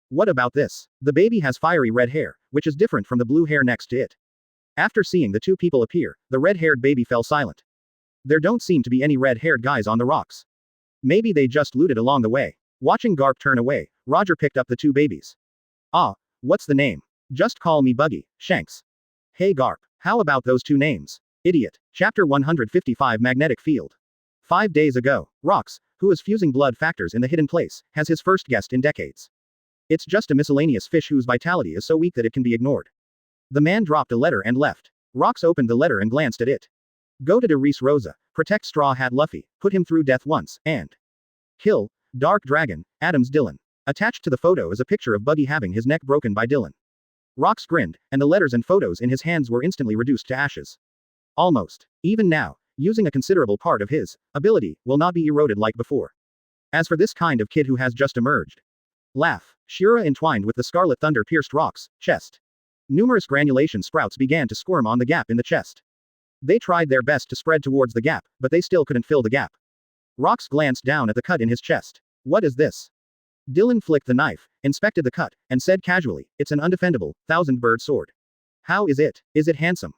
What about this? The baby has fiery red hair, which is different from the blue hair next to it. After seeing the two people appear, the red-haired baby fell silent. There don't seem to be any red-haired guys on the rocks. Maybe they just looted along the way. Watching Garp turn away, Roger picked up the two babies. Ah, what's the name? Just call me Buggy, Shanks. Hey Garp, how about those two names? Idiot. Chapter 155 Magnetic Field. 5 days ago, Rox, who is fusing blood factors in the hidden place, has his first guest in decades. It's just a miscellaneous fish whose vitality is so weak that it can be ignored. The man dropped a letter and left. Rox opened the letter and glanced at it. Go to De Reese Rosa, protect Straw Hat Luffy, put him through death once, and kill Dark Dragon, Adams Dillon. Attached to the photo is a picture of Buggy having his neck broken by Dillon. Rox grinned, and the letters and photos in his hands were instantly reduced to ashes. Almost. Even now, using a considerable part of his ability will not be eroded like before. As for this kind of kid who has just emerged. Laugh. Shura entwined with the scarlet thunder pierced Rox's chest. Numerous granulation sprouts began to squirm on the gap in the chest. They tried their best to spread towards the gap, but they still couldn't fill the gap. Rox glanced down at the cut in his chest. What is this? Dillon flicked the knife, inspected the cut, and said casually, "It's an undefendable, thousand-bird sword." How is it? Is it handsome?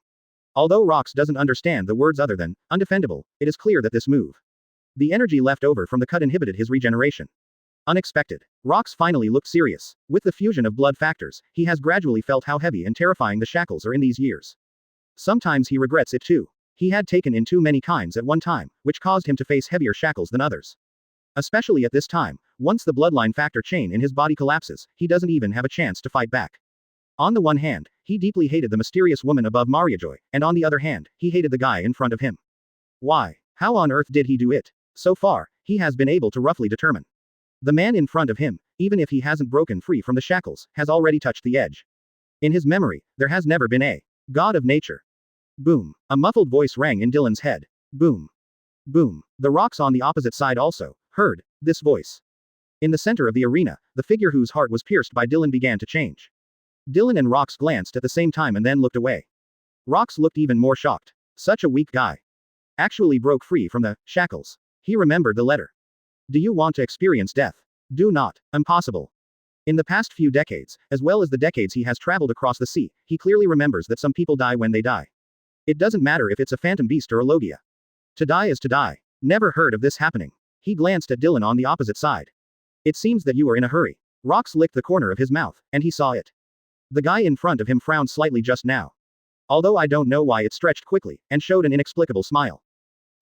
Although Rox doesn't understand the words other than undefendable, it is clear that this move. The energy left over from the cut inhibited his regeneration. Unexpected. Rox finally looked serious. With the fusion of blood factors, he has gradually felt how heavy and terrifying the shackles are in these years. Sometimes he regrets it too. He had taken in too many kinds at one time, which caused him to face heavier shackles than others. Especially at this time, once the bloodline factor chain in his body collapses, he doesn't even have a chance to fight back. On the one hand, he deeply hated the mysterious woman above Mariajoy, and on the other hand, he hated the guy in front of him. Why? How on earth did he do it? So far, he has been able to roughly determine. The man in front of him, even if he hasn't broken free from the shackles, has already touched the edge. In his memory, there has never been a god of nature. Boom. A muffled voice rang in Dylan's head. Boom. Boom. The rocks on the opposite side also heard this voice. In the center of the arena, the figure whose heart was pierced by Dylan began to change. Dylan and Rox glanced at the same time and then looked away. Rox looked even more shocked. Such a weak guy. Actually broke free from the shackles. He remembered the letter. Do you want to experience death? Do not. Impossible. In the past few decades, as well as the decades he has traveled across the sea, he clearly remembers that some people die when they die. It doesn't matter if it's a phantom beast or a Logia. To die is to die. Never heard of this happening. He glanced at Dylan on the opposite side. It seems that you are in a hurry. Rox licked the corner of his mouth, and he saw it. The guy in front of him frowned slightly just now. Although I don't know why it stretched quickly, and showed an inexplicable smile.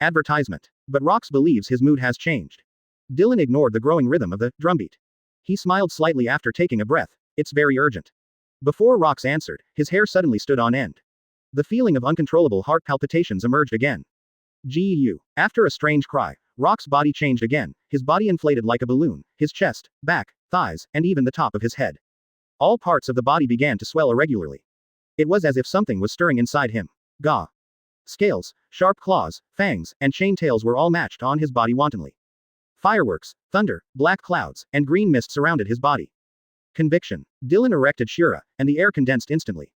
Advertisement. But Rox believes his mood has changed. Dylan ignored the growing rhythm of the drumbeat. He smiled slightly after taking a breath. It's very urgent. Before Rox answered, his hair suddenly stood on end. The feeling of uncontrollable heart palpitations emerged again. Gee. After a strange cry, Rox's body changed again, his body inflated like a balloon, his chest, back, thighs, and even the top of his head. All parts of the body began to swell irregularly. It was as if something was stirring inside him. Gah. Scales, sharp claws, fangs, and chain tails were all matched on his body wantonly. Fireworks, thunder, black clouds, and green mist surrounded his body. Conviction. Dylan erected Shira, and the air condensed instantly.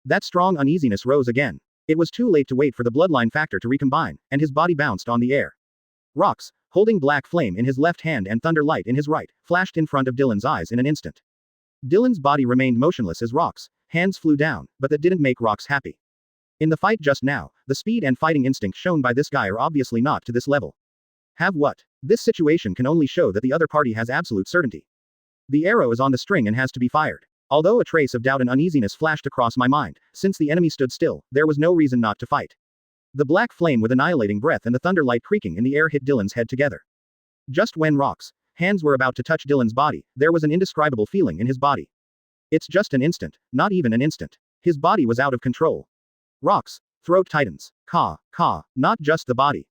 That strong uneasiness rose again. It was too late to wait for the bloodline factor to recombine, and his body bounced on the air. Rox, holding black flame in his left hand and thunder light in his right, flashed in front of Dylan's eyes in an instant. Dylan's body remained motionless as Rox, hands flew down, but that didn't make Rox happy. In the fight just now, the speed and fighting instinct shown by this guy are obviously not to this level. Have what? This situation can only show that the other party has absolute certainty. The arrow is on the string and has to be fired. Although a trace of doubt and uneasiness flashed across my mind, since the enemy stood still, there was no reason not to fight. The black flame with annihilating breath and the thunder light creaking in the air hit Dylan's head together. Just when Rox's hands were about to touch Dylan's body, there was an indescribable feeling in his body. It's just an instant, not even an instant. His body was out of control. Rox's throat tightens. Caw, caw, not just the body.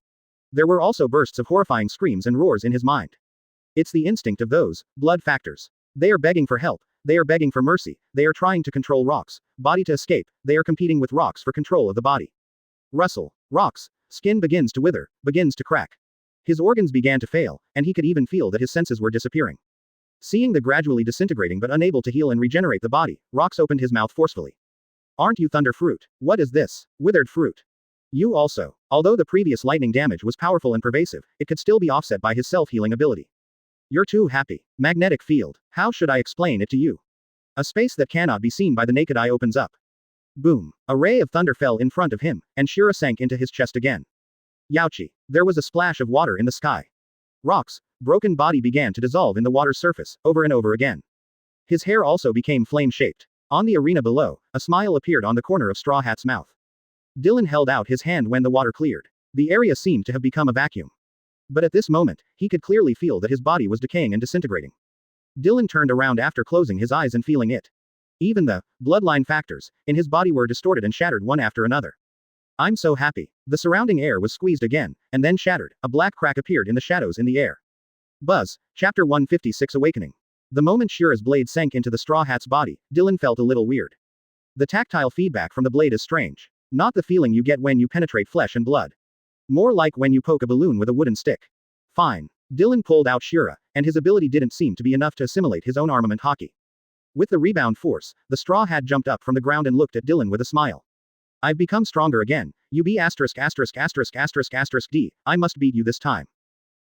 There were also bursts of horrifying screams and roars in his mind. It's the instinct of those blood factors. They are begging for help. They are begging for mercy. They are trying to control Rox's body to escape. They are competing with Rox for control of the body. Rustle. Rox's skin begins to wither, begins to crack. His organs began to fail, and he could even feel that his senses were disappearing. Seeing the gradually disintegrating but unable to heal and regenerate the body, Rox opened his mouth forcefully. Aren't you thunder fruit? What is this? Withered fruit. You also. Although the previous lightning damage was powerful and pervasive, it could still be offset by his self-healing ability. You're too happy. Magnetic field. How should I explain it to you? A space that cannot be seen by the naked eye opens up. Boom. A ray of thunder fell in front of him, and Shira sank into his chest again. Youchie. There was a splash of water in the sky. Rox's broken body began to dissolve in the water's surface, over and over again. His hair also became flame-shaped. On the arena below, a smile appeared on the corner of Straw Hat's mouth. Dylan held out his hand when the water cleared. The area seemed to have become a vacuum. But at this moment, he could clearly feel that his body was decaying and disintegrating. Dylan turned around after closing his eyes and feeling it. Even the bloodline factors in his body were distorted and shattered one after another. I'm so happy. The surrounding air was squeezed again, and then shattered. A black crack appeared in the shadows in the air. Buzz. Chapter 156 Awakening. The moment Shira's blade sank into the Straw Hat's body, Dylan felt a little weird. The tactile feedback from the blade is strange. Not the feeling you get when you penetrate flesh and blood. More like when you poke a balloon with a wooden stick. Fine. Dylan pulled out Shira, and his ability didn't seem to be enough to assimilate his own armament hockey. With the rebound force, the Straw Hat jumped up from the ground and looked at Dylan with a smile. I've become stronger again. You be asterisk asterisk asterisk asterisk asterisk D. I must beat you this time.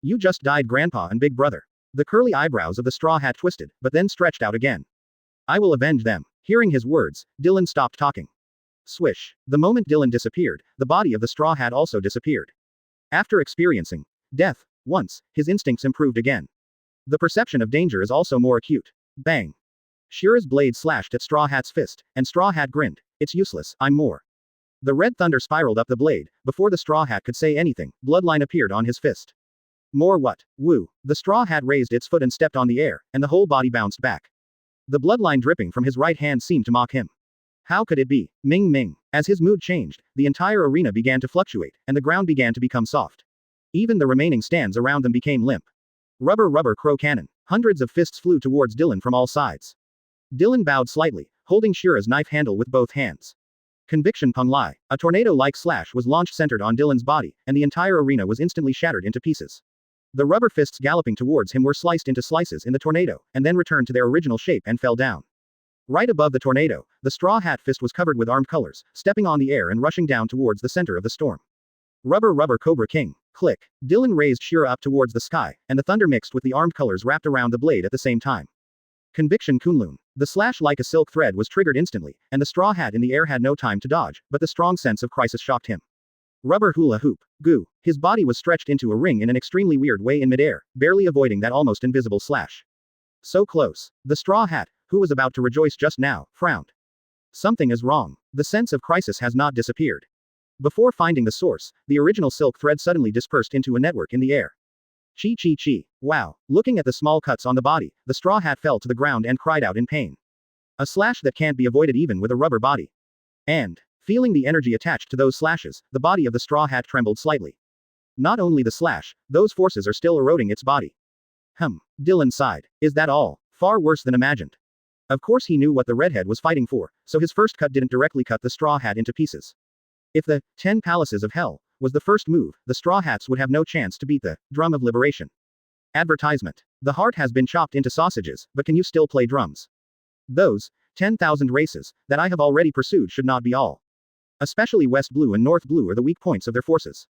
You just died, Grandpa and Big Brother. The curly eyebrows of the Straw Hat twisted, but then stretched out again. I will avenge them. Hearing his words, Dylan stopped talking. Swish. The moment Dylan disappeared, the body of the Straw Hat also disappeared. After experiencing death once, his instincts improved again. The perception of danger is also more acute. Bang. Shira's blade slashed at Straw Hat's fist, and Straw Hat grinned. It's useless, I'm more. The red thunder spiraled up the blade. Before the Straw Hat could say anything, bloodline appeared on his fist. More what? Woo. The Straw Hat raised its foot and stepped on the air, and the whole body bounced back. The bloodline dripping from his right hand seemed to mock him. How could it be? Ming Ming. As his mood changed, the entire arena began to fluctuate, and the ground began to become soft. Even the remaining stands around them became limp. Rubber crow cannon. Hundreds of fists flew towards Dylan from all sides. Dylan bowed slightly, holding Shira's knife handle with both hands. Conviction Peng Lai. A tornado-like slash was launched centered on Dylan's body, and the entire arena was instantly shattered into pieces. The rubber fists galloping towards him were sliced into slices in the tornado, and then returned to their original shape and fell down. Right above the tornado, the Straw Hat fist was covered with armed colors, stepping on the air and rushing down towards the center of the storm. Rubber Cobra King. Click. Dylan raised Shira up towards the sky, and the thunder mixed with the armed colors wrapped around the blade at the same time. Conviction Kunlun. The slash like a silk thread was triggered instantly, and the Straw Hat in the air had no time to dodge, but the strong sense of crisis shocked him. Rubber hula hoop. Goo. His body was stretched into a ring in an extremely weird way in midair, barely avoiding that almost invisible slash. So close. The Straw Hat, who was about to rejoice just now, frowned. Something is wrong. The sense of crisis has not disappeared. Before finding the source, the original silk thread suddenly dispersed into a network in the air. Chi. Wow. Looking at the small cuts on the body, the Straw Hat fell to the ground and cried out in pain. A slash that can't be avoided even with a rubber body. And, feeling the energy attached to those slashes, the body of the Straw Hat trembled slightly. Not only the slash, those forces are still eroding its body. Dylan sighed. Is that all? Far worse than imagined. Of course he knew what the redhead was fighting for, so his first cut didn't directly cut the Straw Hat into pieces. If the 10 Palaces of Hell was the first move, the Straw Hats would have no chance to beat the Drum of Liberation. Advertisement. The heart has been chopped into sausages, but can you still play drums? Those 10,000 races that I have already pursued should not be all. Especially West Blue and North Blue are the weak points of their forces.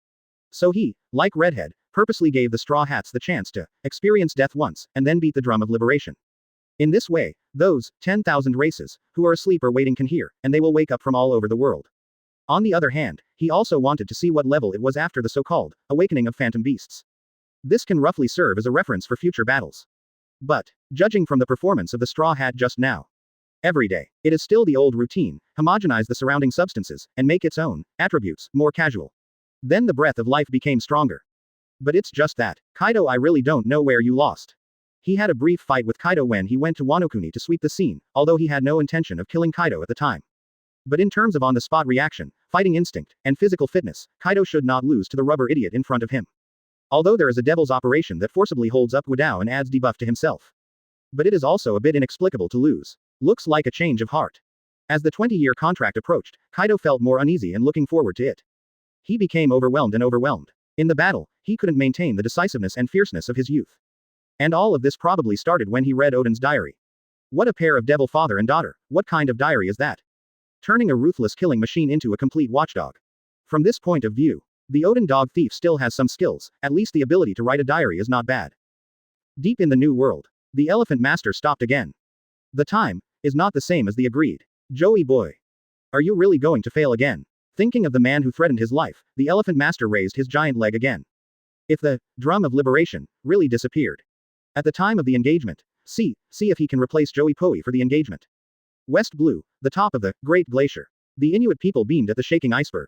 So he, like Redhead, purposely gave the Straw Hats the chance to experience death once, and then beat the Drum of Liberation. In this way, those 10,000 races who are asleep or waiting can hear, and they will wake up from all over the world. On the other hand, he also wanted to see what level it was after the so-called awakening of phantom beasts. This can roughly serve as a reference for future battles. But, judging from the performance of the Straw Hat just now, every day, it is still the old routine: homogenize the surrounding substances, and make its own attributes more casual. Then the breath of life became stronger. But it's just that, Kaido, I really don't know where you lost. He had a brief fight with Kaido when he went to Wano-kuni to sweep the scene, although he had no intention of killing Kaido at the time. But in terms of on-the-spot reaction, fighting instinct, and physical fitness, Kaido should not lose to the rubber idiot in front of him. Although there is a devil's operation that forcibly holds up Wu and adds debuff to himself. But it is also a bit inexplicable to lose. Looks like a change of heart. As the 20-year contract approached, Kaido felt more uneasy and looking forward to it. He became overwhelmed. In the battle, he couldn't maintain the decisiveness and fierceness of his youth. And all of this probably started when he read Odin's diary. What a pair of devil father and daughter. What kind of diary is that? Turning a ruthless killing machine into a complete watchdog. From this point of view, the Odin dog thief still has some skills, at least the ability to write a diary is not bad. Deep in the new world, the elephant master stopped again. The time is not the same as the agreed. Joey boy. Are you really going to fail again? Thinking of the man who threatened his life, the elephant master raised his giant leg again. If the Drum of Liberation really disappeared at the time of the engagement, see if he can replace Joey Poe for the engagement. West Blue, the top of the Great Glacier. The Inuit people beamed at the shaking iceberg.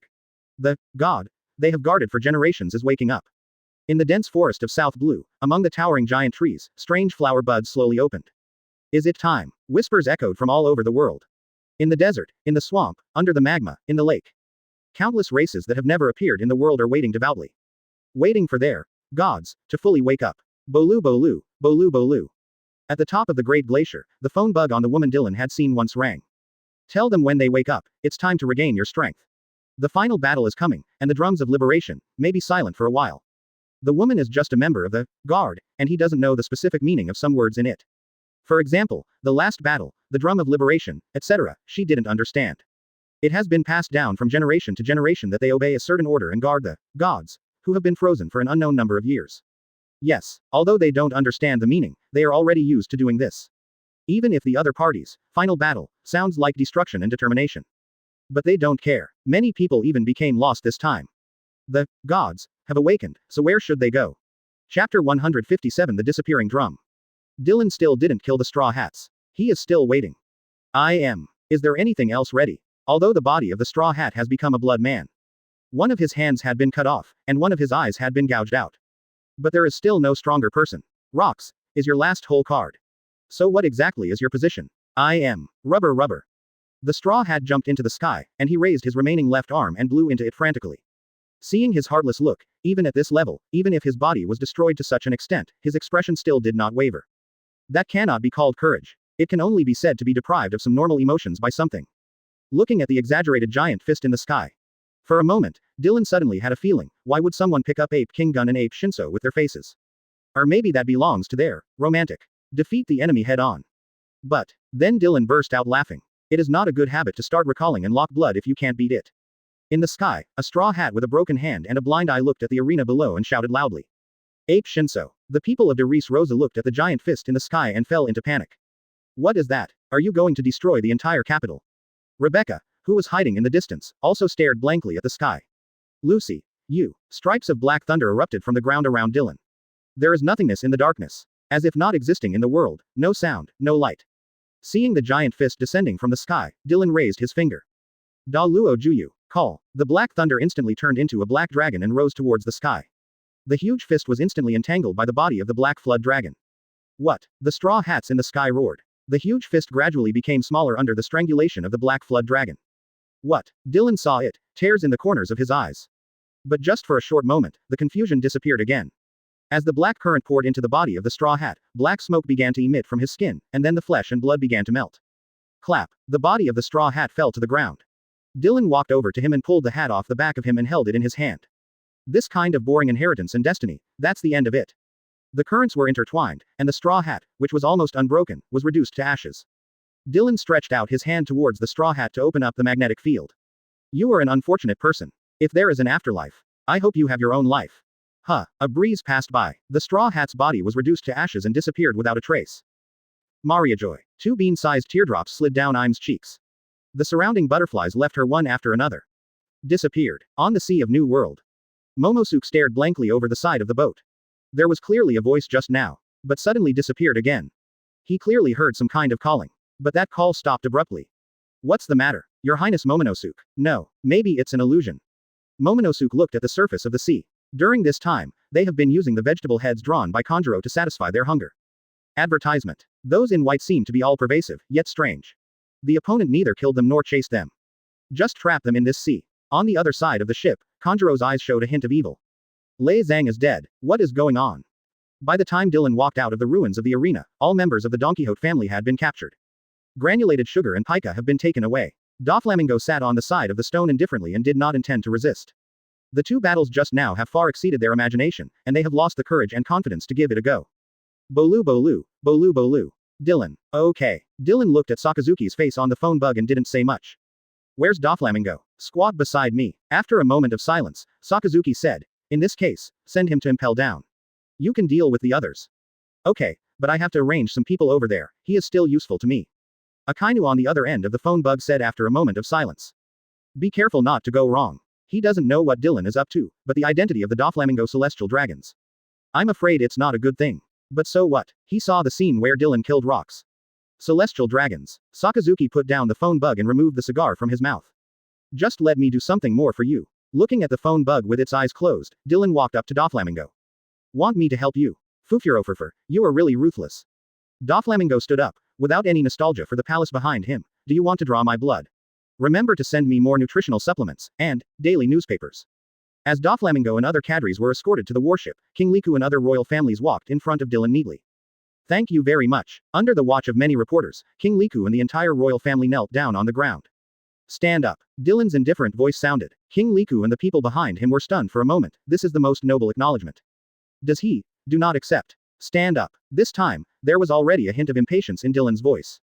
The god they have guarded for generations is waking up. In the dense forest of South Blue, among the towering giant trees, strange flower buds slowly opened. Is it time? Whispers echoed from all over the world. In the desert, in the swamp, under the magma, in the lake. Countless races that have never appeared in the world are waiting devoutly. Waiting for their gods to fully wake up. Bolu Bolu, Bolu Bolu. At the top of the Great Glacier, the phone bug on the woman Dylan had seen once rang. Tell them when they wake up, it's time to regain your strength. The final battle is coming, and the Drums of Liberation may be silent for a while. The woman is just a member of the guard, and he doesn't know the specific meaning of some words in it. For example, the last battle, the Drum of Liberation, etc., she didn't understand. It has been passed down from generation to generation that they obey a certain order and guard the gods, who have been frozen for an unknown number of years. Yes, although they don't understand the meaning, they are already used to doing this. Even if the other party's final battle sounds like destruction and determination. But they don't care. Many people even became lost this time. The gods have awakened, so where should they go? Chapter 157: The Disappearing Drum. Dylan still didn't kill the Straw Hats. He is still waiting. Is there anything else ready? Although the body of the Straw Hat has become a blood man. One of his hands had been cut off, and one of his eyes had been gouged out. But there is still no stronger person. Rocks is your last whole card. So what exactly is your position? Rubber. The Straw Hat jumped into the sky, and he raised his remaining left arm and blew into it frantically. Seeing his heartless look, even at this level, even if his body was destroyed to such an extent, his expression still did not waver. That cannot be called courage. It can only be said to be deprived of some normal emotions by something. Looking at the exaggerated giant fist in the sky. For a moment, Dylan suddenly had a feeling, why would someone pick up Ape King Gun and Ape Shinso with their faces? Or maybe that belongs to their romantic. Defeat the enemy head on. But then Dylan burst out laughing. It is not a good habit to start recalling and lock blood if you can't beat it. In the sky, a straw hat with a broken hand and a blind eye looked at the arena below and shouted loudly. Ape Shinso. The people of De Rosa looked at the giant fist in the sky and fell into panic. What is that? Are you going to destroy the entire capital? Rebecca, who was hiding in the distance, also stared blankly at the sky. Lucy, you. Stripes of black thunder erupted from the ground around Dylan. There is nothingness in the darkness. As if not existing in the world, no sound, no light. Seeing the giant fist descending from the sky, Dylan raised his finger. Da Luo Juyu, call. The black thunder instantly turned into a black dragon and rose towards the sky. The huge fist was instantly entangled by the body of the black flood dragon. What? The straw hats in the sky roared. The huge fist gradually became smaller under the strangulation of the black flood dragon. What? Dylan saw it, tears in the corners of his eyes. But just for a short moment, the confusion disappeared again. As the black current poured into the body of the straw hat, black smoke began to emit from his skin, and then the flesh and blood began to melt. Clap. The body of the straw hat fell to the ground. Dylan walked over to him and pulled the hat off the back of him and held it in his hand. This kind of boring inheritance and destiny, that's the end of it. The currents were intertwined, and the straw hat, which was almost unbroken, was reduced to ashes. Dylan stretched out his hand towards the straw hat to open up the magnetic field. You are an unfortunate person. If there is an afterlife, I hope you have your own life. Huh, a breeze passed by. The straw hat's body was reduced to ashes and disappeared without a trace. Mariajoy. 2 bean-sized teardrops slid down Im's cheeks. The surrounding butterflies left her one after another. Disappeared. On the sea of New World. Momosuke stared blankly over the side of the boat. There was clearly a voice just now, but suddenly disappeared again. He clearly heard some kind of calling. But that call stopped abruptly. What's the matter? Your Highness Momonosuke. No, maybe it's an illusion. Momonosuke looked at the surface of the sea. During this time, they have been using the vegetable heads drawn by Konjuro to satisfy their hunger. Advertisement. Those in white seem to be all pervasive, yet strange. The opponent neither killed them nor chased them. Just trap them in this sea. On the other side of the ship, Konjuro's eyes showed a hint of evil. Lei Zhang is dead. What is going on? By the time Dylan walked out of the ruins of the arena, all members of the Don Quixote family had been captured. Granulated sugar and pica have been taken away. Doflamingo sat on the side of the stone indifferently and did not intend to resist. The 2 battles just now have far exceeded their imagination, and they have lost the courage and confidence to give it a go. Bolu. Dylan. Okay. Dylan looked at Sakazuki's face on the phone bug and didn't say much. Where's Doflamingo? Squat beside me. After a moment of silence, Sakazuki said, in this case, send him to Impel down. You can deal with the others. Okay, but I have to arrange some people over there, he is still useful to me. Akainu on the other end of the phone bug said after a moment of silence. Be careful not to go wrong. He doesn't know what Dylan is up to, but the identity of the Doflamingo celestial dragons. I'm afraid it's not a good thing. But so what? He saw the scene where Dylan killed rocks. Celestial dragons. Sakazuki put down the phone bug and removed the cigar from his mouth. Just let me do something more for you. Looking at the phone bug with its eyes closed, Dylan walked up to Doflamingo. Want me to help you? Fufurofurfur, you are really ruthless. Doflamingo stood up, without any nostalgia for the palace behind him. Do you want to draw my blood? Remember to send me more nutritional supplements, and daily newspapers. As Doflamingo and other cadres were escorted to the warship, King Liku and other royal families walked in front of Dylan neatly. Thank you very much. Under the watch of many reporters, King Liku and the entire royal family knelt down on the ground. Stand up. Dylan's indifferent voice sounded. King Liku and the people behind him were stunned for a moment. This is the most noble acknowledgement. Does he? Do not accept. Stand up. This time, there was already a hint of impatience in Dylan's voice.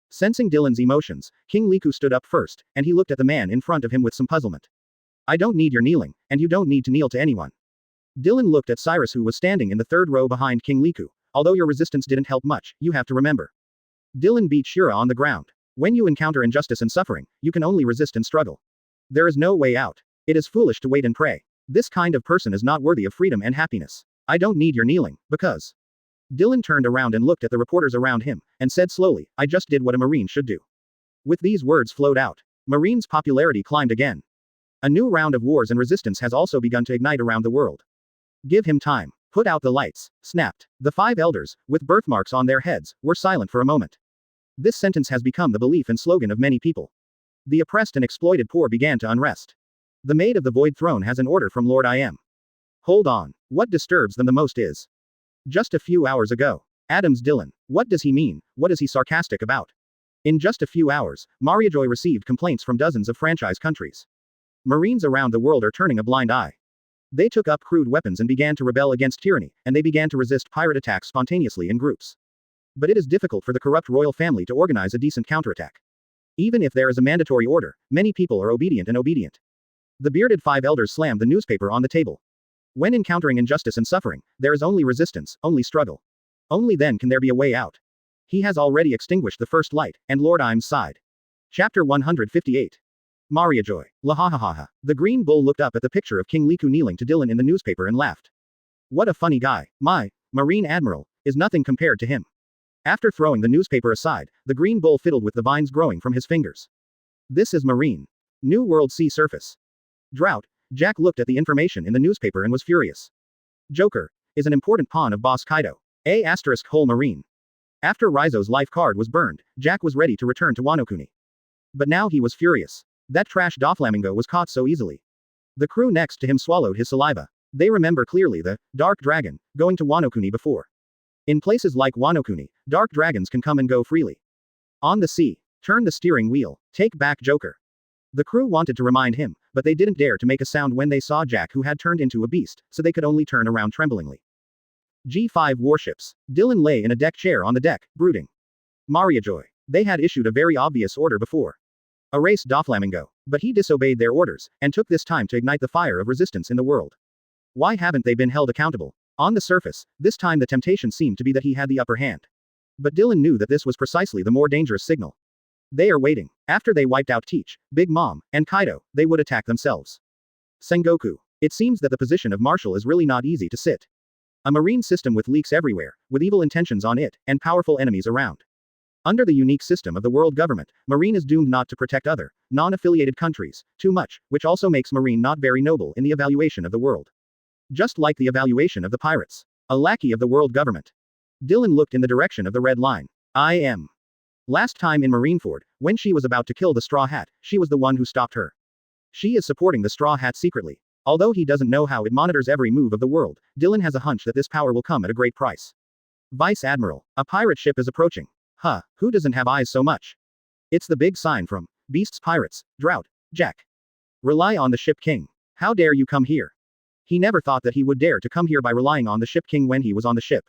Sensing Dylan's emotions, King Liku stood up first, and he looked at the man in front of him with some puzzlement. I don't need your kneeling, and you don't need to kneel to anyone. Dylan looked at Cyrus, who was standing in the 3rd row behind King Liku. Although your resistance didn't help much, you have to remember. Dylan beat Shura on the ground. When you encounter injustice and suffering, you can only resist and struggle. There is no way out. It is foolish to wait and pray. This kind of person is not worthy of freedom and happiness. I don't need your kneeling, because Dylan turned around and looked at the reporters around him, and said slowly, I just did what a Marine should do. With these words flowed out. Marines' popularity climbed again. A new round of wars and resistance has also begun to ignite around the world. Give him time. Put out the lights. Snapped. The 5 elders, with birthmarks on their heads, were silent for a moment. This sentence has become the belief and slogan of many people. The oppressed and exploited poor began to unrest. The Maid of the Void Throne has an order from Lord I Am. Hold on. What disturbs them the most is. Just a few hours ago. Adams Dylan. What does he mean? What is he sarcastic about? In just a few hours, Mariajoy received complaints from dozens of franchise countries. Marines around the world are turning a blind eye. They took up crude weapons and began to rebel against tyranny, and they began to resist pirate attacks spontaneously in groups. But it is difficult for the corrupt royal family to organize a decent counterattack. Even if there is a mandatory order, many people are obedient. The bearded 5 elders slammed the newspaper on the table. When encountering injustice and suffering, there is only resistance, only struggle. Only then can there be a way out. He has already extinguished the first light, and Lord Im's sighed. Chapter 158. Mariajoy. Lahahaha. The green bull looked up at the picture of King Liku kneeling to Dylan in the newspaper and laughed. What a funny guy. My Marine Admiral is nothing compared to him. After throwing the newspaper aside, the green bull fiddled with the vines growing from his fingers. This is Marine. New World Sea Surface. Drought. Jack looked at the information in the newspaper and was furious. Joker is an important pawn of Boss Kaido. Whole Marine. After Rizo's life card was burned, Jack was ready to return to Wano Kuni. But now he was furious. That trash Doflamingo was caught so easily. The crew next to him swallowed his saliva. They remember clearly the Dark Dragon going to Wano Kuni before. In places like Wano Kuni, dark dragons can come and go freely. On the sea, turn the steering wheel, take back Joker. The crew wanted to remind him, but they didn't dare to make a sound when they saw Jack, who had turned into a beast, so they could only turn around tremblingly. G5 warships. Dylan lay in a deck chair on the deck, brooding. Mariajoy. They had issued a very obvious order before. Erase Doflamingo. But he disobeyed their orders, and took this time to ignite the fire of resistance in the world. Why haven't they been held accountable? On the surface, this time the temptation seemed to be that he had the upper hand. But Dylan knew that this was precisely the more dangerous signal. They are waiting. After they wiped out Teach, Big Mom, and Kaido, they would attack themselves. Sengoku. It seems that the position of Marshal is really not easy to sit. A marine system with leaks everywhere, with evil intentions on it, and powerful enemies around. Under the unique system of the world government, Marine is doomed not to protect other, non-affiliated countries, too much, which also makes Marine not very noble in the evaluation of the world. Just like the evaluation of the pirates. A lackey of the world government. Dylan looked in the direction of the red line. I am. Last time in Marineford, when she was about to kill the Straw Hat, she was the one who stopped her. She is supporting the Straw Hat secretly. Although he doesn't know how it monitors every move of the world, Dylan has a hunch that this power will come at a great price. Vice Admiral. A pirate ship is approaching. Who doesn't have eyes so much? It's the big sign from Beasts Pirates, Drought, Jack. Rely on the Ship King. How dare you come here? He never thought that he would dare to come here by relying on the Ship King when he was on the ship.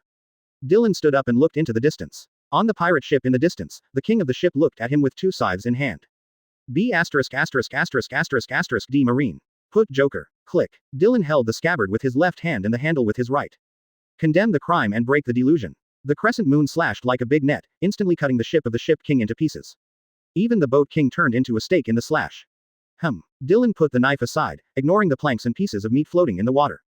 Dylan stood up and looked into the distance. On the pirate ship in the distance, the king of the ship looked at him with 2 scythes in hand. B********** D Marine. Put Joker. Click. Dylan held the scabbard with his left hand and the handle with his right. Condemn the crime and break the delusion. The crescent moon slashed like a big net, instantly cutting the ship of the Ship King into pieces. Even the boat king turned into a stake in the slash. Dylan put the knife aside, ignoring the planks and pieces of meat floating in the water.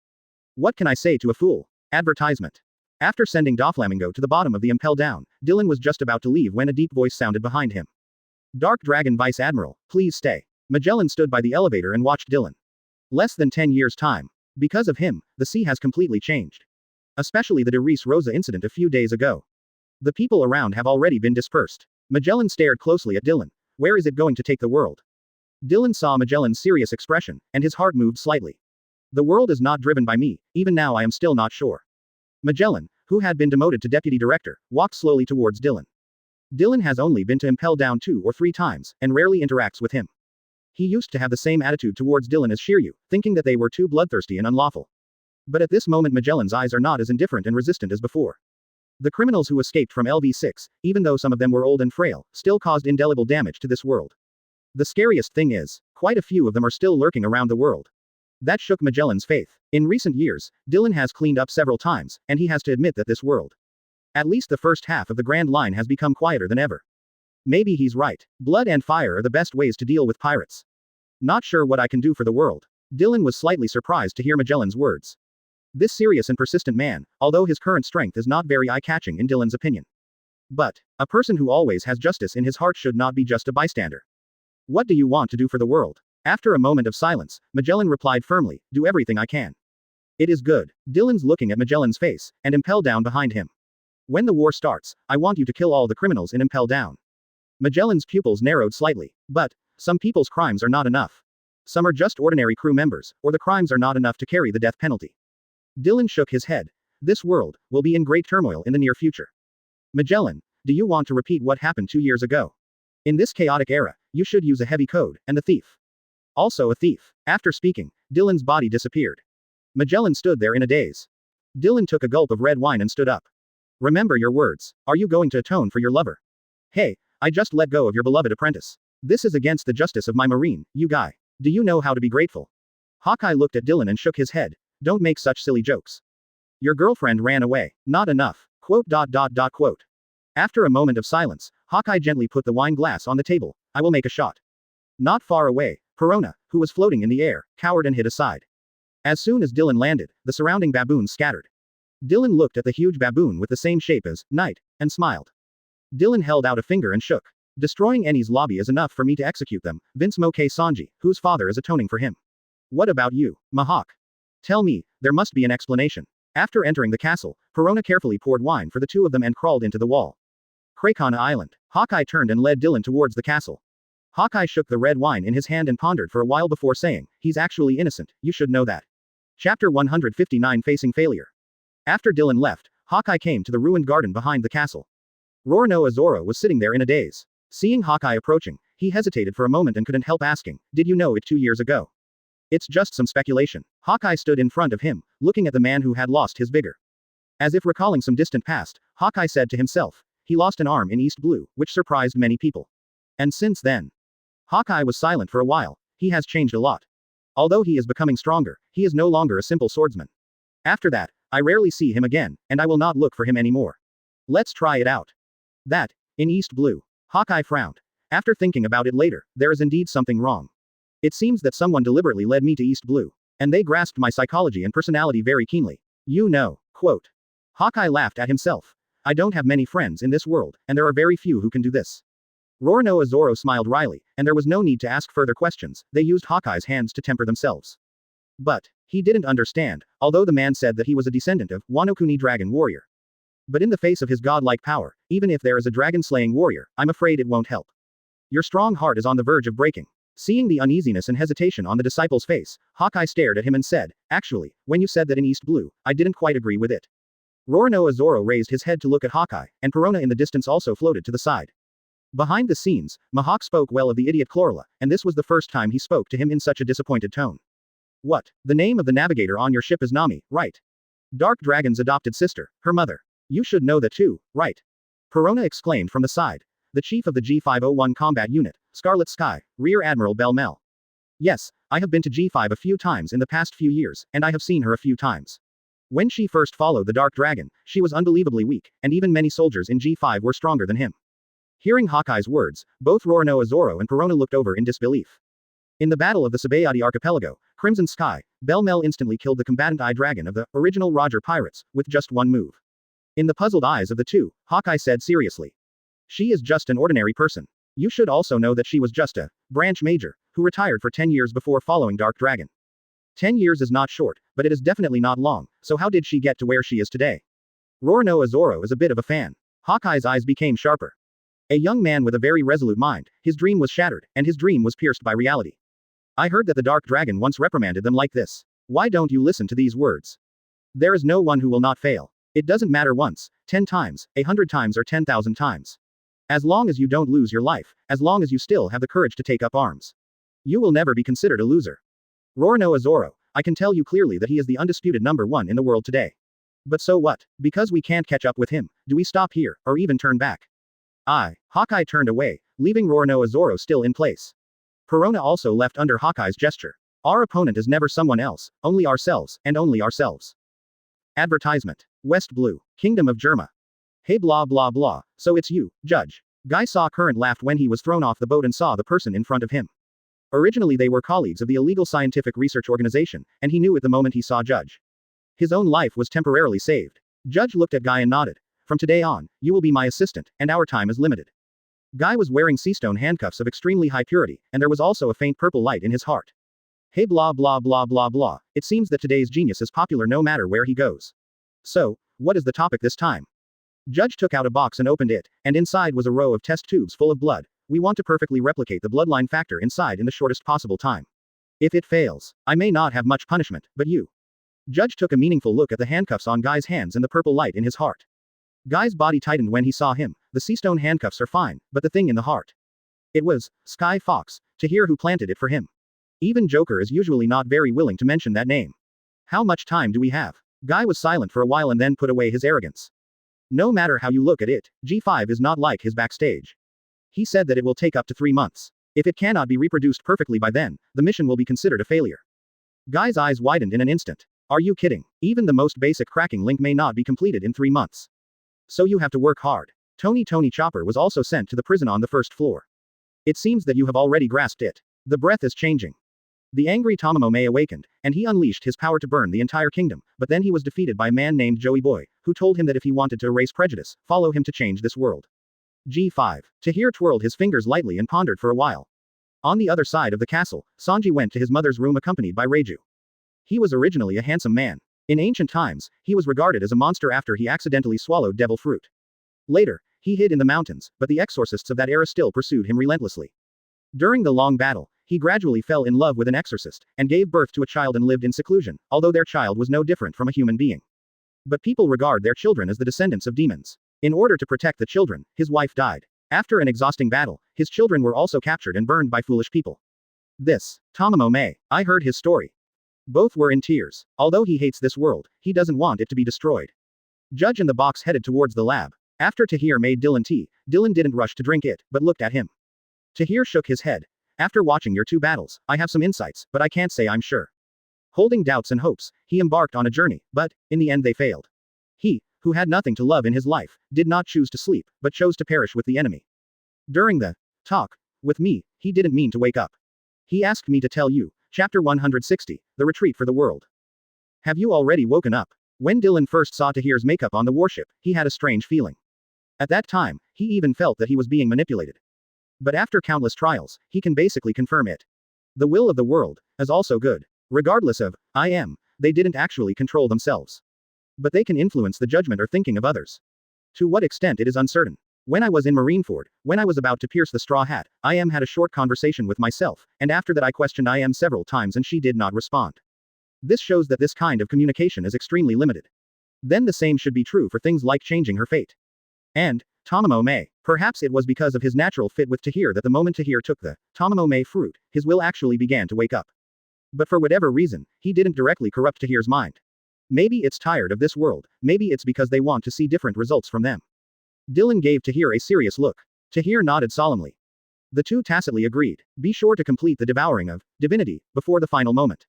What can I say to a fool? Advertisement. After sending Doflamingo to the bottom of the impel down, Dylan was just about to leave when a deep voice sounded behind him. Dark Dragon Vice Admiral, please stay. Magellan stood by the elevator and watched Dylan. Less than 10 years' time. Because of him, the sea has completely changed. Especially the de Reese Rosa incident a few days ago. The people around have already been dispersed. Magellan stared closely at Dylan. Where is it going to take the world? Dylan saw Magellan's serious expression, and his heart moved slightly. The world is not driven by me, even now I am still not sure. Magellan, who had been demoted to deputy director, walked slowly towards Dylan. Dylan has only been to impel down 2 or 3 times, and rarely interacts with him. He used to have the same attitude towards Dylan as Shiryu, thinking that they were too bloodthirsty and unlawful. But at this moment Magellan's eyes are not as indifferent and resistant as before. The criminals who escaped from LV6, even though some of them were old and frail, still caused indelible damage to this world. The scariest thing is, quite a few of them are still lurking around the world. That shook Magellan's faith. In recent years, Dylan has cleaned up several times, and he has to admit that this world, at least the first half of the Grand Line, has become quieter than ever. Maybe he's right. Blood and fire are the best ways to deal with pirates. Not sure what I can do for the world. Dylan was slightly surprised to hear Magellan's words. This serious and persistent man, although his current strength is not very eye-catching in Dylan's opinion. But, a person who always has justice in his heart should not be just a bystander. What do you want to do for the world? After a moment of silence, Magellan replied firmly, do everything I can. It is good. Dylan's looking at Magellan's face, and Impel Down behind him. When the war starts, I want you to kill all the criminals in Impel Down. Magellan's pupils narrowed slightly. But, some people's crimes are not enough. Some are just ordinary crew members, or the crimes are not enough to carry the death penalty. Dylan shook his head. This world will be in great turmoil in the near future. Magellan, do you want to repeat what happened 2 years ago? In this chaotic era, you should use a heavy code, and the thief. Also a thief. After speaking, Dylan's body disappeared. Magellan stood there in a daze. Dylan took a gulp of red wine and stood up. Remember your words. Are you going to atone for your lover? Hey, I just let go of your beloved apprentice. This is against the justice of my marine, you guy. Do you know how to be grateful? Hawkeye looked at Dylan and shook his head. Don't make such silly jokes. Your girlfriend ran away. Not enough. Quote. After a moment of silence, Hawkeye gently put the wine glass on the table. I will make a shot. Not far away, Perona, who was floating in the air, cowered and hid aside. As soon as Dylan landed, the surrounding baboons scattered. Dylan looked at the huge baboon with the same shape as Knight, and smiled. Dylan held out a finger and shook. Destroying Eni's lobby is enough for me to execute them, Vince Moke Sanji, whose father is atoning for him. What about you, Mahawk? Tell me, there must be an explanation. After entering the castle, Perona carefully poured wine for the two of them and crawled into the wall. Krakana Island. Hawkeye turned and led Dylan towards the castle. Hawkeye shook the red wine in his hand and pondered for a while before saying, he's actually innocent, you should know that. Chapter 159 Facing Failure. After Dylan left, Hawkeye came to the ruined garden behind the castle. Rorno Azoro was sitting there in a daze. Seeing Hawkeye approaching, he hesitated for a moment and couldn't help asking, did you know it 2 years ago? It's just some speculation. Hawkeye stood in front of him, looking at the man who had lost his vigor. As if recalling some distant past, Hawkeye said to himself, he lost an arm in East Blue, which surprised many people. And since then, Hawkeye was silent for a while. He has changed a lot. Although he is becoming stronger, he is no longer a simple swordsman. After that, I rarely see him again, and I will not look for him anymore. Let's try it out. That, in East Blue. Hawkeye frowned. After thinking about it later, there is indeed something wrong. It seems that someone deliberately led me to East Blue. And they grasped my psychology and personality very keenly. You know, quote. Hawkeye laughed at himself. I don't have many friends in this world, and there are very few who can do this. Rorno Azoro smiled wryly, and there was no need to ask further questions, they used Hawkeye's hands to temper themselves. But, he didn't understand, although the man said that he was a descendant of Wano Kuni dragon warrior. But in the face of his godlike power, even if there is a dragon-slaying warrior, I'm afraid it won't help. Your strong heart is on the verge of breaking. Seeing the uneasiness and hesitation on the disciple's face, Hawkeye stared at him and said, actually, when you said that in East Blue, I didn't quite agree with it. Rorno Azoro raised his head to look at Hawkeye, and Perona in the distance also floated to the side. Behind the scenes, Mahawk spoke well of the idiot Chlorla, and this was the first time he spoke to him in such a disappointed tone. What? The name of the navigator on your ship is Nami, right? Dark Dragon's adopted sister, her mother. You should know that too, right? Perona exclaimed from the side. The chief of the G501 combat unit, Scarlet Sky, Rear Admiral Belmel. Yes, I have been to G5 a few times in the past few years, and I have seen her a few times. When she first followed the Dark Dragon, she was unbelievably weak, and even many soldiers in G5 were stronger than him. Hearing Hawkeye's words, both Rorno Azoro and Perona looked over in disbelief. In the Battle of the Sabayati Archipelago, Crimson Sky, Belmel instantly killed the combatant Eye Dragon of the original Roger pirates, with just one move. In the puzzled eyes of the two, Hawkeye said seriously. She is just an ordinary person. You should also know that she was just a branch major, who retired for 10 years before following Dark Dragon. 10 years is not short, but it is definitely not long, so how did she get to where she is today? Rorno Azoro is a bit of a fan. Hawkeye's eyes became sharper. A young man with a very resolute mind, his dream was shattered, and his dream was pierced by reality. I heard that the Dark Dragon once reprimanded them like this. Why don't you listen to these words? There is no one who will not fail. It doesn't matter once, 10 times, 100 times or 10,000 times. As long as you don't lose your life, as long as you still have the courage to take up arms. You will never be considered a loser. Rorno Azoro, I can tell you clearly that he is the undisputed #1 in the world today. But so what? Because we can't catch up with him, do we stop here, or even turn back? Hawkeye turned away, leaving Rorno Azoro still in place. Perona also left under Hawkeye's gesture. Our opponent is never someone else, only ourselves, and only ourselves. Advertisement. West Blue, Kingdom of Germa. Hey blah blah blah, so it's you, Judge. Guy saw Current laughed when he was thrown off the boat and saw the person in front of him. Originally they were colleagues of the illegal scientific research organization, and he knew it the moment he saw Judge. His own life was temporarily saved. Judge looked at Guy and nodded. From today on, you will be my assistant, and our time is limited. Guy was wearing seastone handcuffs of extremely high purity, and there was also a faint purple light in his heart. Hey blah blah blah blah blah, it seems that today's genius is popular no matter where he goes. So, what is the topic this time? Judge took out a box and opened it, and inside was a row of test tubes full of blood. We want to perfectly replicate the bloodline factor inside in the shortest possible time. If it fails, I may not have much punishment, but you. Judge took a meaningful look at the handcuffs on Guy's hands and the purple light in his heart. Guy's body tightened when he saw him. The seastone handcuffs are fine, but the thing in the heart. It was Sky Fox, Tahir who planted it for him. Even Joker is usually not very willing to mention that name. How much time do we have? Guy was silent for a while and then put away his arrogance. No matter how you look at it, G5 is not like his backstage. He said that it will take up to 3 months. If it cannot be reproduced perfectly by then, the mission will be considered a failure. Guy's eyes widened in an instant. Are you kidding? Even the most basic cracking link may not be completed in 3 months. So you have to work hard. Tony Chopper was also sent to the prison on the first floor. It seems that you have already grasped it. The breath is changing. The angry Tamamome awakened, and he unleashed his power to burn the entire kingdom, but then he was defeated by a man named Joey Boy, who told him that if he wanted to erase prejudice, follow him to change this world. G5. Tahir twirled his fingers lightly and pondered for a while. On the other side of the castle, Sanji went to his mother's room accompanied by Reiju. He was originally a handsome man. In ancient times, he was regarded as a monster after he accidentally swallowed devil fruit. Later, he hid in the mountains, but the exorcists of that era still pursued him relentlessly. During the long battle, he gradually fell in love with an exorcist, and gave birth to a child and lived in seclusion, although their child was no different from a human being. But people regard their children as the descendants of demons. In order to protect the children, his wife died. After an exhausting battle, his children were also captured and burned by foolish people. This, Tamamome, I heard his story. Both were in tears. Although he hates this world, he doesn't want it to be destroyed. Judge and the box headed towards the lab. After Tahir made Dylan tea, Dylan didn't rush to drink it, but looked at him. Tahir shook his head. After watching your 2 battles, I have some insights, but I can't say I'm sure. Holding doubts and hopes, he embarked on a journey, but, in the end they failed. He, who had nothing to love in his life, did not choose to sleep, but chose to perish with the enemy. During the talk with me, he didn't mean to wake up. He asked me to tell you, Chapter 160, The Retreat for the World. Have you already woken up? When Dylan first saw Tahir's makeup on the warship, he had a strange feeling. At that time, he even felt that he was being manipulated. But after countless trials, he can basically confirm it. The will of the world is also good. Regardless of I am, they didn't actually control themselves. But they can influence the judgment or thinking of others. To what extent it is uncertain. When I was in Marineford, when I was about to pierce the straw hat, I am had a short conversation with myself, and after that I questioned I am several times and she did not respond. This shows that this kind of communication is extremely limited. Then the same should be true for things like changing her fate. And, Tamamome, perhaps it was because of his natural fit with Tahir that the moment Tahir took the Tamamome fruit, his will actually began to wake up. But for whatever reason, he didn't directly corrupt Tahir's mind. Maybe it's tired of this world, maybe it's because they want to see different results from them. Dylan gave Tahir a serious look. Tahir nodded solemnly. The two tacitly agreed. Be sure to complete the devouring of divinity before the final moment.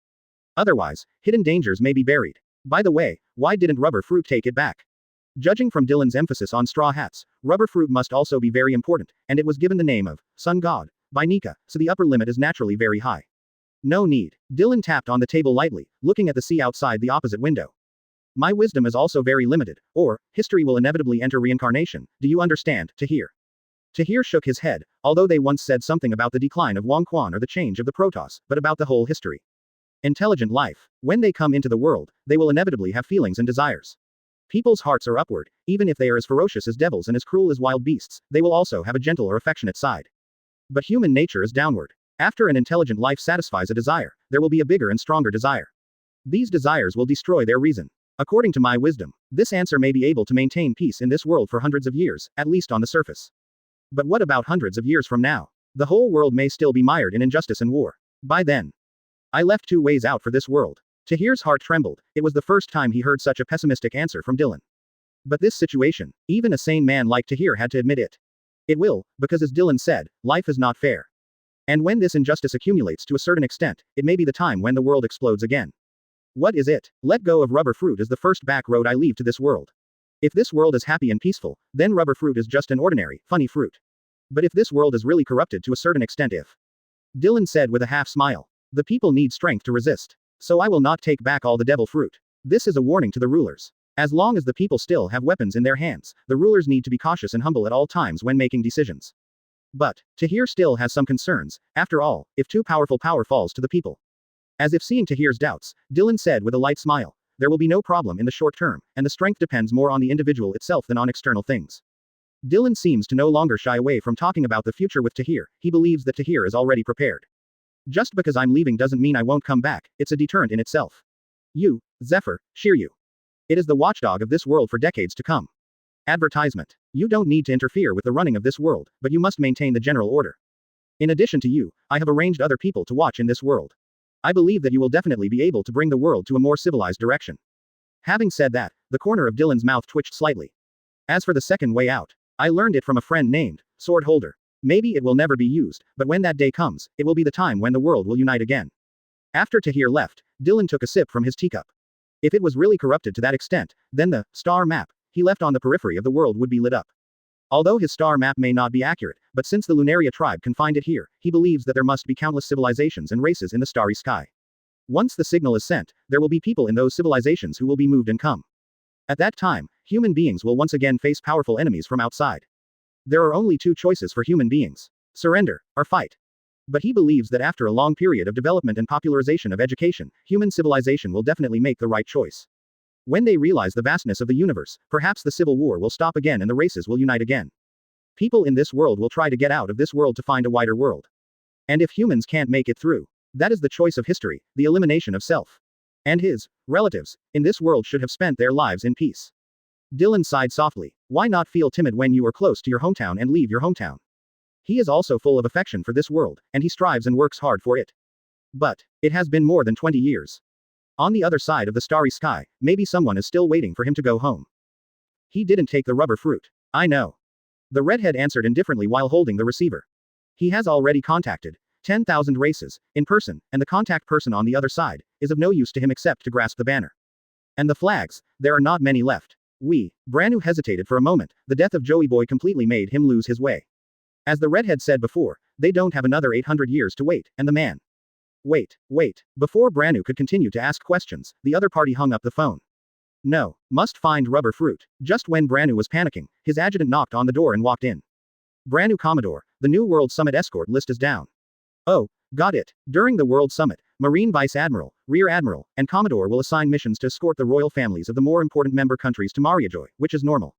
Otherwise, hidden dangers may be buried. By the way, why didn't rubber fruit take it back? Judging from Dylan's emphasis on straw hats, rubber fruit must also be very important, and it was given the name of Sun God by Nika, so the upper limit is naturally very high. No need. Dylan tapped on the table lightly, looking at the sea outside the opposite window. My wisdom is also very limited, or, history will inevitably enter reincarnation, do you understand, Tahir? Tahir shook his head, although they once said something about the decline of Wong Quan or the change of the Protoss, but about the whole history. Intelligent life. When they come into the world, they will inevitably have feelings and desires. People's hearts are upward, even if they are as ferocious as devils and as cruel as wild beasts, they will also have a gentle or affectionate side. But human nature is downward. After an intelligent life satisfies a desire, there will be a bigger and stronger desire. These desires will destroy their reason. According to my wisdom, this answer may be able to maintain peace in this world for hundreds of years, at least on the surface. But what about hundreds of years from now? The whole world may still be mired in injustice and war. By then, I left two ways out for this world. Tahir's heart trembled. It was the first time he heard such a pessimistic answer from Dylan. But this situation, even a sane man like Tahir had to admit it. It will, because as Dylan said, life is not fair. And when this injustice accumulates to a certain extent, it may be the time when the world explodes again. What is it? Let go of rubber fruit is the first back road I leave to this world. If this world is happy and peaceful, then rubber fruit is just an ordinary, funny fruit. But if this world is really corrupted to a certain extent if. Dylan said with a half smile. The people need strength to resist. So I will not take back all the devil fruit. This is a warning to the rulers. As long as the people still have weapons in their hands, the rulers need to be cautious and humble at all times when making decisions. But, Tahir still has some concerns. After all, if too powerful power falls to the people. As if seeing Tahir's doubts, Dylan said with a light smile, there will be no problem in the short term, and the strength depends more on the individual itself than on external things. Dylan seems to no longer shy away from talking about the future with Tahir. He believes that Tahir is already prepared. Just because I'm leaving doesn't mean I won't come back, it's a deterrent in itself. You, Zephyr, Shiryu. It is the watchdog of this world for decades to come. Advertisement. You don't need to interfere with the running of this world, but you must maintain the general order. In addition to you, I have arranged other people to watch in this world. I believe that you will definitely be able to bring the world to a more civilized direction. Having said that, the corner of Dylan's mouth twitched slightly. As for the second way out, I learned it from a friend named Sword Holder. Maybe it will never be used, but when that day comes, it will be the time when the world will unite again. After Tahir left, Dylan took a sip from his teacup. If it was really corrupted to that extent, then the star map he left on the periphery of the world would be lit up. Although his star map may not be accurate, but since the Lunaria tribe can find it here, he believes that there must be countless civilizations and races in the starry sky. Once the signal is sent, there will be people in those civilizations who will be moved and come. At that time, human beings will once again face powerful enemies from outside. There are only two choices for human beings: surrender, or fight. But he believes that after a long period of development and popularization of education, human civilization will definitely make the right choice. When they realize the vastness of the universe, perhaps the civil war will stop again and the races will unite again. People in this world will try to get out of this world to find a wider world. And if humans can't make it through, that is the choice of history, the elimination of self. And his relatives in this world should have spent their lives in peace. Dylan sighed softly. Why not feel timid when you are close to your hometown and leave your hometown? He is also full of affection for this world, and he strives and works hard for it. But it has been more than 20 years. On the other side of the starry sky, maybe someone is still waiting for him to go home. He didn't take the rubber fruit. I know. The redhead answered indifferently while holding the receiver. He has already contacted 10,000 races, in person, and the contact person on the other side is of no use to him except to grasp the banner. And the flags, there are not many left. Branu hesitated for a moment. The death of Joey Boy completely made him lose his way. As the redhead said before, they don't have another 800 years to wait, and the man. Wait. Before Branu could continue to ask questions, the other party hung up the phone. No, must find rubber fruit. Just when Branu was panicking, his adjutant knocked on the door and walked in. Branu Commodore, the new World Summit escort list is down. Oh, got it. During the World Summit, Marine Vice Admiral, Rear Admiral, and Commodore will assign missions to escort the royal families of the more important member countries to Mariajoy, which is normal.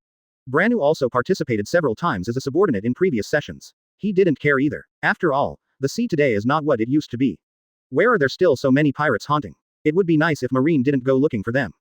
Branu also participated several times as a subordinate in previous sessions. He didn't care either. After all, the sea today is not what it used to be. Where are there still so many pirates haunting? It would be nice if Marine didn't go looking for them.